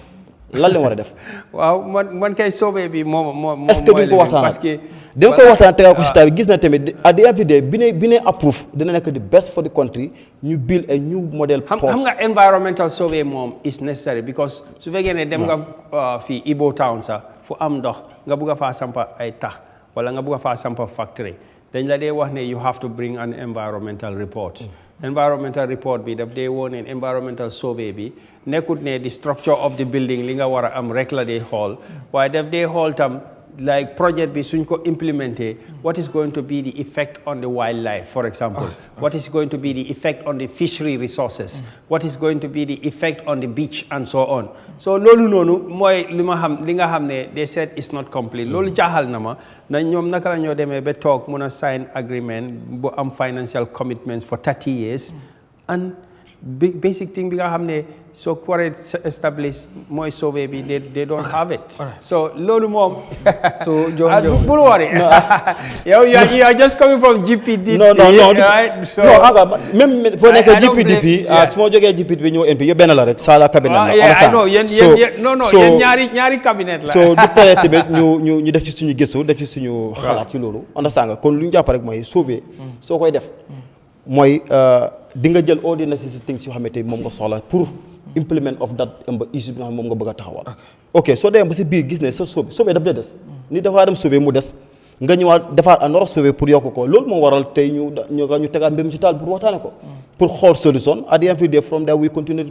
lan la war a def. waaw man kay soobee bi moom est-ce que duñ ko waxtaan parce que dañ ko waxtaan tegal ko ci taal bi gis na tamit at the end of the day bi ne approve dina nekk the best for the country ñu build a new model. xam nga environmental survey moom is necessary because su fekkee ne dem nga fii Ibo Town sax fu am ndox nga bugg a faa sampa ay tax wala nga bugg a faa sampa factory dañ la dee wax ne you have to bring an environmental report. Environmental report bi daf dee woon ne environmental survey bi nekkut ne the structure of the building li nga war a am rek la dee xool waaye daf dee xool tam like project bi suñ ko implementé what is going to be the effect on the wildlife for example what is going to be the effect on the fishery resources what is going to be the effect on the beach and so on so loolu noonu mooy li nga xam ne they said is not complete loolu jaaxal na ma na ñoom naka la ñoo demee ba toog mun a sign agreement bu am financial commitments for 30 years and basic thing bi nga xam ne soo ko waree establish mooy survey bi they don't have it. So loolu moom. So bul worry. yow you are just coming from GPDP. non même boo nekkee GPDP su ma jógee GPDP ñëw MP yëpp benn la rek sala cabinet la. non yéen ñaari cabinet la. so du tere tamit ñu def ci suñu gëstu def ci suñu xalaat ci loolu. understand kon lu ñu jàpp rek mooy sauver soo koy def mooy di nga jël all the necessary things yoo xamante moom nga soxla pour implement of that issue bi nga xam moom nga bëgg a taxawal. ok soo demee ba si biir gis ne sa sauver daf dee des ni dafaa dem sauver mu des nga ñëwaat defaat another sauver pour yokk ko loolu moo waral tey ñu tegaat mbir mi ci taal pour waxtaane ko pour xool solution at the end of the day from there we continue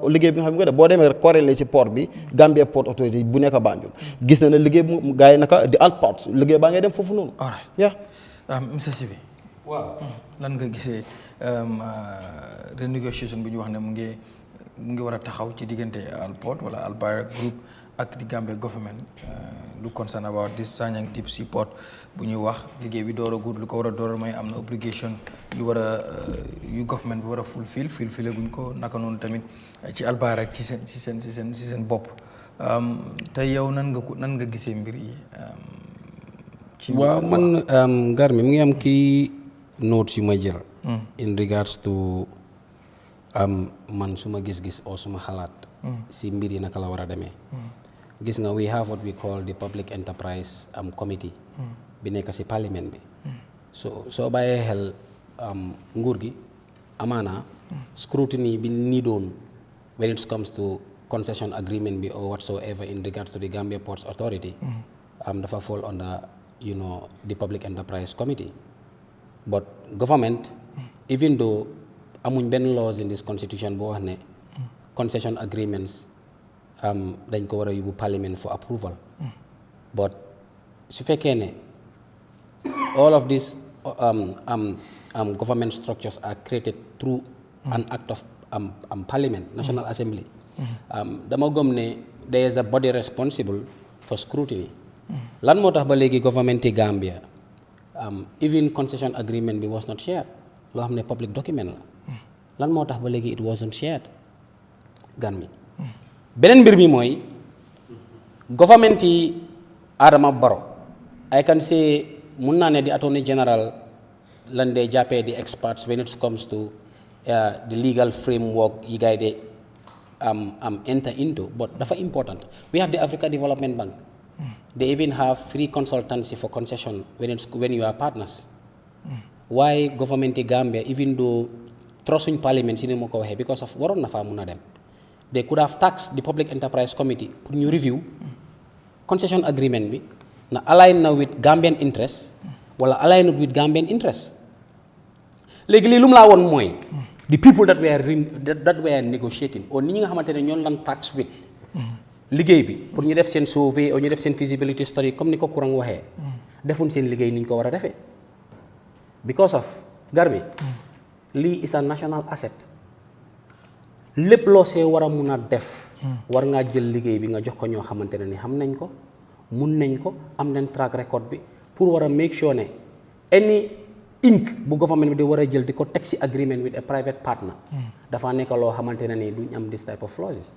liggéey bi nga xam ne nga def boo demee rek corrélé ci port bi Gambia Port Authority bu nekk Banjul gis na ne liggéey bu gars yi naka di Alport liggéey baa ngay dem foofu noonu. Mr Sibi waaw lan nga gisee renegotiation bu ñu wax ne mu ngi war a taxaw ci diggante Alport wala Alport group ak di Gambia government lu concern about this Sanyang Deep Sea Port bu ñuy wax liggéey bi door a gudd lu ko war a door mooy am na obligation yu government bi war a fulfill guñ ko naka noonu tamit ci Alport ak ci seen bopp te yow nan nga gisee mbir yi. waaw man gar mi mu ngi am kii notes yu ma jël in regards to man suma gis-gis o suma xalaat si mbir yi naka la war a demee gis nga we have what we call the public enterprise committee bi nekk si parliament bi soo bàyyee xel nguur gi amaana scrutiny bi ni doon when it comes to concession agreement bi or whatsoever in regards to the Gambia Ports Authority dafa fall under the public enterprise committee but government even though amuñ benn laws in this constitution boo wax ne concession agreements dañ ko war a yóbbu parliament for approval but su fekkee ne all of these government structures are created through an act of parliament National Assembly dama gëm ne there is a body responsible for scrutiny lan moo tax ba léegi government yi Gambia even concession agreement bi was not shared loo xam ne public document la lan moo tax ba léegi it wasn't shared gan mi beneen mbir mi mooy government yi Adama Barrow I can say mun naa ne di attorney general lan dee jàppee di experts when it comes to the legal framework yi gaay de enter into but dafa important we have the Africa Development Bank they even have free consultancy for concession when you are partners why government yi Gambia even though trustuñ parliament si ni ma ko waxee because of waroon na faa mun a dem they could have taxed the public enterprise committee pour ñu review concession agreement bi na align na with Gambian interest wala align with Gambian interest léegi lii lu mu laa woon mooy the people that were negotiating or nit ñi nga xamante ne ñoon lan tax with liggéey bi pour ñu def seen survey ou ñu def seen feasibility study comme ni ko Kurang waxee defuñ seen liggéey ni ñu ko war a defee because of Garmi lii is a national asset lépp loo see war a mun a def war ngaa jël liggéey bi nga jox ko ñoo xamante ne ni xam nañ ko mun nañ ko am nañ track record bi pour war a make sure ne any ink bu government bi di war a jël di ko teg si agreement with a private partner dafa nekk loo xamante ne ni duñ am this type of clauses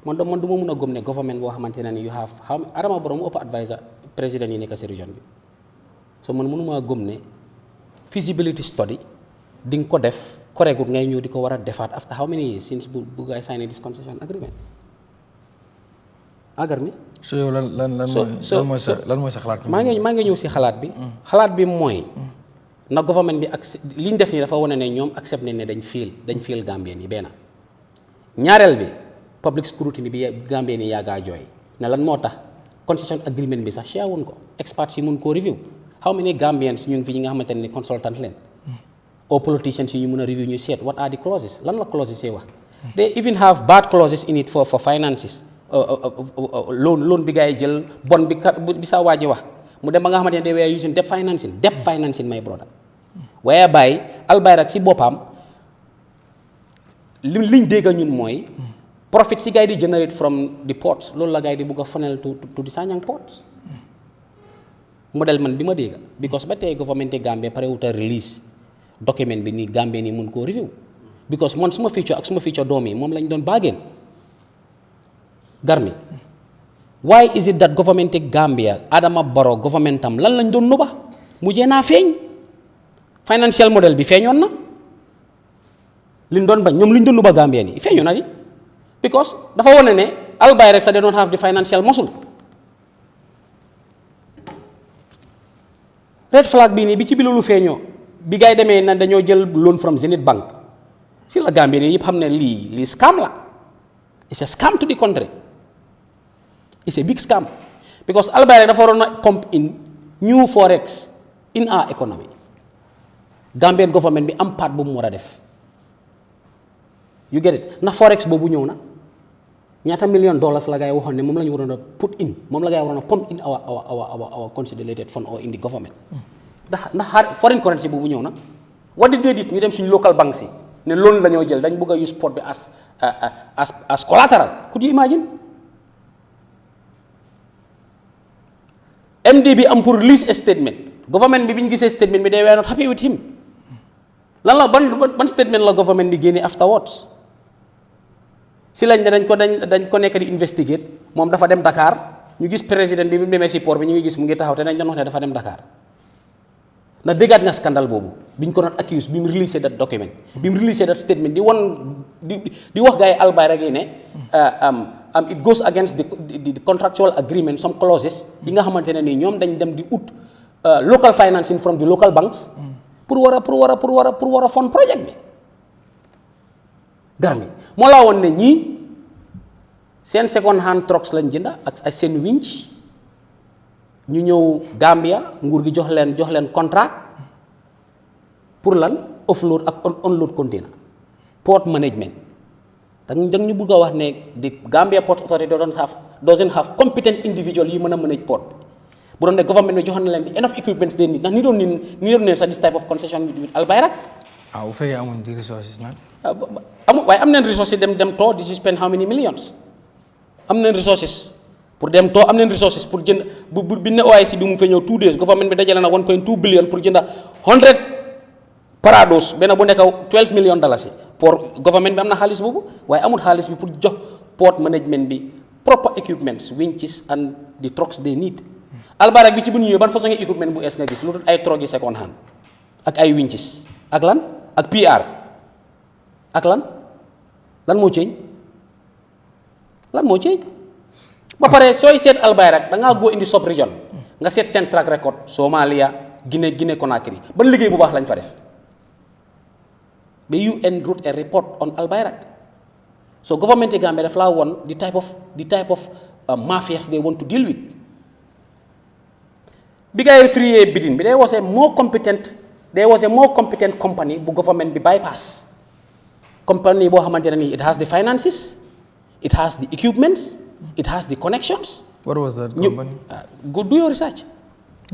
man du ma mun a gëm ne government boo xamante ne ni you have how Adama Barrow mu ëpp advisor président yi nekk si région bi so man mënumaa gëm ne feasibility study di nga ko def correct ngay ñëw di ko war a defaat after how many years since bu guy signé this concession agreement agar mi so yow lan mooy sa xalaat maa ngi ñëw si xalaat bi mooy na government bi li ñu def nii dafa wane ne ñoom accept nañ ne dañ fiil Gambien yi benn ñaareel bi public scrutiny bi Gambien yi yàggaa jooy ne lan moo tax concession agreement bi sax share wuñ ko experts yi mun koo review how many Gambians ñu ngi fi ñi nga xamante ne ni consultant leen or politicians yi ñu mun a review ñu seet what are the clauses lan la clauses yi wax they even have bad clauses in it for finances loan bi gars yi jël bon bi sa waa ji wax mu dem ba nga xamante ne they were using debt financing my brother whereby Albayrak si boppam liñ dégg ñun mooy profit si gars yi di generate from the ports loolu la gars yi di bugg a funnel to the Sanyang ports modèle man bi ma dégg because ba tey government Gambia pare wut a release document bi ni Gambia ni mun koo review because man suma future ak suma future doom yi moom lañ doon baageen Garmi why is it that government Gambia Adama Barrow government am lan lañ doon nuba mujjee naa feeñ financial model bi feeñoon na liñ doon bañ ñoom liñ doon nuba Gambia ni feeñoon na di because dafa wone ne Albayrak sax they don't have the financial muscle red flag bii nii bi ci bi loolu feeñoo bi gars yi demee na dañoo jël loan from Zenith Bank si la Gambia yi yëpp xam ne lii scam la it's a scam to the country it's a big scam because Albayrak dafa waroon a pump in new forex in our economy Gambian government bi am part bu mu war a def you get it na forex boobu ñëw na ñaata $1 million la gars yi waxoon ne moom la ñu waroon a put in moom la gars yi waroon a pump in our consolidated fund or in the government ndax foreign currency boobu ñëw na what did they do ñu dem suñu local banks yi ne loolu la ñoo jël dañ bëgg a use port bi as collateral could you imagine MD bi am pour release a statement government bi bi ñu gisee statement bi they were not happy with him lan la ban statement la government bi génne afterwards si lañ ne dañ ko nekk di investigate moom dafa dem Dakar ñu gis président bi mu demee si port bi ñu ngi gis mu ngi taxaw te dañ doon wax ne dafa dem Dakar na déggaat nga scandale boobu bi ñu ko doon accuse bi mu release that document bi mu release that statement di wax gars yi Albayrak yi ne it goes against the contractual agreement some clauses yi nga xamante ne nii ñoom dañ dem di ut local financing from the local banks pour war a fund project bi Gambie moo laa woon ne ñii seen second hand trucks lañ jënda ak seen winch ñu ñëw Gambia nguur gi jox leen contrat pour lan offload ak onload container port management dang ñu bëgg a wax ne the Gambia Port Authority doesn't have competent individual yi mën a manage port bu doon ne government bi joxoon na leen enough equipment they need ndax ni doon ne sax this type of concession with Albayrak bu fekkee amuñ di resources nag waaye am nañ resources dem too di spend how many millions am nañ resources pour dem too am nañ resources pour jënd bi ne OIC bi mu fa ñëw 2 days government bi dajale na 1.2 billion pour jënda 100 parados benn bu nekk $12 million pour government bi am na xaalis boobu waaye amul xaalis bi pour jox port management bi proper equipments winches and the trucks they need Albayrak bi ci bu ñu ñëwee ban façon equipment bu es nga gis lu dul ay truck yi second hand ak ay winches ak lan ak PR ak lan moo ceeñ ba pare sooy seet Albayrak da ngaa go indi sub region nga seet seen track record Somalia Guinée Conakry ban liggéey bu baax lañ fa def ba UN wrote a report on Albayrak so government Gambia daf laa woon the type of mafias they want to deal with bi ngay free bidding bi there was a more competent company bu government bi bypass company boo xamante ne nii it has the finances it has the equipments it has the connections. What was that company? Go do your research.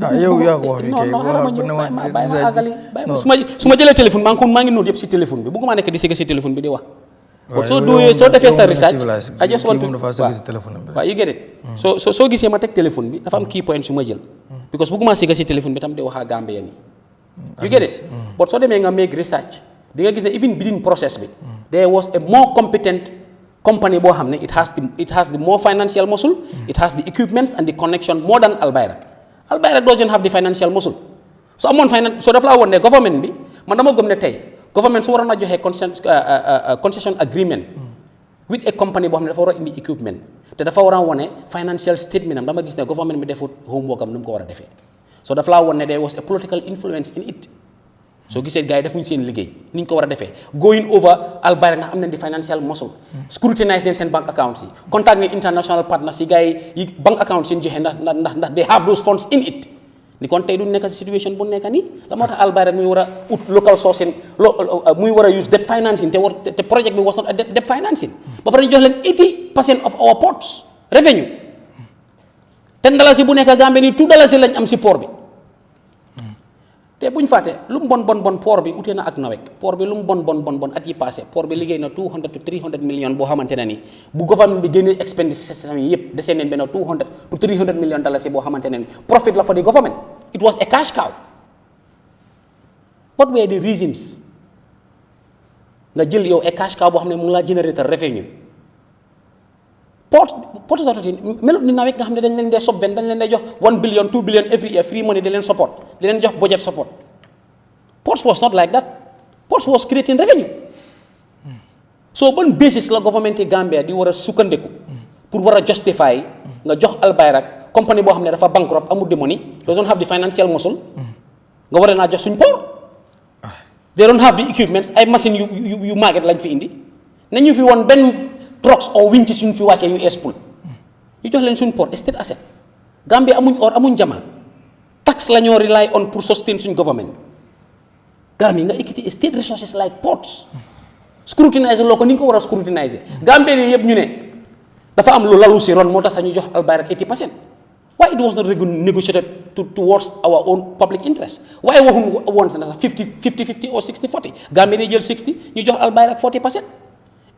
yow yaa ko wax non xaaral ma ñëw bàyyi ma àggali su ma jëlee téléphone maa ngi note yëpp si téléphone bi bëgguma nekk di sëgg si téléphone bi di wax. soo defee sa research I just want to waaw you get it soo gisee ma teg téléphone bi dafa am key point su ma jël because bëgguma sëgg si téléphone bi tam di wax ak Gambien yi you get it but soo demee nga make research di nga gis ne even within process bi there was a more competent company boo xam ne it has the more financial muscle it has the equipments and the connection more than Albayrak doesn't have the financial muscle so amoon so daf laa woon ne government bi man dama gëm ne tey government su waroon a joxe concession agreement with a company boo xam ne dafa war a indi equipment te dafa war a wone financial statement am dama gis ne government bi defut homework am nu mu ko war a defee so daf laa woon ne there was a political influence in it soo gisee gars yi defuñu seen liggéey ni ñu ko war a defee going over Albayrak ndax am nañ di financial muscle scrutinize leen seen bank accounts yi contact leen international partners yi gars yi bank accounts yi ñu joxe ndax they have those funds in it ni kon tey du nekk si situation bu nekk nii da moo tax Albayrak muy war a ut local sourcing muy war a use debt financing te project bi was not a debt financing ba pare ñu jox leen 80% of our ports revenue $10 bu nekk Gambie nii $2 lañ am si port bi te buñ fàtte lu mu bon port bi utee na ak nawet port bi lu mu bon at yi passé port bi liggéey na 200 to 300 million boo xamante ne ni bu gouvernement bi génnee expenditure yi yëpp desee neen benn 200 to 300 million dollars boo xamante ne ni profit la for the government it was a cash cow what were the reasons nga jël yow a cash cow boo xam ne mu ngi laa générateur revenue port authority melut ni nawet nga xam ne dañ leen dee subvention dañ leen dee jox 1 billion 2 billion every year free money di leen support di leen jox budget support ports was not like that ports was creating revenue so ban basis la government Gambia di war a sukkandiku pour war a justify nga jox Albayrak company boo xam ne dafa bankrupt amul the money doesn't have the financial muscle nga war naa jox suñ port they don't have the equipments ay machine yu màgget lañ fi indi nañu fi woon benn trucks or winches suñ fi wàccee US pool ñu jox leen suñ port state asset Gambia amuñ or amuñ jama tax la ñoo rely on pour sustain suñ government Gambia nga equity state resources like ports scrutiniser loo ko ni nga ko war a scrutiniser Gambia yi yëpp ñu ne dafa am lu lalu si ron moo tax sax ñu jox Albayrak 80% why it was not negotiated towards our own public interest why waxuñ woon sax 50 or 60-40 Gambia day jël 60 ñu jox Albayrak 40%.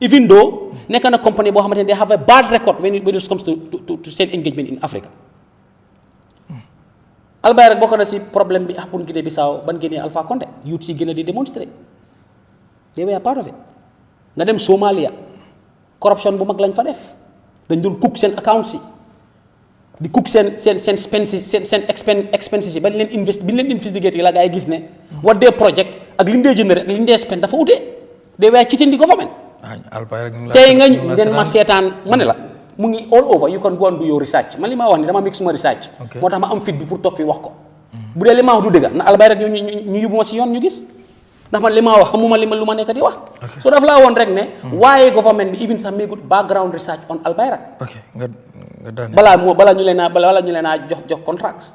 even though nekk na company boo xamante ne they have a bad record when it comes to seen engagement in Africa Albayrak bokk na si problème bi pour Guinée Bissau ban génnee Alpha Condé youth si gën a di démontrer they were part of it nga dem Somalia corruption bu mag lañ fa def dañ doon cook seen accounts yi di cook seen expenses yi ba leen investigate yi la gaa yi gis ne what they project ak li ñu dee généré ak li ñu dee spend dafa utee they were cheating the government tey nga den ma seetaan ma ne la mu ngi all over you can go and do your research man li ma wax ni dama mix suma research moo tax ma am fit bi pour toog fi wax ko bu dee li ma wax du dëgg na Albayrak ñu yóbbu ma si yoon ñu gis ndax man li ma wax xamuma lu ma nekk di wax so daf laa woon rek ne waaye government bi even sax make background research on Albayrak balaa ñu leen a jox contracts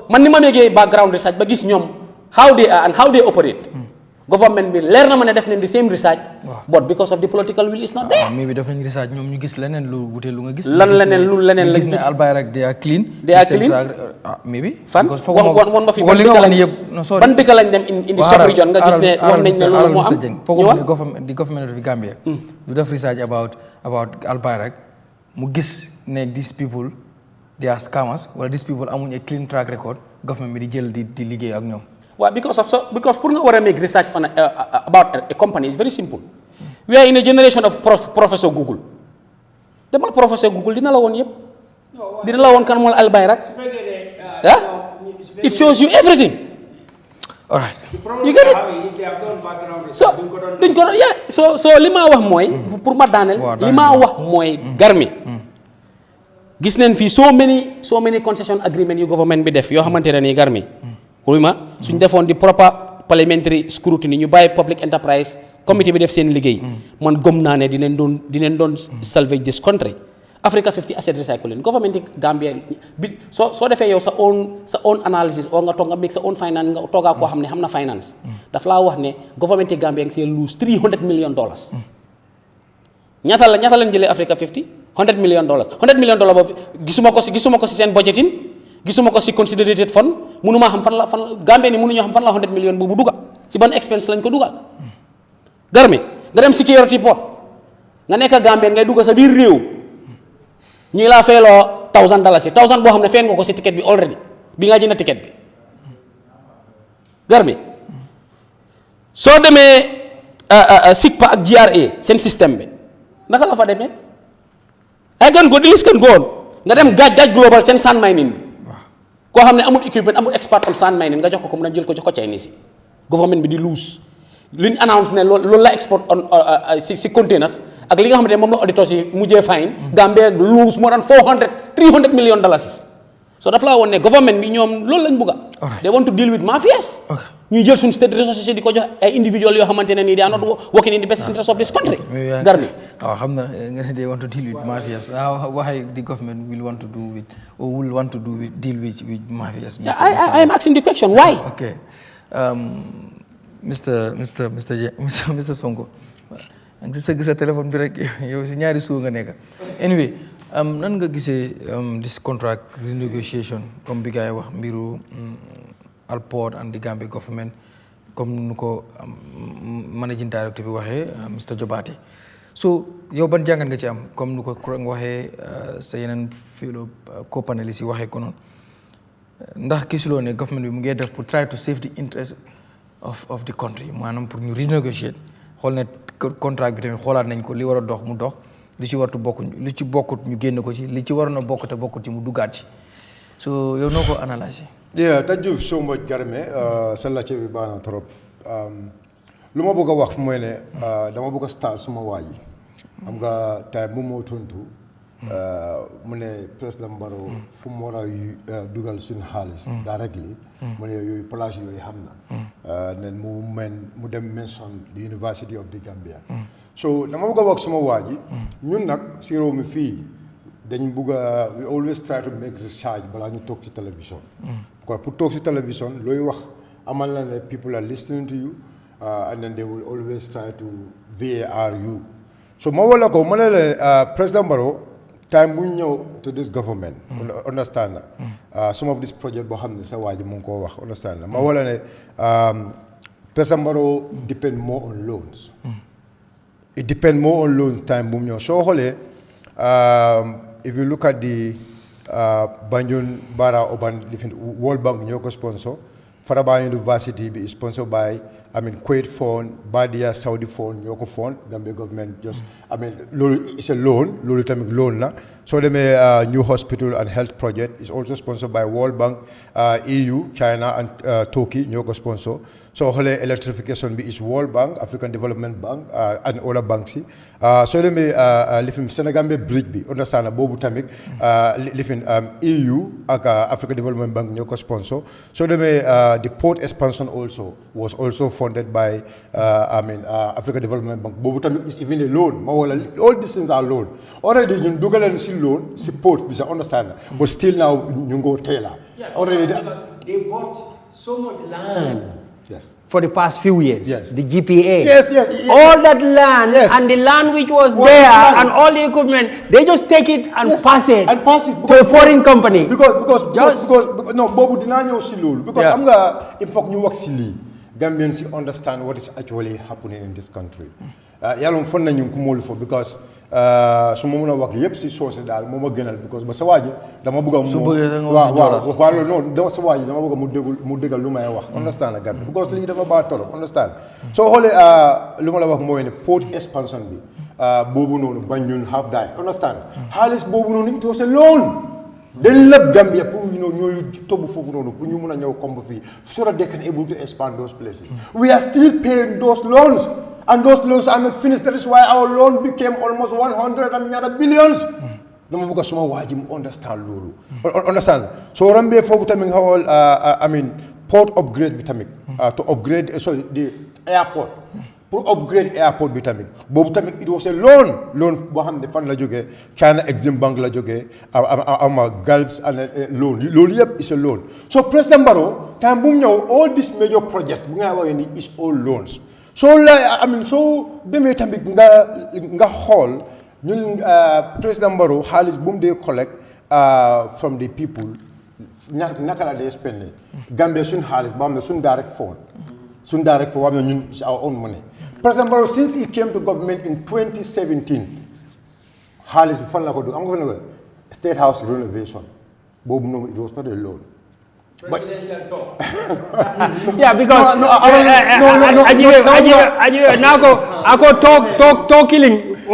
man ni ma méegee background research ba gis ñoom how they are and how they operate government bi leer na ma ne def nañ the same research but because of the political will is not there maybe def nañ research ñoom ñu gis leneen lu wute lu nga gis leneen lañ gis ne Albayrak they are clean maybe fan won ma fi ban dëkk lañ dem in the sub region nga gis ne wax nañ ne loolu moo am foog ne government of Gambia du def research about Albayrak mu gis ne these people they are scammers wala these people amuñ a clean track record government bi di jël di liggéey ak ñoom Well, because pour nga war a make research on about a company is very simple. We are in a generation of Professor Google. Demal Professor Google dina la woon yëpp. Dina la woon kan mooy Albayrak. It shows you everything. All right. You get it? So duñ ko so li ma wax mooy. pour ma daaneel li ma wax mooy garmi. gis neen fii so many concession agreement yu government bi def yoo xamante ne nii garmi. suñ defoon di proper parliamentary scrutiny ñu bàyyi public enterprise committee bi def seen liggéey man gëm naa ne dinañ doon salvage this country Africa 50 asset recycling government Gambia bi soo defee yow sa own analysis oo nga toog nga make sa own finance nga toogaa koo xam ne xam na finance daf laa wax ne government Gambia ngi see lose $300 million ñaata lañ jëlee Africa 50 $100 million $100 million boobu gisuma ko si seen budgeting gisuma ko si considerated fund mënuma xam fan la Gambie ni mënuñoo xam fan la 100 million boobu duga si ban expense lañ ko dugal garmi nga dem security port nga nekk Gambien ngay dugg sa biir réew ñi laa feeloo $1000 boo xam ne feen nga ko si ticket bi already bi nga jënd ticket bi garmi soo demee SICPA ak GRA seen système bi naka la fa demee ay gan go di lis kan goon nga dem gaaj global seen sand mining bi koo xam ne amul equipment amul expert on sand mining nga jox ko mu dem jël ko jox ko Chinese yi government bi di lose li ñu announce ne loolu la export on si containers ak li nga xamante ne moom la auditeurs yi mujjee fine Gambia lose more than $300 million so daf laa woon ne government bi ñoom loolu lañ bëgga they want to deal with mafias ñuy jël suñu state resources di ko jox ay individual yoo xamante ne nii they are not working in the best interest of this country garmi waaw xam na nga ne they want to deal with mafias why the government will want to do with or will want to do with deal with mafias I am asking the question why okay Mr. Sonko nga sëgg sa téléphone bi rek yow si ñaari suu nga nekk anyway nan nga gisee this contract renegotiation comme bi gaay wax mbiru Alport and the Gambia government comme nu ko managing director bi waxee Mr. Jobaate so yow ban jàngat nga ci am comme nu ko Kurang waxee sa yeneen fellow co-panelists yi waxee ko noonu ndax gisuloo ne government bi mu ngi def pour try to save the interest of the country maanaam pour ñu renegotiate xool ne contract bi tamit xoolaat nañ ko li war a dox mu dox li ci wartu bokkuñ li ci bokkut ñu génn ko ci li ci waroon a bokk te bokkut ci mu duggaat ci so yow noo ko analyser. thank you so much Jammeh sa laajte bi baax na trop lu ma bëgg a wax mooy ne dama bëgg a start suma waa ji xam nga time bu moo tontu mu ne président Barrow fu mu war a dugal suñu xaalis directly mu ne yooyu place yooyu xam na nen mu dem mention the University of the Gambia so dama bëgg a wax suma waa ji ñun nag si réew mi fii dañ bëgg a we always try to make research balaa ñu toog ci télévision quoi pour toog ci télévision looy wax amal na ne people are listening to you and then they will always try to VAR you so ma wala ko ma ne la président Barrow time bu ñëw to this government understand na some of this project boo xam ne sa waa ji mu ngi koo wax understand na ma wala ne président Barrow depend more on loans it depend more on loans time bu mu ñëw soo xoolee if you look at the Banjul Bara Urban World Bank ñoo ko sponsor Faraba University bi sponsored by Kuwait Fund Badia Saudi Fund ñoo ko fund Gambia government just loolu is a loan loolu tamit loan la soo demee new hospital and health project is also sponsored by World Bank EU China and Turkey ñoo ko sponsor soo xoolee electrification bi is World Bank African Development Bank and other banks yi soo demee lifin Senegambia bridge bi understand boobu tamit lifin EU ak African Development Bank ñoo ko sponsor soo demee the port expansion also was also funded by African Development Bank boobu tamit is even a loan ma wala all these things are loan already ñun dugaleen si loan si port bi sa understand but still now ñu ngoo teela already they bought so much land. Yes. For the past few years, yes. The GPA. Yes. All that land and the land which was there land. and all the equipment, they just take it and pass it to a foreign company. Because no, Bobu dinaa ñëw si loolu. Because am nga il faut ñu wax si lii. Gambians understand what is actually happening in this country. Yàlla fon nañu ko moolu fo because su ma mën a wax yëpp si soose daal moo ma gënal because ba sa waa ji dama bëgg a waaw non dama sa waa ji dama bëgg mu déggal lu may wax understand gan because lii dafa baax torop understand soo xoolee lu ma la wax mooy ne port expansion bi boobu noonu Banjul half die understand xaalis boobu noonu it was a loan dañ lépp Gambia pour ñooyu tobb foofu noonu pour ñu mun a ñëw comme fii so that they can able to expand those places we are still paying those loans and those loans are not finished. That is why our loan became almost 100 and other billions. Dama bëgg suma waa ji mu understand loolu. Understand. So rambe foofu tamit xawal port upgrade bi tamit to upgrade the airport. Pour upgrade airport bi tamit boobu tamit it was a loan boo xam ne fan la jógee China Exim Bank la jógee Gulf and loan loolu yëpp is a loan. So President Barrow time bu mu ñëw all these major projects bu nga waxee ni is all loans. So so demee tamit nga xool ñun président Barrow xaalis bu mu dee collect from the people naka la day spend Gambia sun xaalis ba xam ne sun direct phone sun direct phone ba xam ne ñun it's our own money. President Barrow since he came to government in 2017 xaalis bi fan la ko dugg am nga fa ne State House renovation boobu noonu it was not a loan. Presidential talk. Yeah, because talk killing. I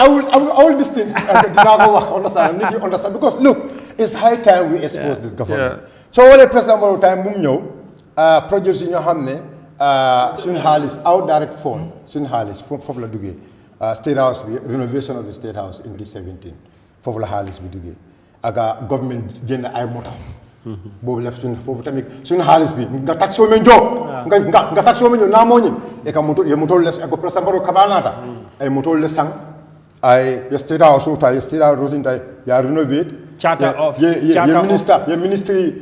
will distance. Understand? Because look, it's high time we expose this government. So all the President Barrow time mu ñëw produce yi ñoo xam ne suñu xaalis out direct phone suñu xaalis foofu la duggee State House bi renovation of the State House in 2017 foofu la xaalis bi duggee aga government jënd ay moto boobu la suñu foofu tamit suñu xaalis bi nga taxo men job nga taxo men na moñi e ka moto ye moto les ko President Barrow kabanata ay moto les sang ay State House so ta State House rosinta ya renovate charter of ministry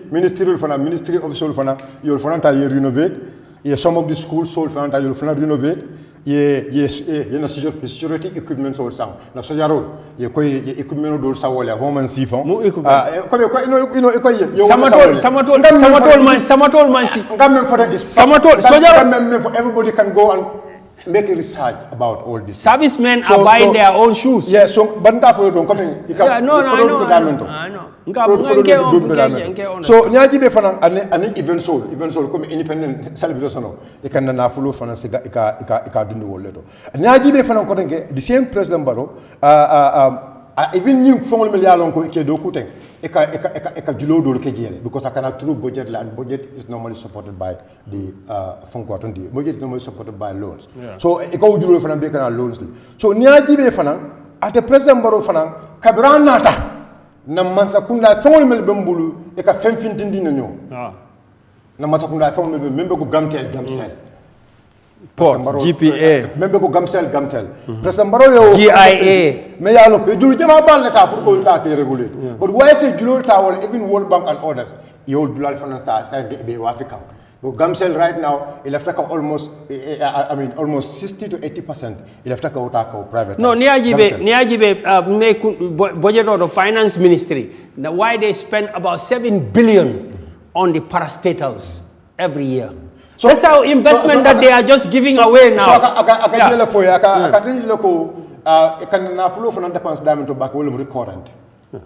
official fana you'll fana ta renovate some of the schools sold fana you'll fana renovate na security equipment sold sang na sojaro koy equipment do sa wala avant man sifon ko samatol man si ngam for that samatol sojaro for everybody can go and make a research about all this. Servicemen are buying their own shoes. Yes, so banta for don't come in. I know. So nyaji be fana an event soul come independent celebration no. E kan na follow fana siga ika dundu woleto. Nyaji be fana ko denke the same President Barrow even new fongol mil yalon ko ke do kuten eka julo do ke jele because I cannot through budget and budget is normally supported by the the budget is normally supported by loans. So eka julo fana be kana loans. So nyaji be fana at the President Barrow fana kabran nata na mansa kunda fongol mil bembulu eka femfintindi no nyo na mansa kunda fongol mil membe ko gamtel Port, GPA. Membe ko gamtel. President Barrow yo GIA. Me yalo pe julu jama bal leta pour ko ta ke regulate. But why say julu ta wala even World Bank and others. Yo dulal finance ta be Africa. But gamsel right now il after almost almost 60 to 80% il after ka private. No, niajibe make budget of the finance ministry. Now why they spend about 7 billion on the parastatals every year. So that's how investment that they are just giving away now. So aka jela fo ya aka tin lako kan na fulo fana dépense damen to bak wala recurrent.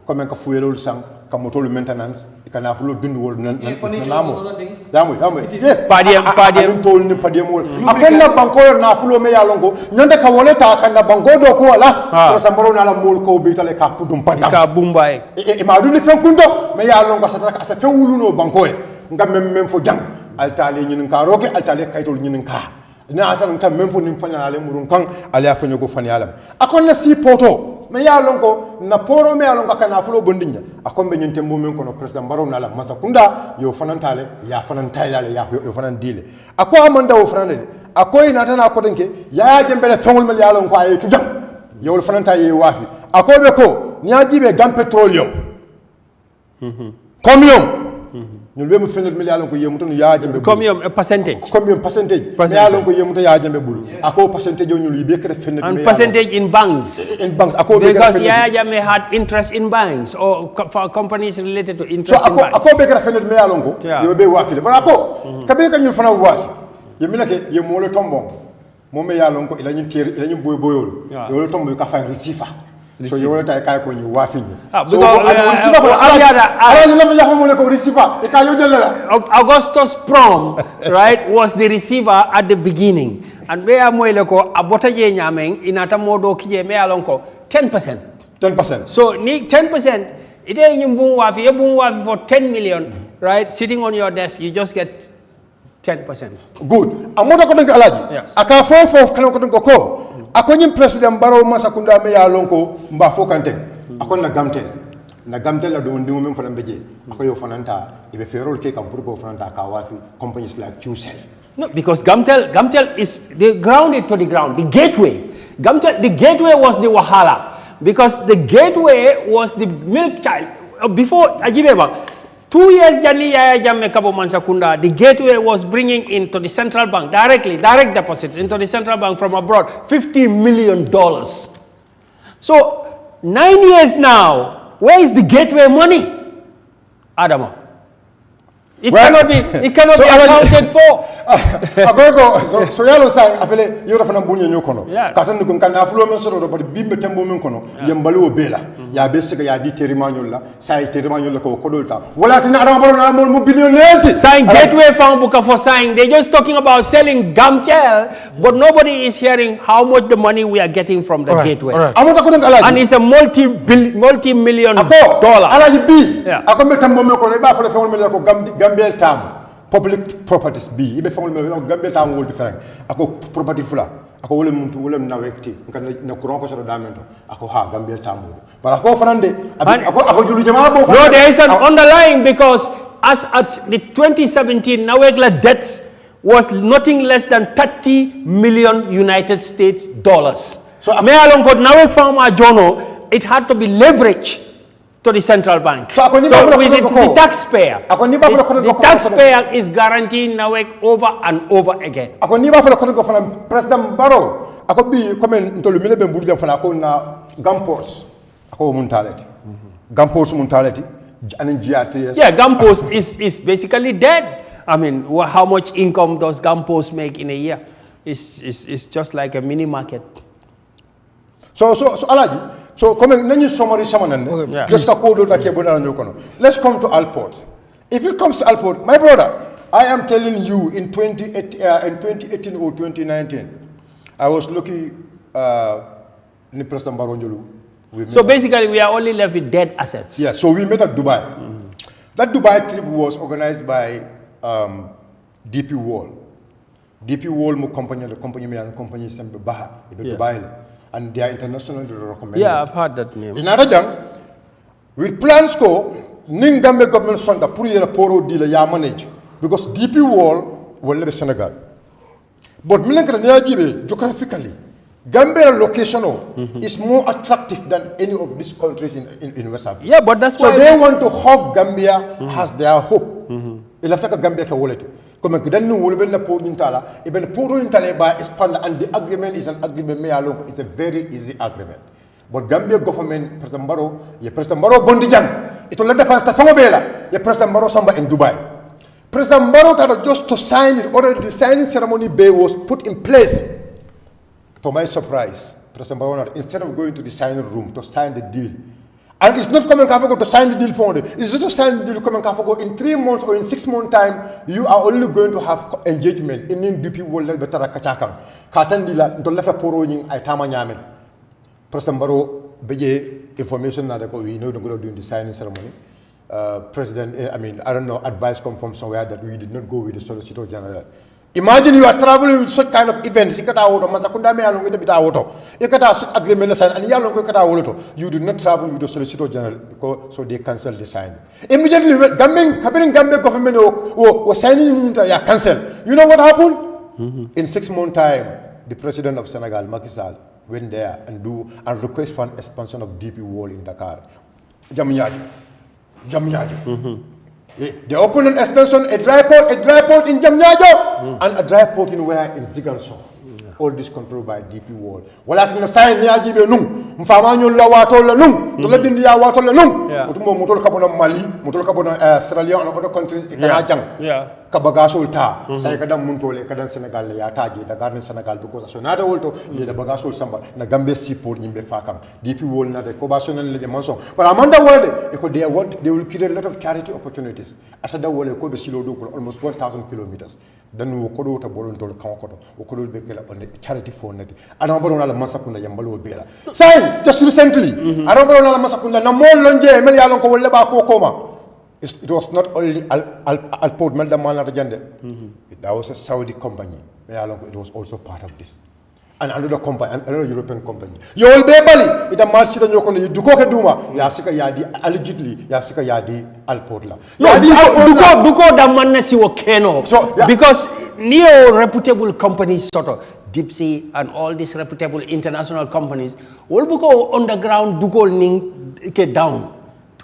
Comme ka fuyelol sang ka motol maintenance kan na fulo dund wol nan namo. Yamu. Yes. Padiem tol ni padiem wol. Apen na banko na fulo me yalongo nyanda ka woleta kan na bango do ko wala. President Barrow na la mol ko bitale ka pudum pantam. Ka bumbay. E ma duni fen kundo me yalongo satara asa fe wuluno banko e. Ngam mem fo jang. Altale ñinin ka roke altale kaytol ñinin ka na atan tam même fo nim fanyale murun kan ali afanyo go fanyalam akon na si poto me ya lonko na poro me ya lonko kana fulo bondinya akon be ñente mo men ko no President Barrow na la masa kunda yo fanantale ya fanantale ya yo fanan dile ako amanda wo fanane akoy na tana ko denke ya jembele fengol me ya lonko ay tujam yo fananta ye wafi ako be ko nyaaji gam petroleum combien ñu be mu fenel mi yalon ko yemuto no yaajambe combien percentage mi yalon ko yemuto yaajambe bulu ako percentage ñu be kete fenel and percentage in banks ako because Yahya Jammeh had interest in banks or for companies related to interest in banks so ako be kete fenel mi yalon ko yo be wafi ba ako kabe ka ñu fana wafi yemilake yemolo tombo mo me yalon ko ila ñu téré ila ñu boyolu yo tombo ka fa receiver so you want to take on you waffing. Augustus Prom, right, was the receiver at the beginning. And where am I loko abotaje nyameng inata modo kije me alonko 10%. 10%. So ni 10%. Ite nyumbung wafi for 10 million, right? Sitting on your desk, you just get 10%. Good. Amoda ko denga alaji. Yes. Aka fof kan ko ko. Akonyi President Barrow masakunda me ya lonko mba fo kante akon na gamtel la do ndi mum fana beje akoyo fananta ibe ferol ke kam pour ko fananta ka wafi companies like Chusel. No, because Gamtel is the grounded to the ground, the gateway. The gateway was the wahala because the gateway was the milk child before Ajibeba. 2 years Jani Yahya Jammeh Kabo Mansakunda, the gateway was bringing into the central bank direct deposits into the central bank from abroad, $50 million. So 9 years now, where is the gateway money? Adama. It cannot be accounted for. So yalo sang afele yoro fana bunye nyokono. Yeah. Katan ko kan afulo men soro do bimbe tembo men kono yembalu bela. Ya be sika ya di terimanyo la sai terimanyo la ko kodolta. Wala tin adama baro na mo billionaires. Sign gateway fund buka for sign. They're just talking about selling Gamtel, but nobody is hearing how much the money we are getting from the gateway. And it's a multi-million dollar. Alaji B. Yeah. Akombe tembo men kono ba fele fewon men ko Gambia tam public properties B ibe fawol me Gambia tam wol different ako property fula ako wole muntu wole nawekti kan na Kurang ko so damento ako ha Gambia tam wol bara ko fanande ako julu jama bo no, there is an underlying, because as at the 2017 Nawekla debt was nothing less than 30 million United States dollars. So me along got Nawek farmer Jono, it had to be leveraged to the central bank. So with the taxpayer, the taxpayer is guaranteeing Nawek over and over again. Ako ni ba fala ko ko fana President Barrow ako bi comme ntolu mile be mbulu fana ko na Gamports ako muntaleti. Gamports muntaleti and GRTS. Yeah, Gampost is basically dead. I mean, how much income does Gampost make in a year? It's just like a mini market. So Alaji, so come nani summary samanande just ka ko do take bonana nyokono. Let's come to Alport. If it comes to Alport, my brother, I am telling you in 2018 or 2019 I was looking ni President Barrow. So basically we are only left with dead assets. Yeah, so we met at Dubai. That Dubai trip was organized by DP World. DP World mo company sembe Baha Dubai. And they are internationally recommended. Yeah, I've heard that name. In other with plans go, Ningambe government sonda puri la poro deal ya manage because DP World will live in Senegal. But geographically, Gambia location is more attractive than any of these countries in West Africa. Yeah, but that's why they want to hug Gambia as their hope. Ilafta Gambia ka wallet. Comme then no will be the port in Tala, even the port in Tala by expand, and the agreement is an agreement me alone. It's a very easy agreement. But Gambia government, President Barrow, President Barrow Bondijan, it will let the pastor Famabela, President Barrow Samba in Dubai. President Barrow had just to sign it, already the signing ceremony bay was put in place. To my surprise, President Barrow, instead of going to the signing room to sign the deal, and it's not coming to sign the deal for it. It's just to sign the deal coming in 3 months or in 6 months time, you are only going to have engagement in DP world better kachakang. Katan dila to left poro ning ay tama nyamen. President Barrow beje information na ko we know don't go during the signing ceremony. I don't know, advice come from somewhere that we did not go with the Solicitor General. Imagine you are traveling with such kind of events. You do not travel with the Solicitor General, so they cancel the sign. Immediately, Gambia government was signing cancel. You know what happened? In 6 months' time, the President of Senegal, Macky Sall, went there and request for an expansion of DP World in Dakar. Jamnyaju. They opened an extension, a dry port in Jamnyaju, and a dry port in where in Ziganso. All this controlled by DP World. Wala tina sign ni ajibe nung, mfamanyo la wato la nung, to let India wato la nung. Mutumo mutol kabona Mali, mutol kabona Sierra Leone and other countries ikana kabagasul ta. Say kadam muntole kadam Senegal ya taji the garden Senegal because asonata wolto ye the bagasul samba na Gambia seaport nimbe fakam. DP World na the kobasonan le manson. But amanda world they will create a lot of charity opportunities. Asada wole ko be silo do almost 1,000 kilometers. Then we kodo ta bolon tol kankoto. We kodo be kala on charity for net. I don't know la masakunda yambalo bela. Sign just recently. I don't know la masakunda na mo lonje mel yalon ko wolle ba ko koma. It was not only Alport Meldamana Rajande. That was a Saudi company. It was also part of this. And another company, another European company. You will be bali. It a mal sita nyoko you duko ke duma. Yasika yadi allegedly. Yasika yadi Alport la. No, duko da manne si wakeno. So because neo reputable companies sort of Dipsy and all these reputable international companies will go underground duko ning ke down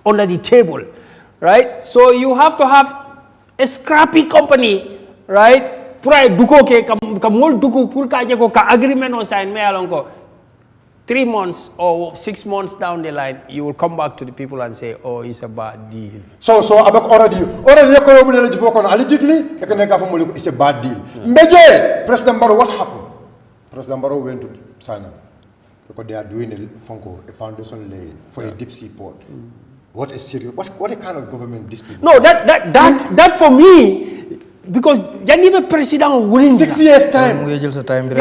under the table. Right? So you have to have a scrappy company, right? Pura duko ke kamol duko pur ka je ko ka agreement o sign me along ko. 3 months or 6 months down the line, you will come back to the people and say, oh, it's a bad deal. So already allegedly it's a bad deal. Mbeje, President Barrow, what happened? President Barrow went to China because they are doing a foundation lay for a deep sea port. What a serious, what a kind of government this people? No, that for me, because Janibe President willing 6 years time. We just time. So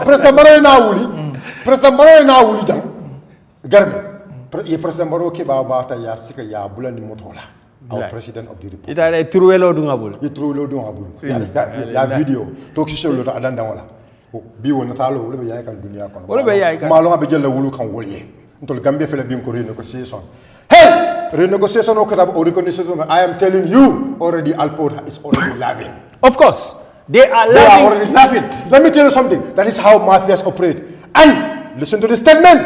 President Barrow na wuli jam. Garmi. Ye President Barrow ke ba ya sika ya bulani motola. Our president of the republic. Ita ay truwelo dungabul. Ye truwelo dungabul. Ya video to ki show lo ta adanda wala. Bi wona talo wala be yaay kan dunya kon. Wala be yaay kan. Malo be jël la wulu kan wolye. Ntol Gambia fele bi ko renegotiation. Hey! Renegotiation or reconnaissance. I am telling you already Alport is already laughing. Of course. They are laughing. They are already laughing. Let me tell you something. That is how mafias operate. And listen to the statement.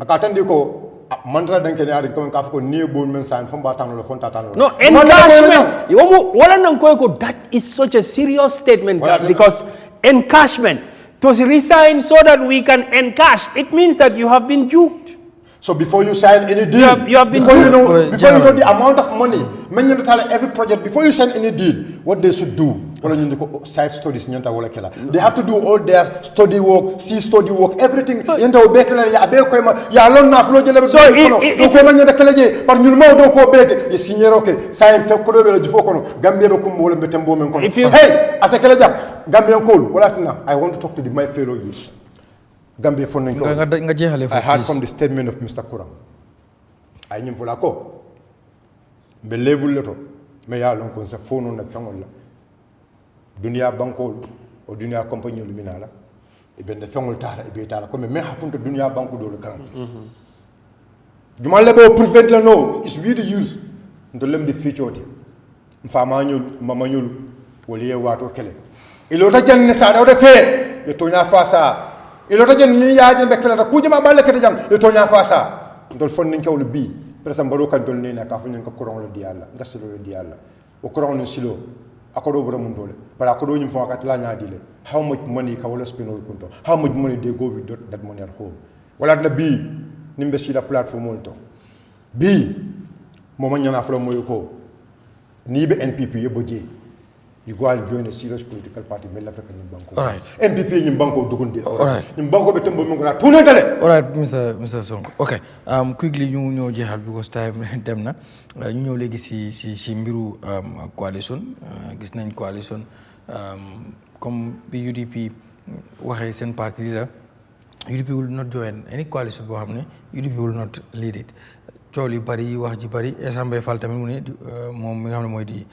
Akatandi ko mantra danke ne ari comme kafko ne bon men san fo batano le fonta tano. No, encashment. Wala nang ko that is such a serious statement because encashment to resign so that we can encash. It means that you have been duped. So before you sign any deal, you have been before you know the amount of money, every project, before you sign any deal, what they should do, side studies, they have to do all their study work, study work, everything. So I want to talk to my fellow youths. Gambia I heard from the statement of Mr. Kurang. I knew for la ko. Me level leto. Me ya lon kon sa phone na fangol la. Dunia banko o dunia compagnie luminala. E ben fangol tala e be tala ko me happen to dunia banko do le kan. Jumal lebo prevent la no is we the use to lem the future ti. Mfama nyul mama nyul woliye wato kele. Ilo ta janne sa da fe. Yo to nya fa sa ilota jen ni yaaje be kala ku jama balle kete jam e to nya fasa ndol fonni kewlu bi presam baro kan tol neena ka fanyen ko Kurang lo di yalla ngasilo lo di yalla o Kurang no silo akodo boro mun dole bara akodo nyum fo kat la nya dile how much money ka wala spinol kunto how much money they go with that money at home wala na bi nimbe sila platform molto bi moma nyana flo moy ko ni be NPP yebo je you go and join a serious political party. All right. MPP in Banco Dugundi. All right. In Banco Betumbo Mungara. All right, Mr. Sonko. Okay. Quickly, you know, because time them na. You know, legacy si mbiru coalition. Gisna coalition. Comme UDP waxe sen parti la. UDP will not join any coalition bo xamne UDP will not lead it. Cioli bari wax ji bari Esambay Fall tamit mu ne mom mi nga xamne moy di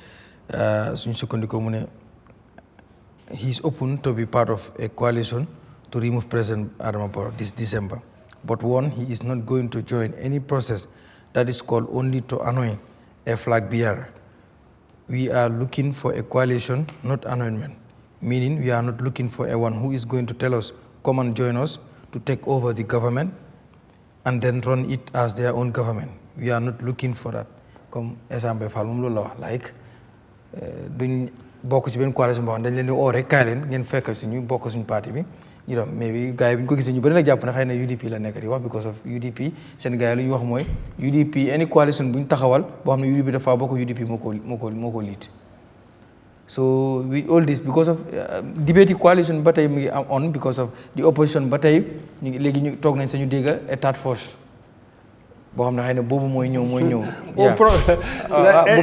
he's open to be part of a coalition to remove President Adama Barrow this December. But one, he is not going to join any process that is called only to annoy a flag bearer. We are looking for a coalition, not anointment. Meaning we are not looking for a one who is going to tell us, come and join us to take over the government and then run it as their own government. We are not looking for that. Comme Esambay Fall mum lo like duñ bokk ci ben coalition bo dañ leen di oo rek kaay leen ngeen fekk ci ñu bokk suñu parti bi you know maybe gaay bi ñu ko gisee ñu bari nak japp na xeyna UDP la nekk di wax because of UDP sen gaay lu ñu wax moy UDP any coalition buñ taxawal bo xamne UDP dafa bokk UDP moko lead. So with all this because of debate coalition batay mi on because of the opposition batay ñu legi ñu tok nañ sañu dégga état de force bo xamne xeyna bobu moy ñew bobu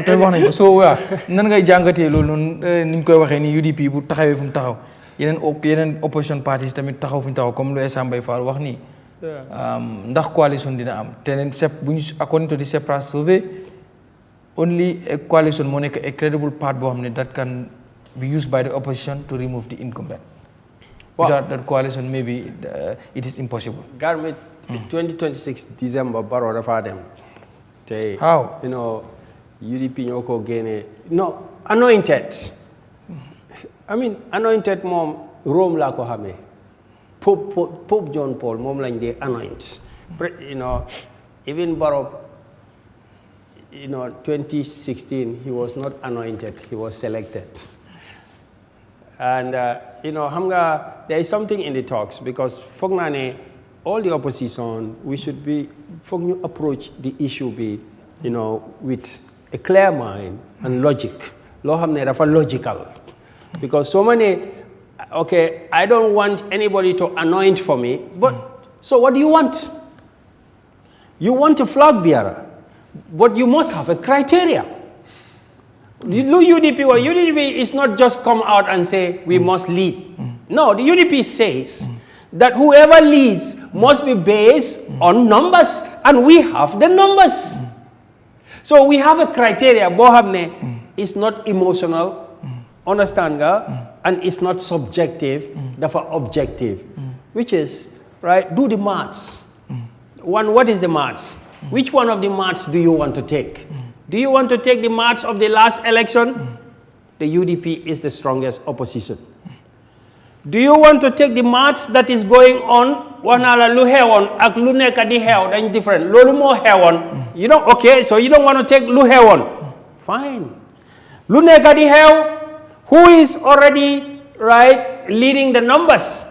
tay wax nañ ko so wa nan ngay jangate lool non niñ koy waxe ni UDP bu taxawé fu taxaw yenen opposition parties tamit taxaw fu taxaw comme lu Esambay Fall wax ni ndax coalition dina am tenen sep buñ according to the separate survey only a coalition mo nek a credible part bo xamne that can be used by the opposition to remove the incumbent. Without that coalition maybe it is impossible. 2026 December Barrow dafa dem. How? You know, UDP ñoko gene. No, anointed. I mean, anointed mom Rome la ko xamé. Pope John Paul mom lañ dé anoint. You know, even Barrow 2016 he was not anointed, he was selected. And you know, there is something in the talks because all the opposition, we should be approach the issue with a clear mind and logic. Logical. Because so many, okay, I don't want anybody to anoint for me, but so what do you want? You want a flag bearer, but you must have a criteria. UDP is not just come out and say we must lead. No, the UDP says that whoever leads must be based on numbers, and we have the numbers. So we have a criteria. Bohabne is not emotional, understand nga, and it's not subjective, therefore objective, which is, right, do the maths. What is the maths? Which one of the maths do you want to take? Do you want to take the maths of the last election? The UDP is the strongest opposition. Do you want to take the maths that is going on? Wanala lu hewon ak lu nekk di hew dañ different. Lolu mo hewon. You know, okay, so you don't want to take lu hewon. Fine. Lu nekk di hew, who is already, right, leading the numbers?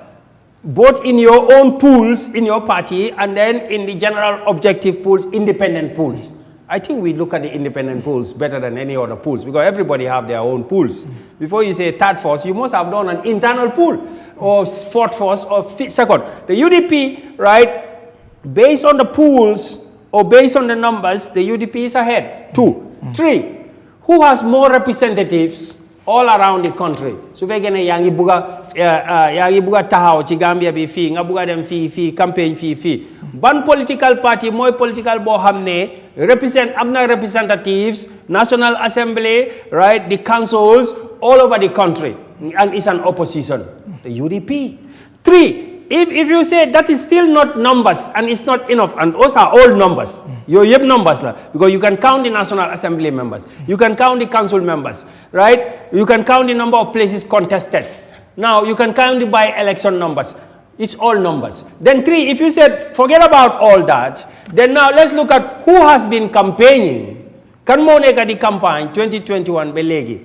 Both in your own pools, in your party, and then in the general objective pools, independent pools. I think we look at the independent pools better than any other pools because everybody have their own pools. Before you say third force, you must have done an internal pool or fourth force or second. The UDP, right, based on the pools or based on the numbers, the UDP is ahead. 2. 3, who has more representatives all around the country? So we gonna yangi buga tahaw ci Gambia bi fi nga buga dem fi campaign fi ban political party moy political bo xamne amna representatives, National Assembly, right, the councils all over the country, and it's an opposition, the UDP. 3, if you say that is still not numbers and it's not enough, and those are all numbers, you have numbers because you can count the National Assembly members, you can count the council members, right, you can count the number of places contested. Now you can count the by-election numbers. It's all numbers. Then 3, if you said forget about all that, then now let's look at who has been campaigning. Kan mo neka di campaign 2021 belegi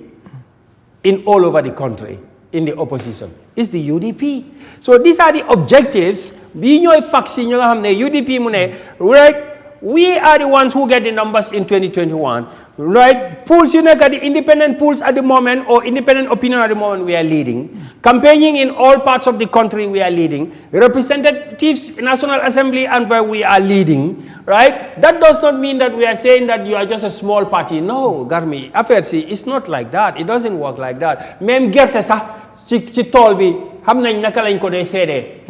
in all over the country in the opposition. It's the UDP. So these are the objectives. Bi ñoy faxi ñu nga xamne UDP mu ne, right, we are the ones who get the numbers in 2021. Right, pools, you know, the independent pools at the moment or independent opinion at the moment, we are leading. Campaigning in all parts of the country, we are leading. Representatives, National Assembly, and where we are leading. Right, that does not mean that we are saying that you are just a small party. No, Garmi, it's not like that. It doesn't work like that. Mem gerte sa ci tol bi xam nañ naka lañ ko dé sédé.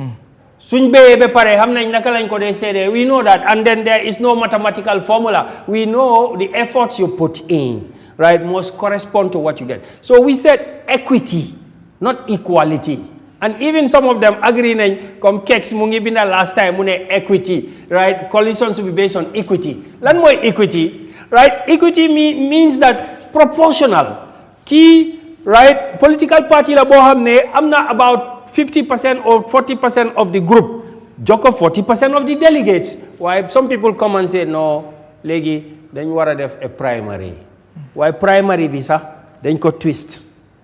Suñ béyee ba pare xam nañ naka lañ ko dé sédé. We know that, and then there is no mathematical formula. We know the efforts you put in, right, must correspond to what you get. So we said equity, not equality. And even some of them agree nañ comme Kex mu ngi binda last time mu ne equity, right? Coalition should be based on equity. Lan moy equity, right? Equity means that proportional. Key, right, political party la bo xamne amna about 50% or 40% of the group, joko 40% of the delegates. Why some people come and say no, legi dañ wara def a primary. Why primary bi sax dañ ko twist.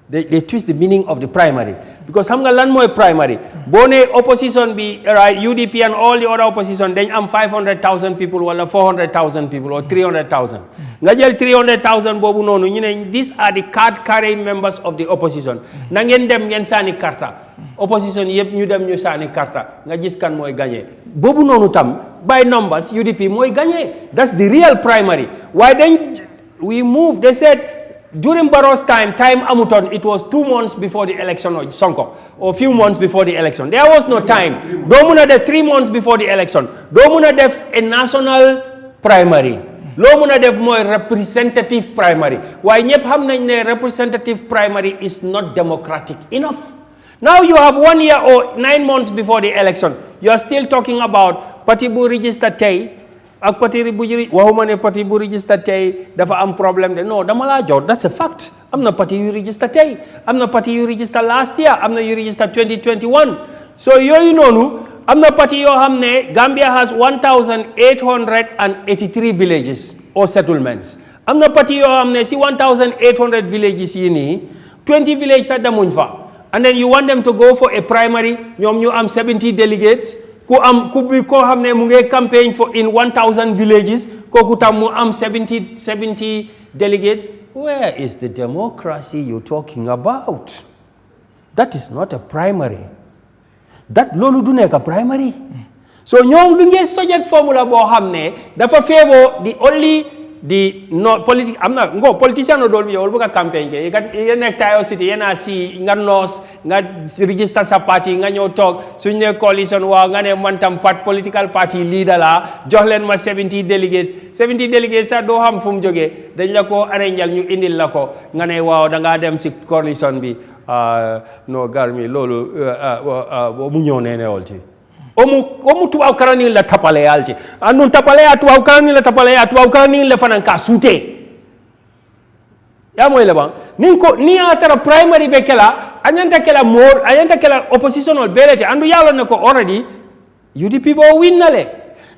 They twist the meaning of the primary because xam nga lan moy primary. Bo ne opposition bi, right, UDP and all the other opposition dañ am 500,000 people wala 400,000 people or 300,000. Nga jël 300,000 bobu nonu ñu ne these are the card carrying members of the opposition. Na ngeen dem ngeen sani karta. Opposition yep ñu dem ñu sani karta nga gis kan moy gagner bobu nonu tam by numbers UDP moy gagner. That's the real primary. Why then we moved? They said during Barrow's time amuton, it was 2 months before the election of Sonko or few months before the election. There was no time. Do muna def 3 months before the election. Do muna def a national primary. Lo muna def moy representative primary. Why ñep xam nañ ne representative primary is not democratic enough. Now you have 1 year or 9 months before the election. You are still talking about parti bu register tay ak parti bu waxuma ne parti bu register tay dafa am problème de no dama la jot. That's a fact. Am na parti yu register tay, am na parti yu register last year, am na yu register 2021. So yoyu nonu am na parti yo xamne Gambia has 1,883 villages or settlements. Am na parti yo xamne si 1,800 villages yi ni 20 villages sa demuñ fa. and then you want them to go for a primary, ñoom ñu am 70 delegates, ku bi ko xam ne mu ngi campaign for in 1,000 villages, kooku tam mu am 70 delegates. Where is the democracy you're talking about? That is not a primary. That loolu du nekk primary. So ñoom du ngeen suggest formula boo xam ne dafa favor the only the no politic am na ngo politician no dolbi wol buka campaign ke ye nek tayo city yena si nga nos nga register sa party nga ñew tok suñ ne coalition wa nga ne man tam political party leader la jox len ma 70 delegates sa do xam fu mu joge dañ la ko arrangeal ñu indil la ko nga ne waaw da nga dem si coalition bi no garmi lolu mu ñew nene wolti omu tuwaw karani la tapale yalti andun tapale ya tuwaw karani la tapale ya tuwaw karani la fanan ka sute ya moy leban ni atara primary be kala anyanta kala oppositional belete andu yalo ne ko already UDP bo winnale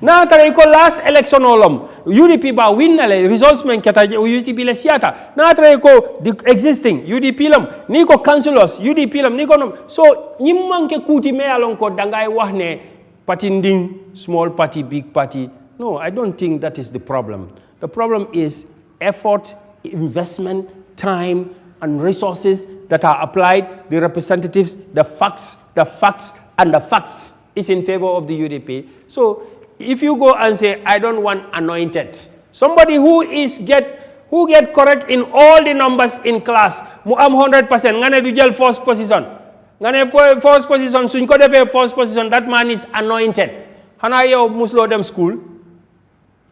na atara ko last election olom UDP ba winnale results men kata UDP le siata na atara ko the existing UDP lam ni ko councillors UDP lam ni ko no so ñim manke kuti me alon ko dangay wax ne party nding small party big party. No, I don't think that is the problem. The problem is effort, investment, time and resources that are applied, the representatives, the facts and the facts is in favor of the UDP. So if you go and say I don't want anointed, somebody who get correct in all the numbers in class, mu am 100%, ngane du jël first position. Ngane first position, suñ ko defé first position, that man is anointed. Hana yow muslo dem school?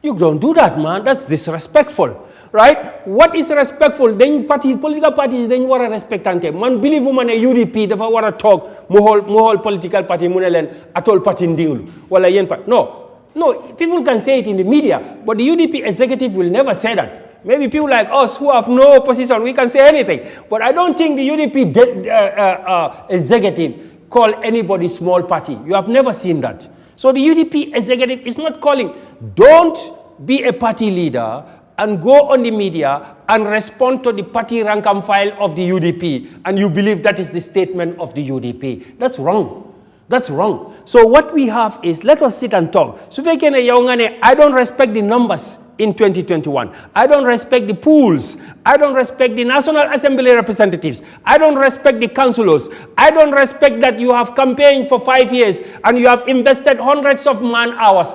You don't do that, man. That's disrespectful, right? What is respectful? Then political parties then wara respectante. Man believe man UDP dafa wara talk mu hol political party mu ne len atol party ndingul wala yen pa. No, people can say it in the media, but the UDP executive will never say that. Maybe people like us who have no position, we can say anything. But I don't think the UDP executive call anybody small party. You have never seen that. So the UDP executive is not calling. Don't be a party leader and go on the media and respond to the party rank and file of the UDP and you believe that is the statement of the UDP. That's wrong. That's wrong. So what we have is, let us sit and talk. So I don't respect the numbers in 2021. I don't respect the pools. I don't respect the National Assembly representatives. I don't respect the councillors. I don't respect that you have campaigned for 5 years and you have invested hundreds of man hours.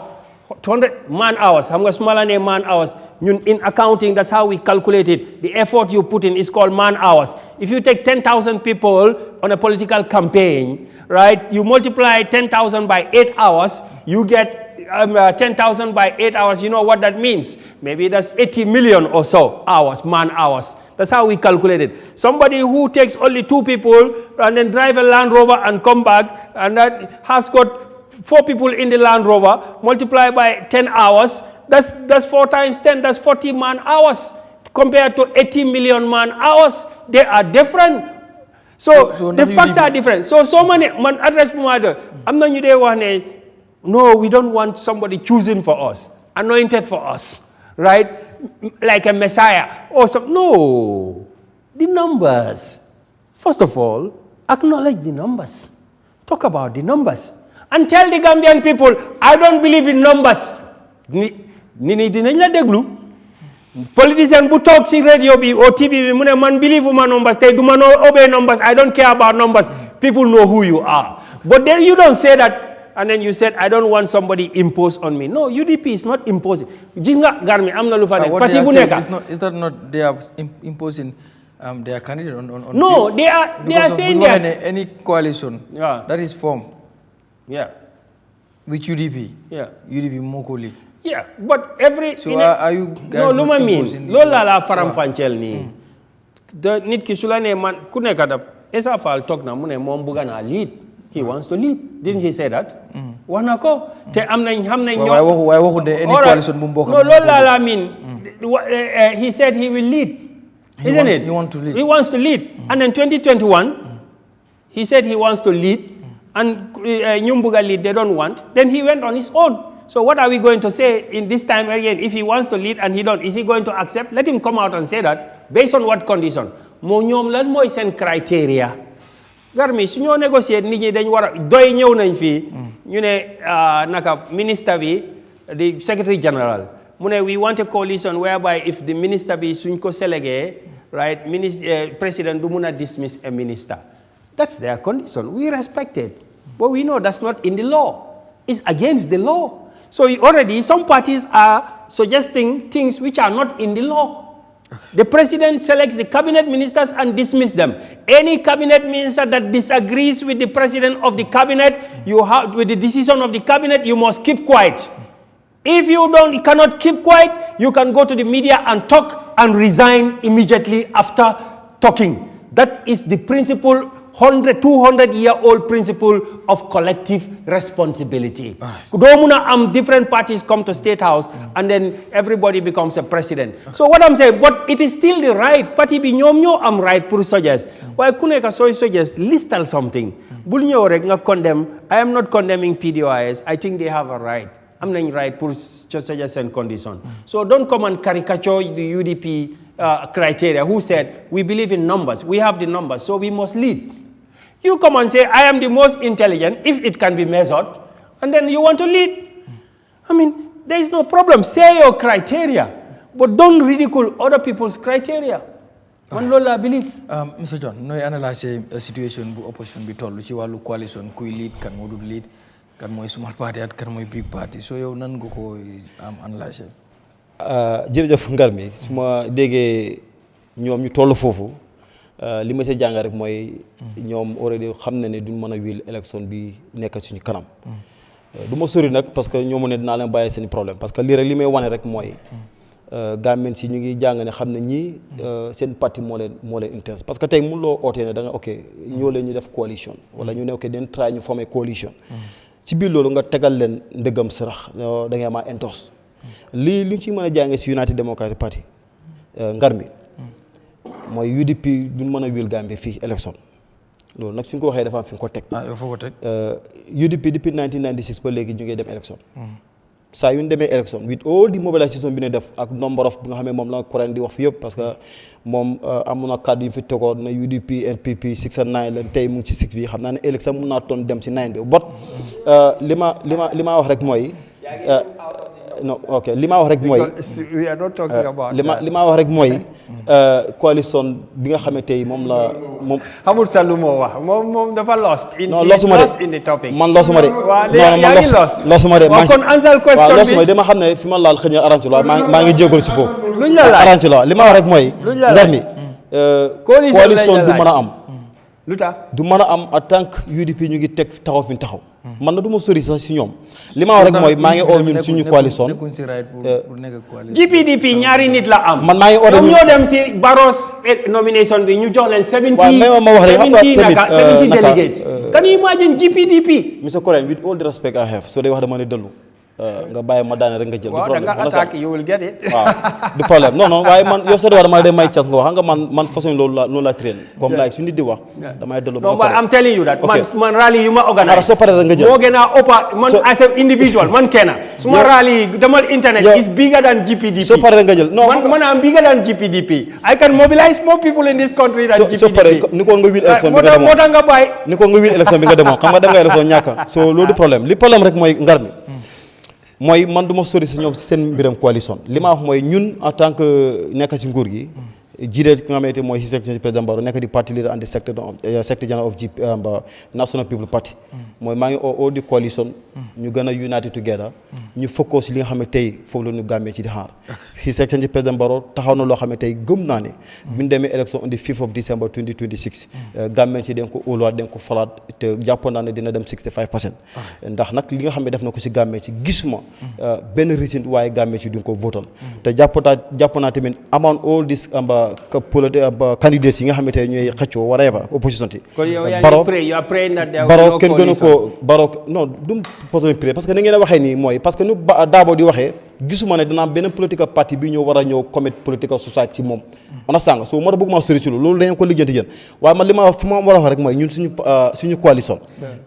200 man hours. How much smaller than man hours? In accounting, that's how we calculate it. The effort you put in is called man hours. If you take 10,000 people on a political campaign, right, you multiply 10,000 by 8 hours, you get 10,000 by 8 hours. You know what that means? Maybe that's 80 million or so hours, man hours. That's how we calculate it. Somebody who takes only 2 people and then drive a Land Rover and come back and that has got 4 people in the Land Rover, multiply by 10 hours, that's 4 times 10, that's 40 man hours compared to 80 million man hours. They are different. So the facts are different. So many man address mother. I'm not you there. No, we don't want somebody chosen for us, anointed for us, right? Like a Messiah or something. No, the numbers. First of all, acknowledge the numbers. Talk about the numbers and tell the Gambian people, I don't believe in numbers. Politician who talks in radio or TV, man believe in numbers, they do not obey numbers, I don't care about numbers. People know who you are. But then you don't say that, and then you said, I don't want somebody imposed on me. No, UDP is not imposing. What they are saying is that not they are imposing their candidate on no, people? they are saying that any coalition that is formed with UDP, UDP Moko League. Yeah, but every... So are you guys no, not imposing? No, la faram fanchel ni. The nit kisula ne man kuneka da esa fal talk na mune mom buga na lead. He wants to lead. Didn't he say that? Wanako te amna why would any coalition bumboka? No, la mean he said he will lead. Isn't it? He wants to lead. He wants to lead. And in 2021 he said he wants to lead and Nyumbuga lead they don't want. Then he went on his own. So what are we going to say in this time again? If he wants to lead and he don't, is he going to accept? Let him come out and say that. Based on what condition? Mo ñoom lan moy sen criteria Garmi su ñoo négocier nit ñi dañ war a doy ñëw nañ fii ñu ne naka ministre bi the secretary general mu ne we want a coalition whereby if the minister bi suñ ko sélégué right president du mun a dismiss a minister. That's their condition. We respect it. But we know that's not in the law. It's against the law. So already some parties are suggesting things which are not in the law. The president selects the cabinet ministers and dismiss them. Any cabinet minister that disagrees with the president of the cabinet, with the decision of the cabinet, you must keep quiet. If you cannot keep quiet, you can go to the media and talk and resign immediately after talking. That is the principle, 200-year-old principle of collective responsibility. Different parties come to State House and then everybody becomes a president. So what I'm saying, but it is still the right. Party bi ñom ñoo am right pour suggest. Why ku nekk soy suggest listal something. Bul ñëw rek nga condemn. I am not condemning PDOIS. I think they have a right. I'm not right pour suggest and condition. So don't come and caricature the UDP criteria. Who said we believe in numbers? We have the numbers, so we must lead. You come and say, I am the most intelligent, if it can be measured, and then you want to lead. I mean, there is no problem. Say your criteria, but don't ridicule other people's criteria. Man loolu laa believe. Mr. John, nooy analyser situation bu opposition bi tollu ci wàllu coalition kuy lead kan moo dul lead kan mooy small party at kan mooy big party so yow nan nga ko analyser. Jërëjëf ngar mi su ma déggee ñoom ñu toll foofu li ma see jàng rek mooy ñoom already xam na ne duñ mën a wiil élection bi nekk suñu kanam du ma sori nag parce que ñoo ne dinaa leen bàyyi seen problème parce que lii rek li may wane rek mooy Gambien si ñu ngi jàng ne xam ne ñii seen parti moo leen intéresse parce que tey mun loo ootee ne da nga ok ñoo leen ñu def coalition wala ñu ne ok den try ñu former coalition ci biir loolu nga tegal leen ndëggam sarax da ngay ma entos lii lu ñu ci mën a jàngee si United Democratic Party ngar mi mooy UDP duñ mën a wiil Gambie fii élection loolu nag suñ ko waxee dafa am fi nga ko teg. yow foo ko teg. UDP depuis 1996 ba léegi ñu ngi dem élection. saa yu ñu demee élection with all the mobilisation bi ne def ak number of bi nga xam ne moom la Kurang di wax fi yëpp parce que moom amoon na kàddu yu fi tegoon na UDP NPP 6 and 9 la tey mu ngi ci 6 bi xam naa ne élection mun naa toon dem ci 9 bi bot li ma wax rek mooy. non ok li ma wax rek mooy. we are not talking about li ma wax rek mooy. coalition bi nga xam ne tey moom la moom. xamul sa lu moo wax moom dafa lost. non losuma de in the topic. man losuma de. waaw léegi yaa ngi lost. losuma de waaw kon answer question bi waaw losuma de dama xam ne fi ma laal xëy na arrangé la maa ngi jégalu si foofu. luñ la laaj arrangé la li ma wax rek mooy. ngar mi coalition du mën a am. lu tax du mën a am en tant que UDP ñu ngi teg taxaw fi ñu taxaw. man na du ma sori sax si ñoom. li ma wax rek mooy maa ngi oo ñun suñu coalition. GPDP ñaari nit la am. man maa ngi oo ñoom ñoo dem si Barro's nomination bi ñu jox leen 70 delegates. Can you imagine GPDP? Mr. Kurang, with all the respect I have so day wax dama ne dëllu nga bàyyi ma daane rek nga jël. waaw da nga attaque you will get it. waaw du problème non waaye man yow sa wax dama lay may chance nga wax nga man façon loolu la train comme like su nit di wax damay dellu. non but I'm telling you that man rally yu ma organise soo paree rek nga jël moo gën a ëpp man as an individual man kenn suma rally demal internet is bigger than GPDP. soo paree rek nga jël non man am bigger than GPDP. I can mobilize more people in this country than GPDP. soo paree ni ko nga wiil élection bi nga demoon moo tax nga bàyyi ni ko nga wiil élection bi nga demoon xam nga dem nga élection ñàkk so loolu du problème li problème rek mooy ngar mi mooy man du ma sori si ñoom si seen mbiram coalition li ma wax mooy ñun en tant que nekk si nguur gi jiite ki nga xamante mooy His Excellency président Barrow nekk di party leader and the secretary general of National People Party mooy maa ngi all the coalition ñu gën a united together ñu focus li nga xam ne tey foofu la ñu Gambie ci di xaar His Excellency président Barrow taxaw na loo xam ne tey gëm naa ne bu ñu demee élection on the 5th of December 2026 Gambie ci den ko óoluwaat den ko falaat te jàpp naa ne dina dem 65% ndax nag li nga xam ne def na ko si Gambie ci gisuma benn reason waaye Gambie ci duñ ko votal te jàpp naa tamit among all this candidates yi nga xamante ne ñooy xëccoo whatever opposition ti Barrow kenn gënu ko Barrow non du poson pré parce que ni ngeen a waxee nii mooy parce que nu Daabo di waxee gisuma ne dina am benn political party bi ñëw war a ñëw commit political society ci moom on a sàng so moo tax bëgguma sori ci loolu dañu ko lijjanti yéen waaye man li ma wax fi ma war a wax rek mooy ñun suñu coalition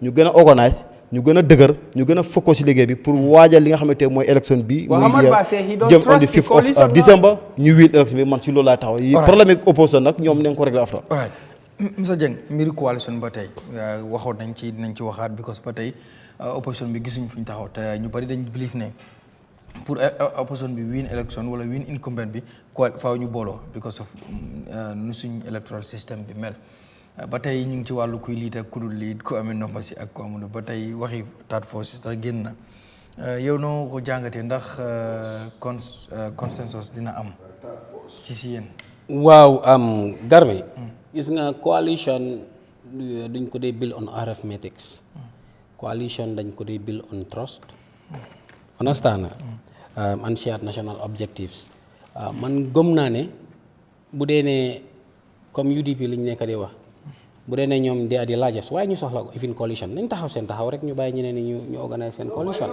ñu gën a organise ñu gën a dëgër ñu gën a focus ci liggéey bi pour waajal li nga xamante ne mooy élection bi muy jëm on the 5th of December ñu wiil élection bi man ci loolu laay taxaw yi problème ak opposition nag ñoom nañ ko régler after Mr Dieng mbiru coalition ba tey waxoon nañ ci dinañ ci waxaat because ba tey opposition bi gisuñ fu ñu taxaw te ñu bari dañ believe ne pour opposition bi win election wala win incumbent bi faaw ñu booloo because of nu suñ electoral system bi mel ba tey ñu ngi ci wàllu kuy liit ak ku dul liit ku amee nomba si ak ku amul ba tey waxi taat forces sax génn na yow noo ko jàngatee ndax consensus dina am ci si yéen. waaw Garmi gis nga coalition duñ ko dee build on arithmetics coalition dañ ko dee build on trust understand and shared national objectives man gëm naa ne bu dee ne comme UDP liñ nekk di wax bu dee ne ñoom they are the largest waaye ñu soxla even coalition nañ taxaw seen taxaw rek ñu bàyyi ñeneen ñi ñu organise seen coalition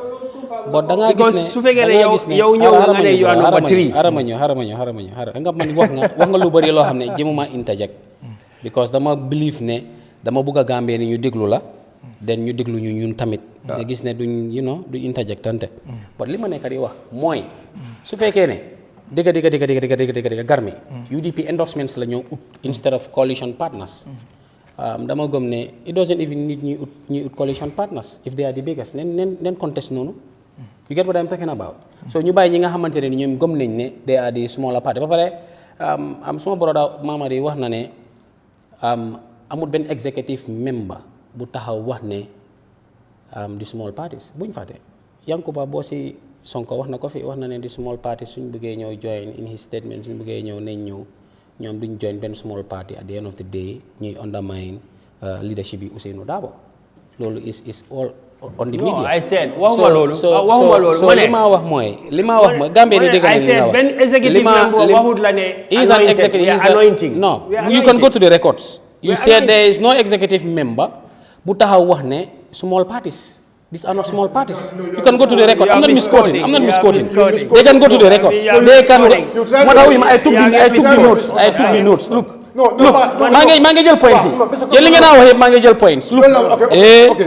but da ngaa gis ne su fekkee ne yow ñëw nga ne you are number 3 xaramañu nga man wax nga lu bëri loo xam ne jëmuma interject because dama believe ne dama bugg a Gambie ni ñu déglu la den ñu déglu ñu ñun tamit nga gis ne duñ duñ interjectante but li ma nekk di wax mooy su fekkee ne dëgg Garmi UDP endorsements la ñoo ut instead of coalition partners dama gëm ne it doesn't even need ñuy ut coalition partners if they are the biggest nen contest noonu you get what I'm talking about so ñu bàyyi ñi nga xamante ne ni ñoom gëm nañ ne they are the smaller party ba pare suma broda Mamadi wax na ne amul benn executive member bu taxaw wax ne di small parties buñ fàtte Yankuba boo si Sonko wax na ko fi wax na ne di small parties suñ bëggee ñëw join in his statement suñ bëggee ñëw nañ ñëw ñoom duñ join benn small party at the end of the day ñuy undermine leadership yi Ousainou Darboe loolu is all on the media. No, I said waxuma loolu. so li ma wax mooy Gambie ni dégg nañ li nga wax. benn executive member waxut la ne anointing. No, you can go to the records. You said there is no executive member bu taxaw wax ne small parties. These are not small parties. You can go to the record. I'm not misquoting. They can go to the records. They can. I took the notes. Look. maa ngi jël points yi yéen li ngeen a wax yëpp maa ngi jël points look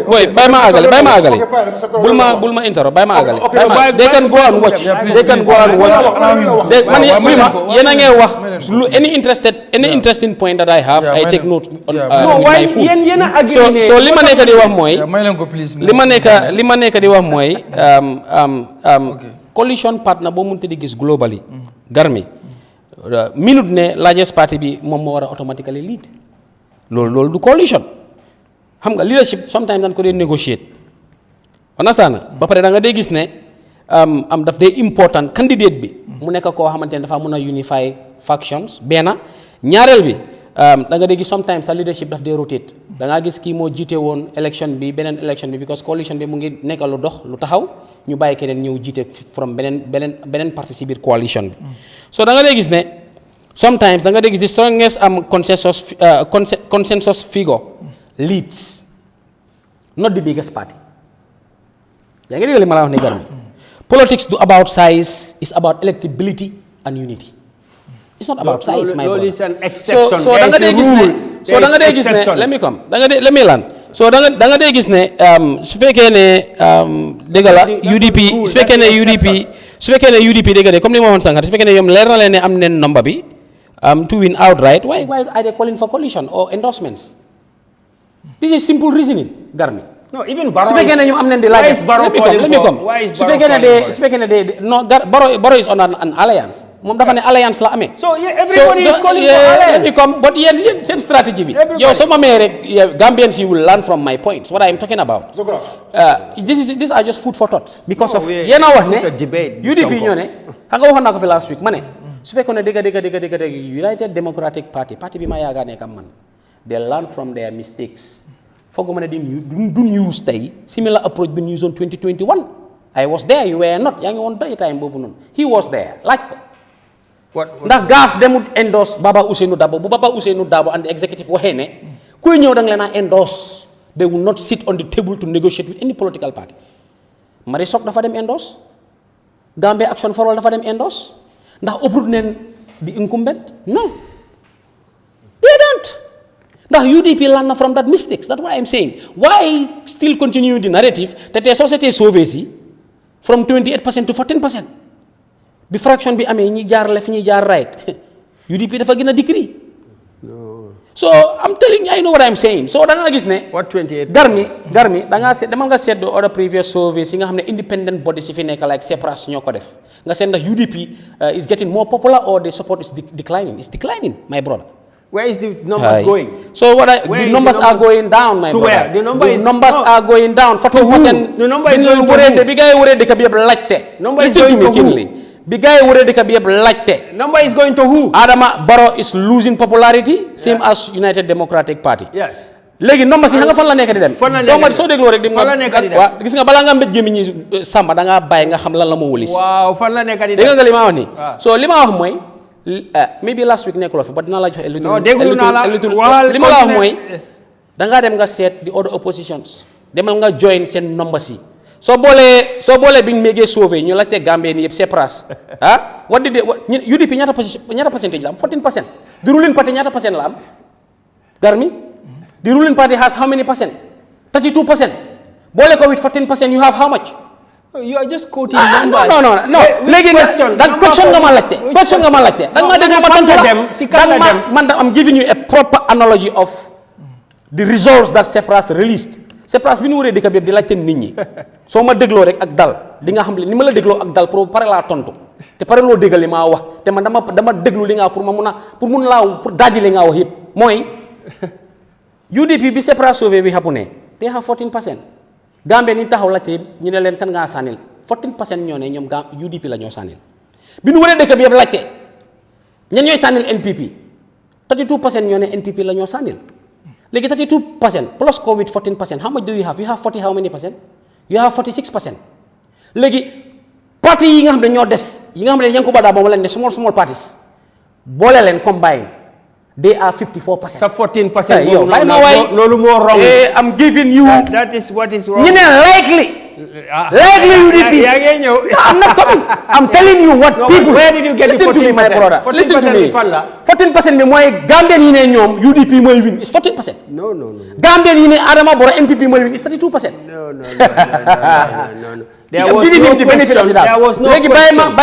boy bàyyi ma àggale bul ma interro bàyyi ma àggale they can go and watch man yéen a ngee wax lu any interesting point that I have I take note on my food so li ma nekk di wax mooy li ma nekk di wax mooy coalition partner boo mënut di gis globally Garmi minute ne largest party bi moom moo war a automatically lead loolu du coalition xam nga leadership sometimes dañ ko dee negotiate understand ba pare da nga dee gis ne daf dee important candidate bi mu nekk koo xamante ne dafa mën a unify factions benn ñaareel bi da nga dee gis sometimes sa leadership daf dee rotate da ngaa gis kii moo jiite woon election bi beneen election bi because coalition bi mu ngi nekk lu dox lu taxaw ñu bàyyi keneen ñëw jiite from beneen parti si biir coalition bi so da nga dee gis ne sometimes da nga dee gis the strongest consensus figure leads not the biggest party yaa ngi dégg li ma la wax ne Garmi politics do about size is about electability and unity it's not about size my brother is an exception so da nga dee gis ne let me come let me land so da nga dee gis ne su fekkee ne dégg la UDP su fekkee ne UDP dégg de comme li ma waxoon sànq su fekkee ne ñoom leer na leen ne am neen number bi to win outright why are they calling for coalition or endorsements this is simple reasoning Garmi no even Barrow su fekkee ne ñoom am neen di laaj let me come su fekkee ne no Barrow is on an alliance moom dafa ne alliance la amee so everybody is calling for alliance let me come but yéen seen stratégie bi yow soo ma mee rek Gambians you will learn from my points what I am talking about these are just food for thought because of yéen a wax ne UDP ñoo ne xam nga waxoon naa ko fi last week ma ne su fekkoon ne dëgg United Democratic Party bi ma yaakaar ne kam man they learn from their mistakes fooguma ne duñ use tey similar approach bi ñu use on 2021 I was there you were not yaa ngi woon day time boobu noonu he was there laaj ko ndax gaaf demut endorse Baba Ousainou Darboe bu Baba Ousainou Darboe and the executive waxee ne kuy ñëw da nga leen a endorse they will not sit on the table to negotiate with any political party Marisok dafa dem endorse Gambia Action for All dafa dem endorse ndax uprut neen di incumbent no they don't ndax UDP learn na from that mistakes that's what I'm saying why still continue the narrative that the société sauvée si from 28% to 14% bi fraction bi amee ñi jaar left ñi jaar right UDP dafa gën a décrit So I'm telling you, I know what I'm saying. So da nga gis ne What 28? garmi da nga set demal nga set the other previous surveys yi nga xam ne independent bodies yi fi nekk like Sepras ñoo ko def nga seet ndax UDP is getting more popular or the support is declining. It's declining, my brother. Where is the numbers going? So the numbers are going down, my brother. To where? The numbers are going down. 14%. The number is going to who? The big guy already can be elected. Listen to me, Kinley. The guy already can be elected. Number is going to who? Adama Barrow is losing popularity, same as United Democratic Party. Yes. Léegi nomba si nga fan la nekk di dem soo dégloo rek di nga gis nga balaa nga mbét gémmiñ ñi samba da nga bàyyi nga xam lan la ma wulis waaw fan la nekk di dem dégg nga li ma wax ni so li ma wax mooy maybe last week nekkuloo fi ba dinaa la jox li ma la wax mooy da ngaa dem nga seet the other oppositions demal nga join seen nomba si soo boolee biñ méegee sauvé ñu laajte Gambie ni yëpp c'est pras what did UDP ñaata percentage la am 14%. The ruling party ñaata percent la am garmi the ruling party has how many percent? 32%. Bole ko with 14%, you have how much? You are just quoting numbers. No. Question nga ma laajte. I'm giving you a proper analogy of the results that Sepras released. Sepras bi ñu wëree dëkk bi di laajte nit ñi. Soo ma dégloo rek ak dal di nga xam ni ma la dégloo ak dal pour pare laa tontu. Te pare loo déggal li maa wax te man dama déglu li nga pour daaji li nga wax yëpp mooy UDP bi Sepras sauvé bi xapu ne they have 14%. Gambie ni taxaw laajte ñu ne leen kan ngaa sànnil 14% ñoo ne ñoom UDP la ñoo sànnil bi ñu wëree dëkk bi yëpp laajte ñan ñooy sànnil NPP 32% ñoo ne NPP la ñoo sànnil léegi 32% plus COVID 14%. How much do you have? You have 40 how many percent? You have 46%. léegi parti yi nga xam ne ñoo des yi nga xam ne Yankuba Dabo moo leen ne small parties boole leen combine they are 54%. So 14%. Lolu more wrong. I'm giving you. That is what is wrong. You know, likely UDP. I'm not coming. I'm telling you what people. Where did you get Listen the 14%? To me, my brother. 14% Listen to me. 14% bi mooy Gambian yi ne ñoom UDP mooy win. It's 14%. No. Gambian yi ne Adama Barrow NPP mooy win. It's 32%. No. There was no question. There was no question. No.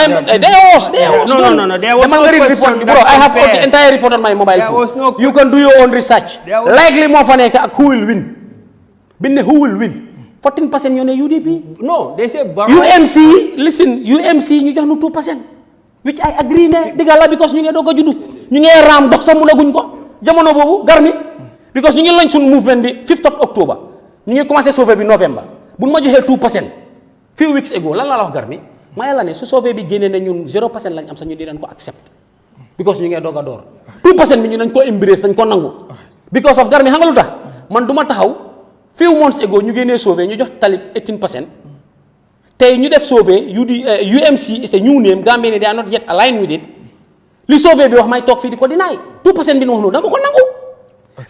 There was no question. Bro, I have the entire report on my mobile phone. You can do your own research. Likely more fa nekk ak who will win. Binne who will win. 14% ñoo ne UDP. No, they say Barrow. UMC ñu jox nu 2%. Which I agree ne digala because ñu ngi doog a juddu. Ñu ngi raam dox sa mulaguñ ko. Jamono boobu garmi because ñu ngi lañ sun movement bi 5th of October. Ñu ngi commencé sauver bi November. Buñ ma joxee 2%. Few weeks ago lan la wax garmi ma yàlla ne su sauvé bi génnee ne ñun 0% lañ am sax ñu dinañ ko accept because ñu ngee doog a door 2% bi ñu nañ ko embrace dañ ko nangu because of garmi xam nga lu tax man du ma taxaw few months ago ñu génnee sauvé ñu jox talib 18% tey ñu def sauvé UMC is a new name Gambia ne they are not yet aligned with it li sauvé bi wax may toog fii di ko dinaay 2% bi ñu wax noonu dama ko nangu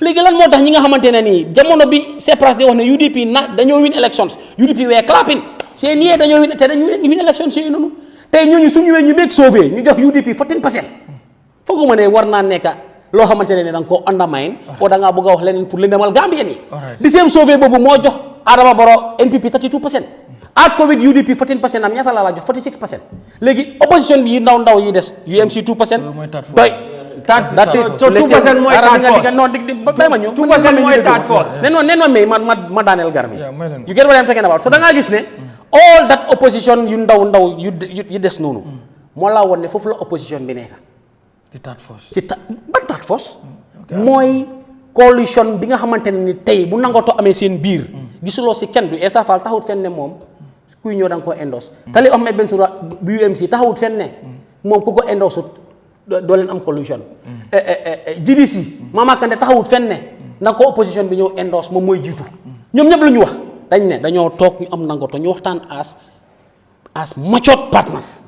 léegi lan moo tax ñi nga xamante ne nii jamono bi Sepras di wax ne UDP dañoo win elections UDP were clapping c'est nii dañoo win te dañu win élection si noonu tey ñooñu su ñëwee ñu nekk sauvé ñu jox UDP 14% fooguma ne war naa nekk loo xamante ne da nga koo undermine o da ngaa bëgg a wax leneen pour demal Gambien yi. di seen sauvé boobu moo jox Adama Barrow NPP 32%. at Covid UDP 14% am ñaata la jox 46%. léegi opposition bi ndaw yi des UMC 2%. doy. that is so 2% mooy third force. non bay ma ñëw 2% mooy third force. nen may ma daaneel garmi you get what I'm talking about so da ngaa gis ne all that opposition yu ndaw yu des noonu moo laa woon ne foofu la opposition bi nekk di third force ban third force mooy coalition bi nga xamante ne ni tey bu nangoto amee seen biir gisuloo si kenn du Essa Faal taxawut fenn ne moom kuy ñëw da nga ko endorse Tali Ahmed Bensouda bu UMC taxawut fenn ne moom ku ko endorse doo leen am coalition GDC Mama Kandeh taxawut fenn ne ndax ko opposition bi ñëw endorse moom mooy jiitu ñoom ñëpp lu ñu wax dañ ne dañoo toog ñu am nangoto ñu waxtaan as matured partners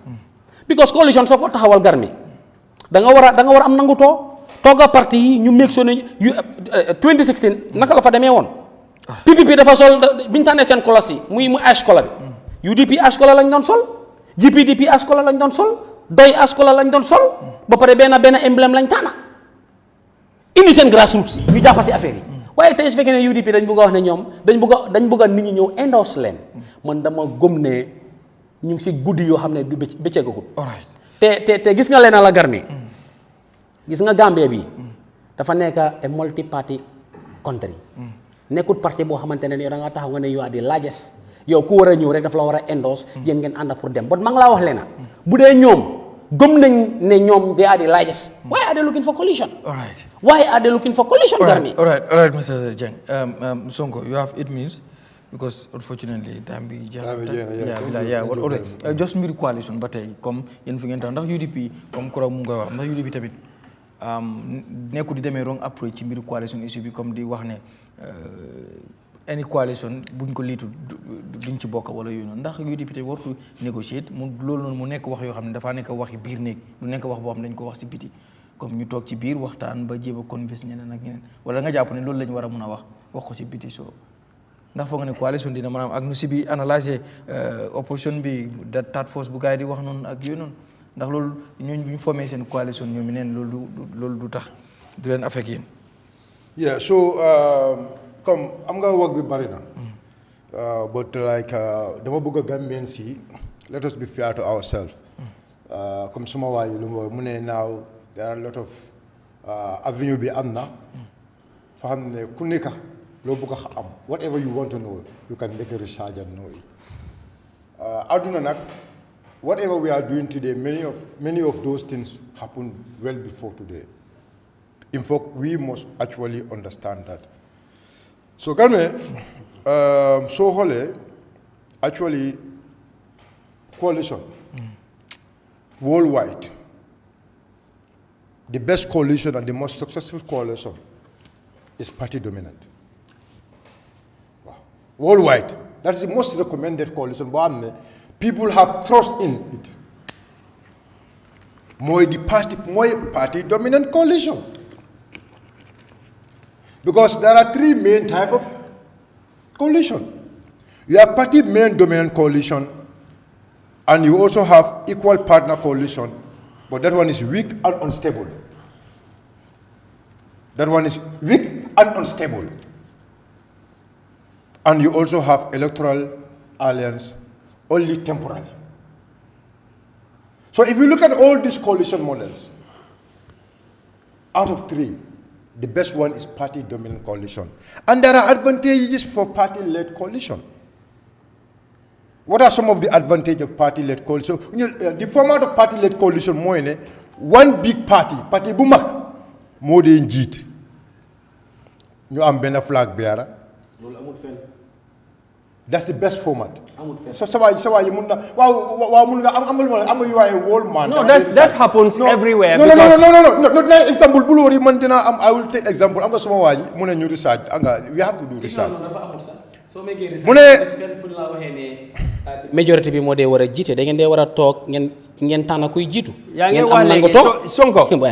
because coalition soo ko taxawal garmi da nga war a am nangutoo tooga parti yi ñu make sure ne 2016 naka la fa demee woon PPP dafa sol biñu tànnee seen colas yi muy ash cola bi UDP ash cola lañ doon sol GPDP ash cola lañ doon sol doy ash cola lañ doon sol ba pare benn emblème lañ tànna indi seen grassroots ñu jàppa si affaire yi waaye tey su fekkee ne UDP dañ bëgg a wax ne ñoom dañ bëgg a nit ñi ñëw endorse leen man dama gëm ne ñu ngi si guddi yoo xam ne du bëccëgagul te gis nga leen la garmi gis nga Gambie bi dafa nekk a multi party country nekkut parti boo xamante ne yow da nga taxaw nga ne you are the largest yow ku war a ñëw rek dafa la war a endorse yéen ngeen ànd pour dem bon ma ngi laa wax leena bu dee ñoom gëm nañ ne ñoom they are the largest why are they looking for coalition why are they looking for coalition Garmi all right Mr. Jeng Sonko you have 8 minutes because unfortunately time bi just mbiri coalition ba tey comme yéen fi ngeen tax ndax UDP comme Kurang mu nga wax ndax UDP tamit nekku di demee wrong approach ci mbiri coalition issue bi comme di wax ne any coalition buñ ko liitu duñ ci bokk wala yooyu noonu ndax UDP tey wartu négocier mu loolu noonu mu nekk wax yoo xam ne dafaa nekk waxi biir néeg du nekk wax boo xam ne dañ ko wax si biti comme ñu toog ci biir waxtaan ba jéem a convince ñeneen ak ñeneen wala nga jàpp ne loolu lañ war a mun a wax ko ci biti so ndax foog nga ne coalition dina maanaam ak nu si bi analyser opposition bi task force bu gars yi di wax noonu ak yooyu noonu ndax loolu ñooñu bu ñu formé seen coalition ñoom neen loolu du tax du leen affect yéen yeah so comme am nga wax bi bari na but like dama bëgg a Gambian si let us be fair to ourselves comme suma waa yi lu mu ne now there are a lot of avenue bi am na fa xam ne ku nekk loo bëgg a am whatever you want to know you can make a research and know it aduna nag whatever we are doing today many of those things happened well before today in fact we must actually understand that so Gambian so xoolee actually coalition worldwide the best coalition and the most successful coalition is party dominant. Wow. Worldwide, that's the most recommended coalition. People have trust in it. More party dominant coalition. Because there are 3 main types of coalition. You have party main dominant coalition, and you also have equal partner coalition, but that one is weak and unstable. That one is weak and unstable. And you also have electoral alliance, only temporal. So if you look at all these coalition models, out of 3, the best one is party-dominant coalition. And there are advantages for party-led coalition. What are some of the advantages of party-led coalition? The format of party-led coalition, one big party bumak, moo dee njiit ñu am benn flag bearer loolu amul fenn that's the best format so sa waay mun na waaw mun nga am yu waaye wall man no that happens everywhere no Istanbul bu loori man dina am I will take example am nga sama waa ji mu ne ñu research we have to do research mu ne majorité bi moo dee war a jiite da ngeen dee war a toog ngeen tànn kuy jiitu. yaa ngi wax léegi Sonko no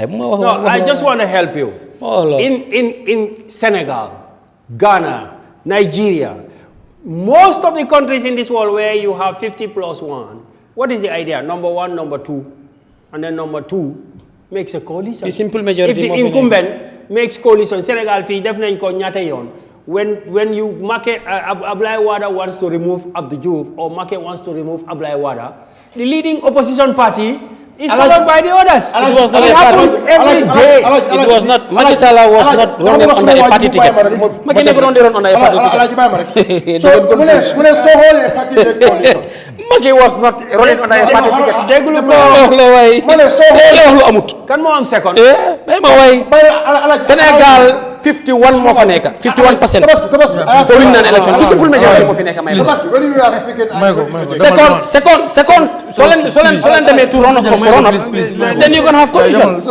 I just want to help you. in Senegal, Ghana, Nigeria, most of the countries in this world where you have 50+1, what is the idea? Number 1, number 2, and then number 2 makes a coalition. The simple majority. If the incumbent makes coalition, Senegal fii def nañ ko ñaata yoon. When you market Ablaye Wada wants to remove Abdou Diouf or market wants to remove Ablaye Wada, the leading opposition party is followed by the others. It was not it happens every day. It was not. Macky Sall was not running under a party ticket. Macky never run under a party ticket. So Macky was not running under a party ticket. Déglu ko. Kan moo am second? Sénégal 51 moo fa nekk 51%. for win an election fi simple majority moo fi nekk may second so len demee to run up for run up then you gonna have coalition.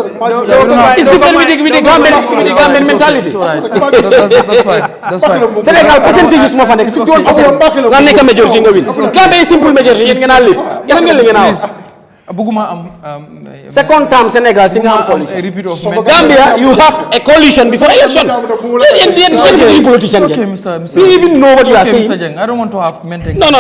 It's different with the Gambian mentality. That's fine. Sénégal percentages moo fa nekk 51% nga nekk majority nga win. Gambia simple majority yéen ngeen a lépp yéen ngeen a wax. Bëgguma am second term Senegal si nga am coalition. Gambia you have a coalition before elections. You politician. Okay, Mr. You even know what you are saying. Mr. Jeng, I don't want to have maintained. No.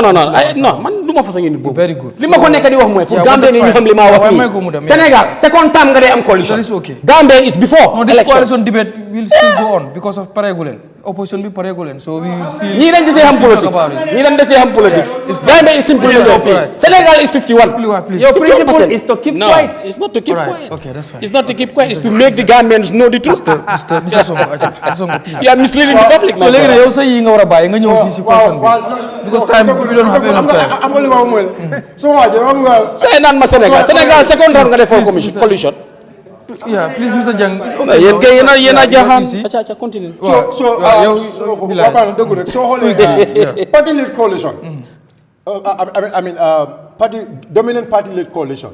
Man du ma façon nit boobu. very good. li ma ko nekk di wax mooy. pour Gambia ni ñu xam li ma wax nii. Sénégal second time nga day am coalition. that is okay. Gambia is before. no, this coalition debate will still go on because of paregulen. Opposition bi paregulen, so we will still. ñii dañ desee xam politics. ñii dañ desee xam politics. Gambia is simple majority. Senegal is 51. Your principle is to keep quiet. No, it's not to keep quiet. Okay, that's fine. It's not to keep quiet. It's to make the Gambians know the truth. Mr. Sonko, You are misleading the public. so léegi nag yow sa yi nga war a bàyyi nga ñëw si coalition bi. because time we don't have enough time. amul ma mooy so waa jël am nga say naan ma Sénégal second round nga def for coalition. yeah, please Mr. Jang. yéen kay yéen a jaaxaan. acca continue. so dëgg rek soo xoolee party led coalition I mean party dominant party led coalition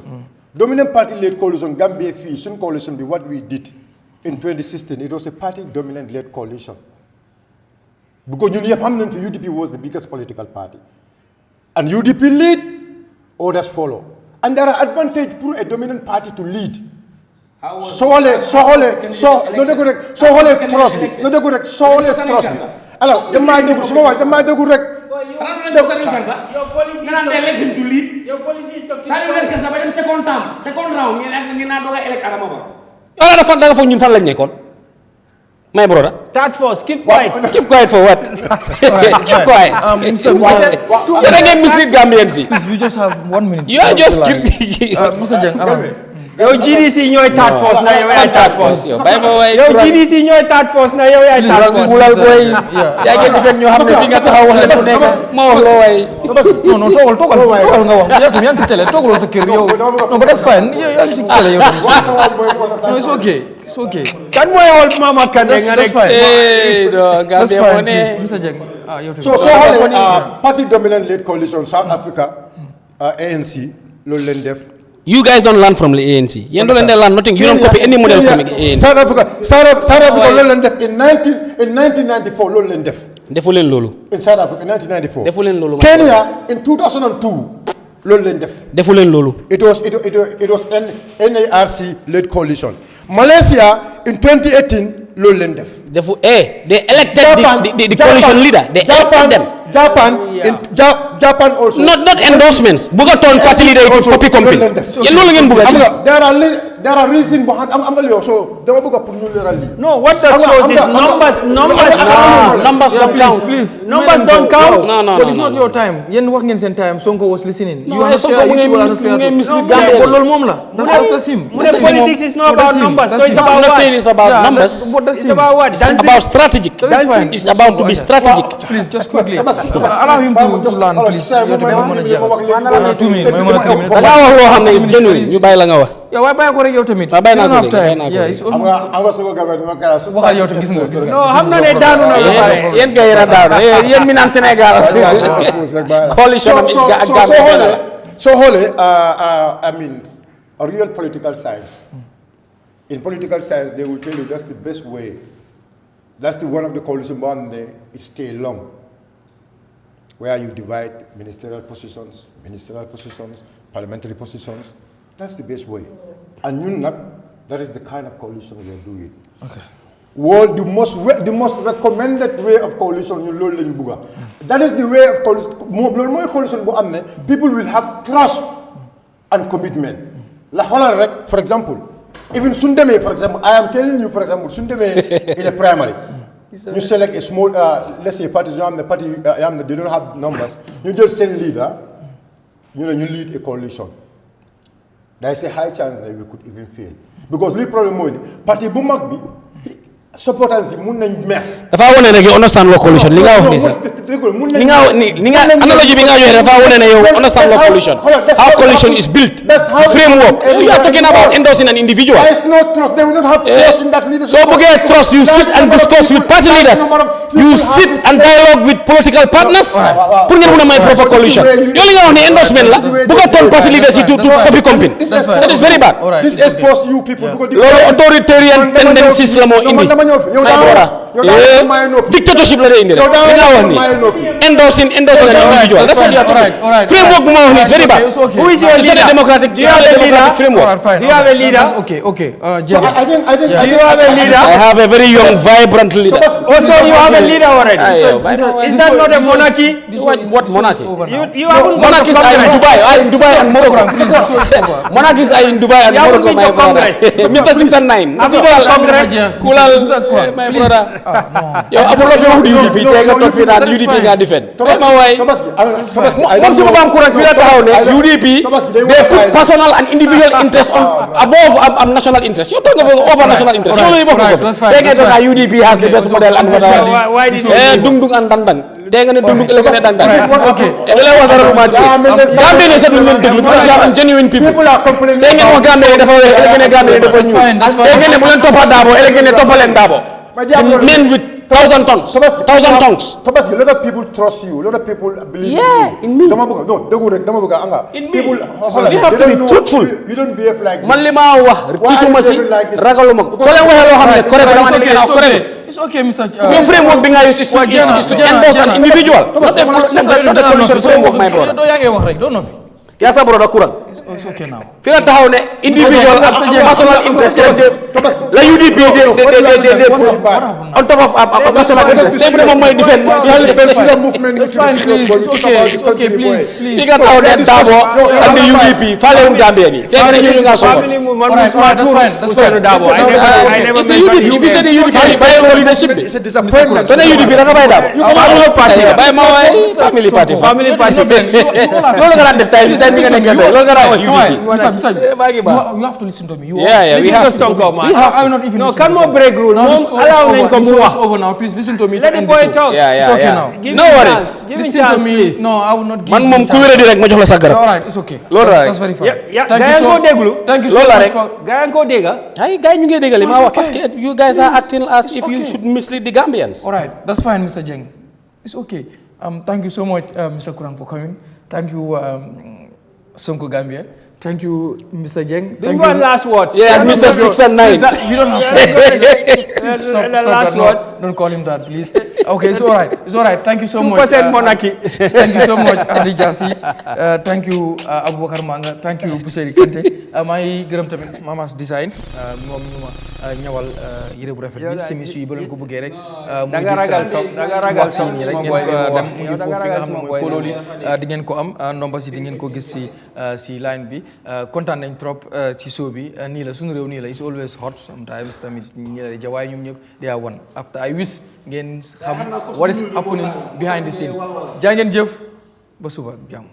dominant party led coalition Gambia fii suñ coalition bi what we did in 2016 it was a party dominant led coalition because ñun yëpp xam nañ fi UDP was the biggest political party and UDP lead others follow and there are advantage pour a dominant party to lead soo xoolee trust bi alors damaa déglu su ma wax damaa déglu rek. Your policy is to keep second round ngeen naa doog a elect Adama Barrow. fan da nga foog ñun fan lañ nekkoon. My brother. Third force, keep quiet. Keep quiet for what? Keep quiet. You're again mislead Gambians. Please, we just have 1 minute. You are just Mr. Jang, yow GDC ñooy third force na yow yaay third force. yow GDC ñooy third force na yow yaay third force. mulal boy yaa ngi defeen ñoo xam ne fi nga taxaw wax leen ku nekk ma wax loo waay. non toogal nga wax yow tam yaa ngi ci télé toogaloo sa kër yow non but that's fine yaa ngi ci télé yow tam no it's okay kan mooy wol Mama Kandeh nga rek that's fine Mr. Jang yow tam so xoolee party dominant led coalition South Africa ANC loolu leen def. You guys don't learn from the ANC. You don't learn nothing. You don't copy any model from the ANC. South Africa loolu leen def in 1994 loolu leen def. defu leen loolu. in South Africa 1994. defu leen loolu. Kenya in 2002 loolu leen def. defu leen loolu. It was NARC led coalition. Malaysia in 2018 loolu leen def. defu they elected the coalition leader. They elected them. Japan also. Not endorsements. Buga ton party leader yi copy company. Yéen loolu ngeen bëgg a gis. There are reasons behind am nga yow so dama bëgg pour ñu leeral lii. No, what that shows is numbers don't count. Please, numbers don't count. No. But it's not your time. Yéen wax ngeen seen time. Sonko was listening. No, Sonko mu ngi mislead Gambia. Loolu moom la. That's him. Politics is not about numbers. So it's about I'm not what? saying it's about numbers. It's about what? It's about strategic. It's about to be strategic. Please, just quickly. Allow him to learn, please. Yow tamit mën a jàll. 2 minutes. da ngaa wax loo xam ne is genuine ñu bàyyi la nga wax. yow waaye bàyyi ko rek yow tamit. bàyyi naa ko waxal yow tamit gis nga. No, xam na ne daanu na la pare. yéen kay yéen a daanu yéen mi naan Sénégal. coalition am ak Gambia. So xoolee I mean a real political science. In political science they will tell you that's the best way. That's the one of the coalition boo xam ne it stay long. Where you divide ministerial positions, parliamentary positions. That's the best way. And you know, that is the kind of coalition we are doing. Okay. Well, the most recommended way of coalition, that is the way of coalition. People will have trust and commitment. For example, even Sundeme, for example, I am telling you, for example, Sundeme in a primary. You select a small, let's say, party, they don't have numbers. You just send leader, you lead a coalition. There is a high chance that we could even fail. Because the problem is, party bu mag bi supporters yi mun nañ mer. dafa wane ne yow understand law coalition li nga wax ni sax. li nga analogy bi nga joxe dafa wane ne yow understand law coalition. How coalition is built. Framework. You are talking about endorsing an individual. There is no trust. They will not have trust in that leadership. So bëggee trust, you sit and discuss with party leaders. You sit and dialogue with political partners. Pour ngeen mun a may proper coalition. yow li nga wax ne endorsement la bëgg a toon party leaders yi to copy company. That is very bad. This expose you people. loolu authoritarian tendencies la moo indi. yow dictatorship la day indi rek li nga wax ni endorsing an individual. That's what you are talking. Framework bu ma wax ni is very bad. Who is your leader? Democratic. Do you have a leader? Framework. Do you have a leader? Okay. I think Do you have a leader? I have a very young, vibrant leader. Also, you have a leader already. Is that not a monarchy? What monarchy? You haven't got Monarchies are in Dubai. Are in Dubai and Morocco. Monarchies are in Dubai and You haven't Morocco, been my to brother. Congress. Mr. 6 and 9. Have you got Congress? Kulal, my brother. Yo, abu lo fi wax UDP te nga tok fi naan UDP nga defend. Ma way. Mom si bopam Kurang fi la taxaw ne UDP they put personal and individual interest on above national interest. You talk over national interest. Loolu bokku ko. Te nga doon UDP has the best model and Why did you dung dung and dang. Te nga ne dung dung elek ne dang. Okay. E la wax dara lu ma ci. Gambe ne sa duñ leen deglu because you are genuine people. Te ngeen wax Gambe dafa wax elek ne Gambe dafa ñu. Te ngeen ne bu leen toppa Dabo elek ne toppalen Dabo. Men with 1,000 tons. 1,000 tons. Because a lot of people trust you. A lot of people believe in me. In me. People, So we have to be truthful. You don't behave like this. Man li ma wax tiituma si ragaluma ko. So leen waxee loo xam ne correct dama ne ngeen correct. It's okay, Mr. Your framework bi nga use is to endorse an individual. Not a coalition framework, my brother. Do yaa ngi wax rek, don't know. Yaa sa brother Kurang. It's okay now. Fi nga taxaw ne individual and personal interest la UDP de on top of national interest. Tey bu ne moom mooy defend. It's fine, please. It's okay, please. Fi nga taxaw ne Dabo and the UDP faalewuñ Gambia ni. Tey nga ne ñu nga sonal. That's fine. I never It's the UDP. If you say the UDP, bàyyi woo leadership bi. It's a disappointment. So the UDP da nga bàyyi Dabo. Bàyyi ma waay family party. Loolu nga daan def tey bi nga nekkee loolu nga daan wax UDP. You have to listen to me. Yeah, we have to. I will not even No, listen can to more break rule. Now, Mom, allow me to this move. is over now. Please listen to me. Let the boy talk. It's okay now. No worries. Give me Listen chance, to me. please. No, I will not give Man you moom ku wéradi rek ma jox la sa garab. All right, it's okay. Loolu la rek. That's very fine. Gaa yi ko déglu. Thank you so Loolu la much rek. for... Gaa yi ko dégga. Ay gars yi ñu ngi déggal li ma wax parce que you guys are acting as if you should mislead the Gambians. All right, that's fine, Mr. Jeng. It's okay. Thank you so much, Mr. Kurang, for coming. Thank you, Sonko Gambia. Thank you, Mr. Jeng. Do you want last words? Yeah, and Mr. 6 and 9. You don't have to. Stop last that. word. No, don't call him that, please. Okay, it's all right. It's all right. Thank you so much. 2% monarchy. Thank you so much, Adi Jassi. Thank you, Abubakar Manga. Thank you, Buseri Kante. maa ngi gërëm tamit Mamas Design moom ñu ma ñawal yére bu rafet bi semis yi ba leen ko bëggee rek da nga ragal sox nii rek ngeen ko dem mu ngi foofu fi nga xam ne mooy Kololi di ngeen ko am ndomba si di ngeen ko gis si line bi kontaan nañ trop ci show bi nii la Sunu Réew nii la it's always hot sometimes tamit ñi la di jawaay ñoom ñëpp they are one after I wish ngeen xam what is happening behind the scene jaa ngeen jëf ba suba jàmm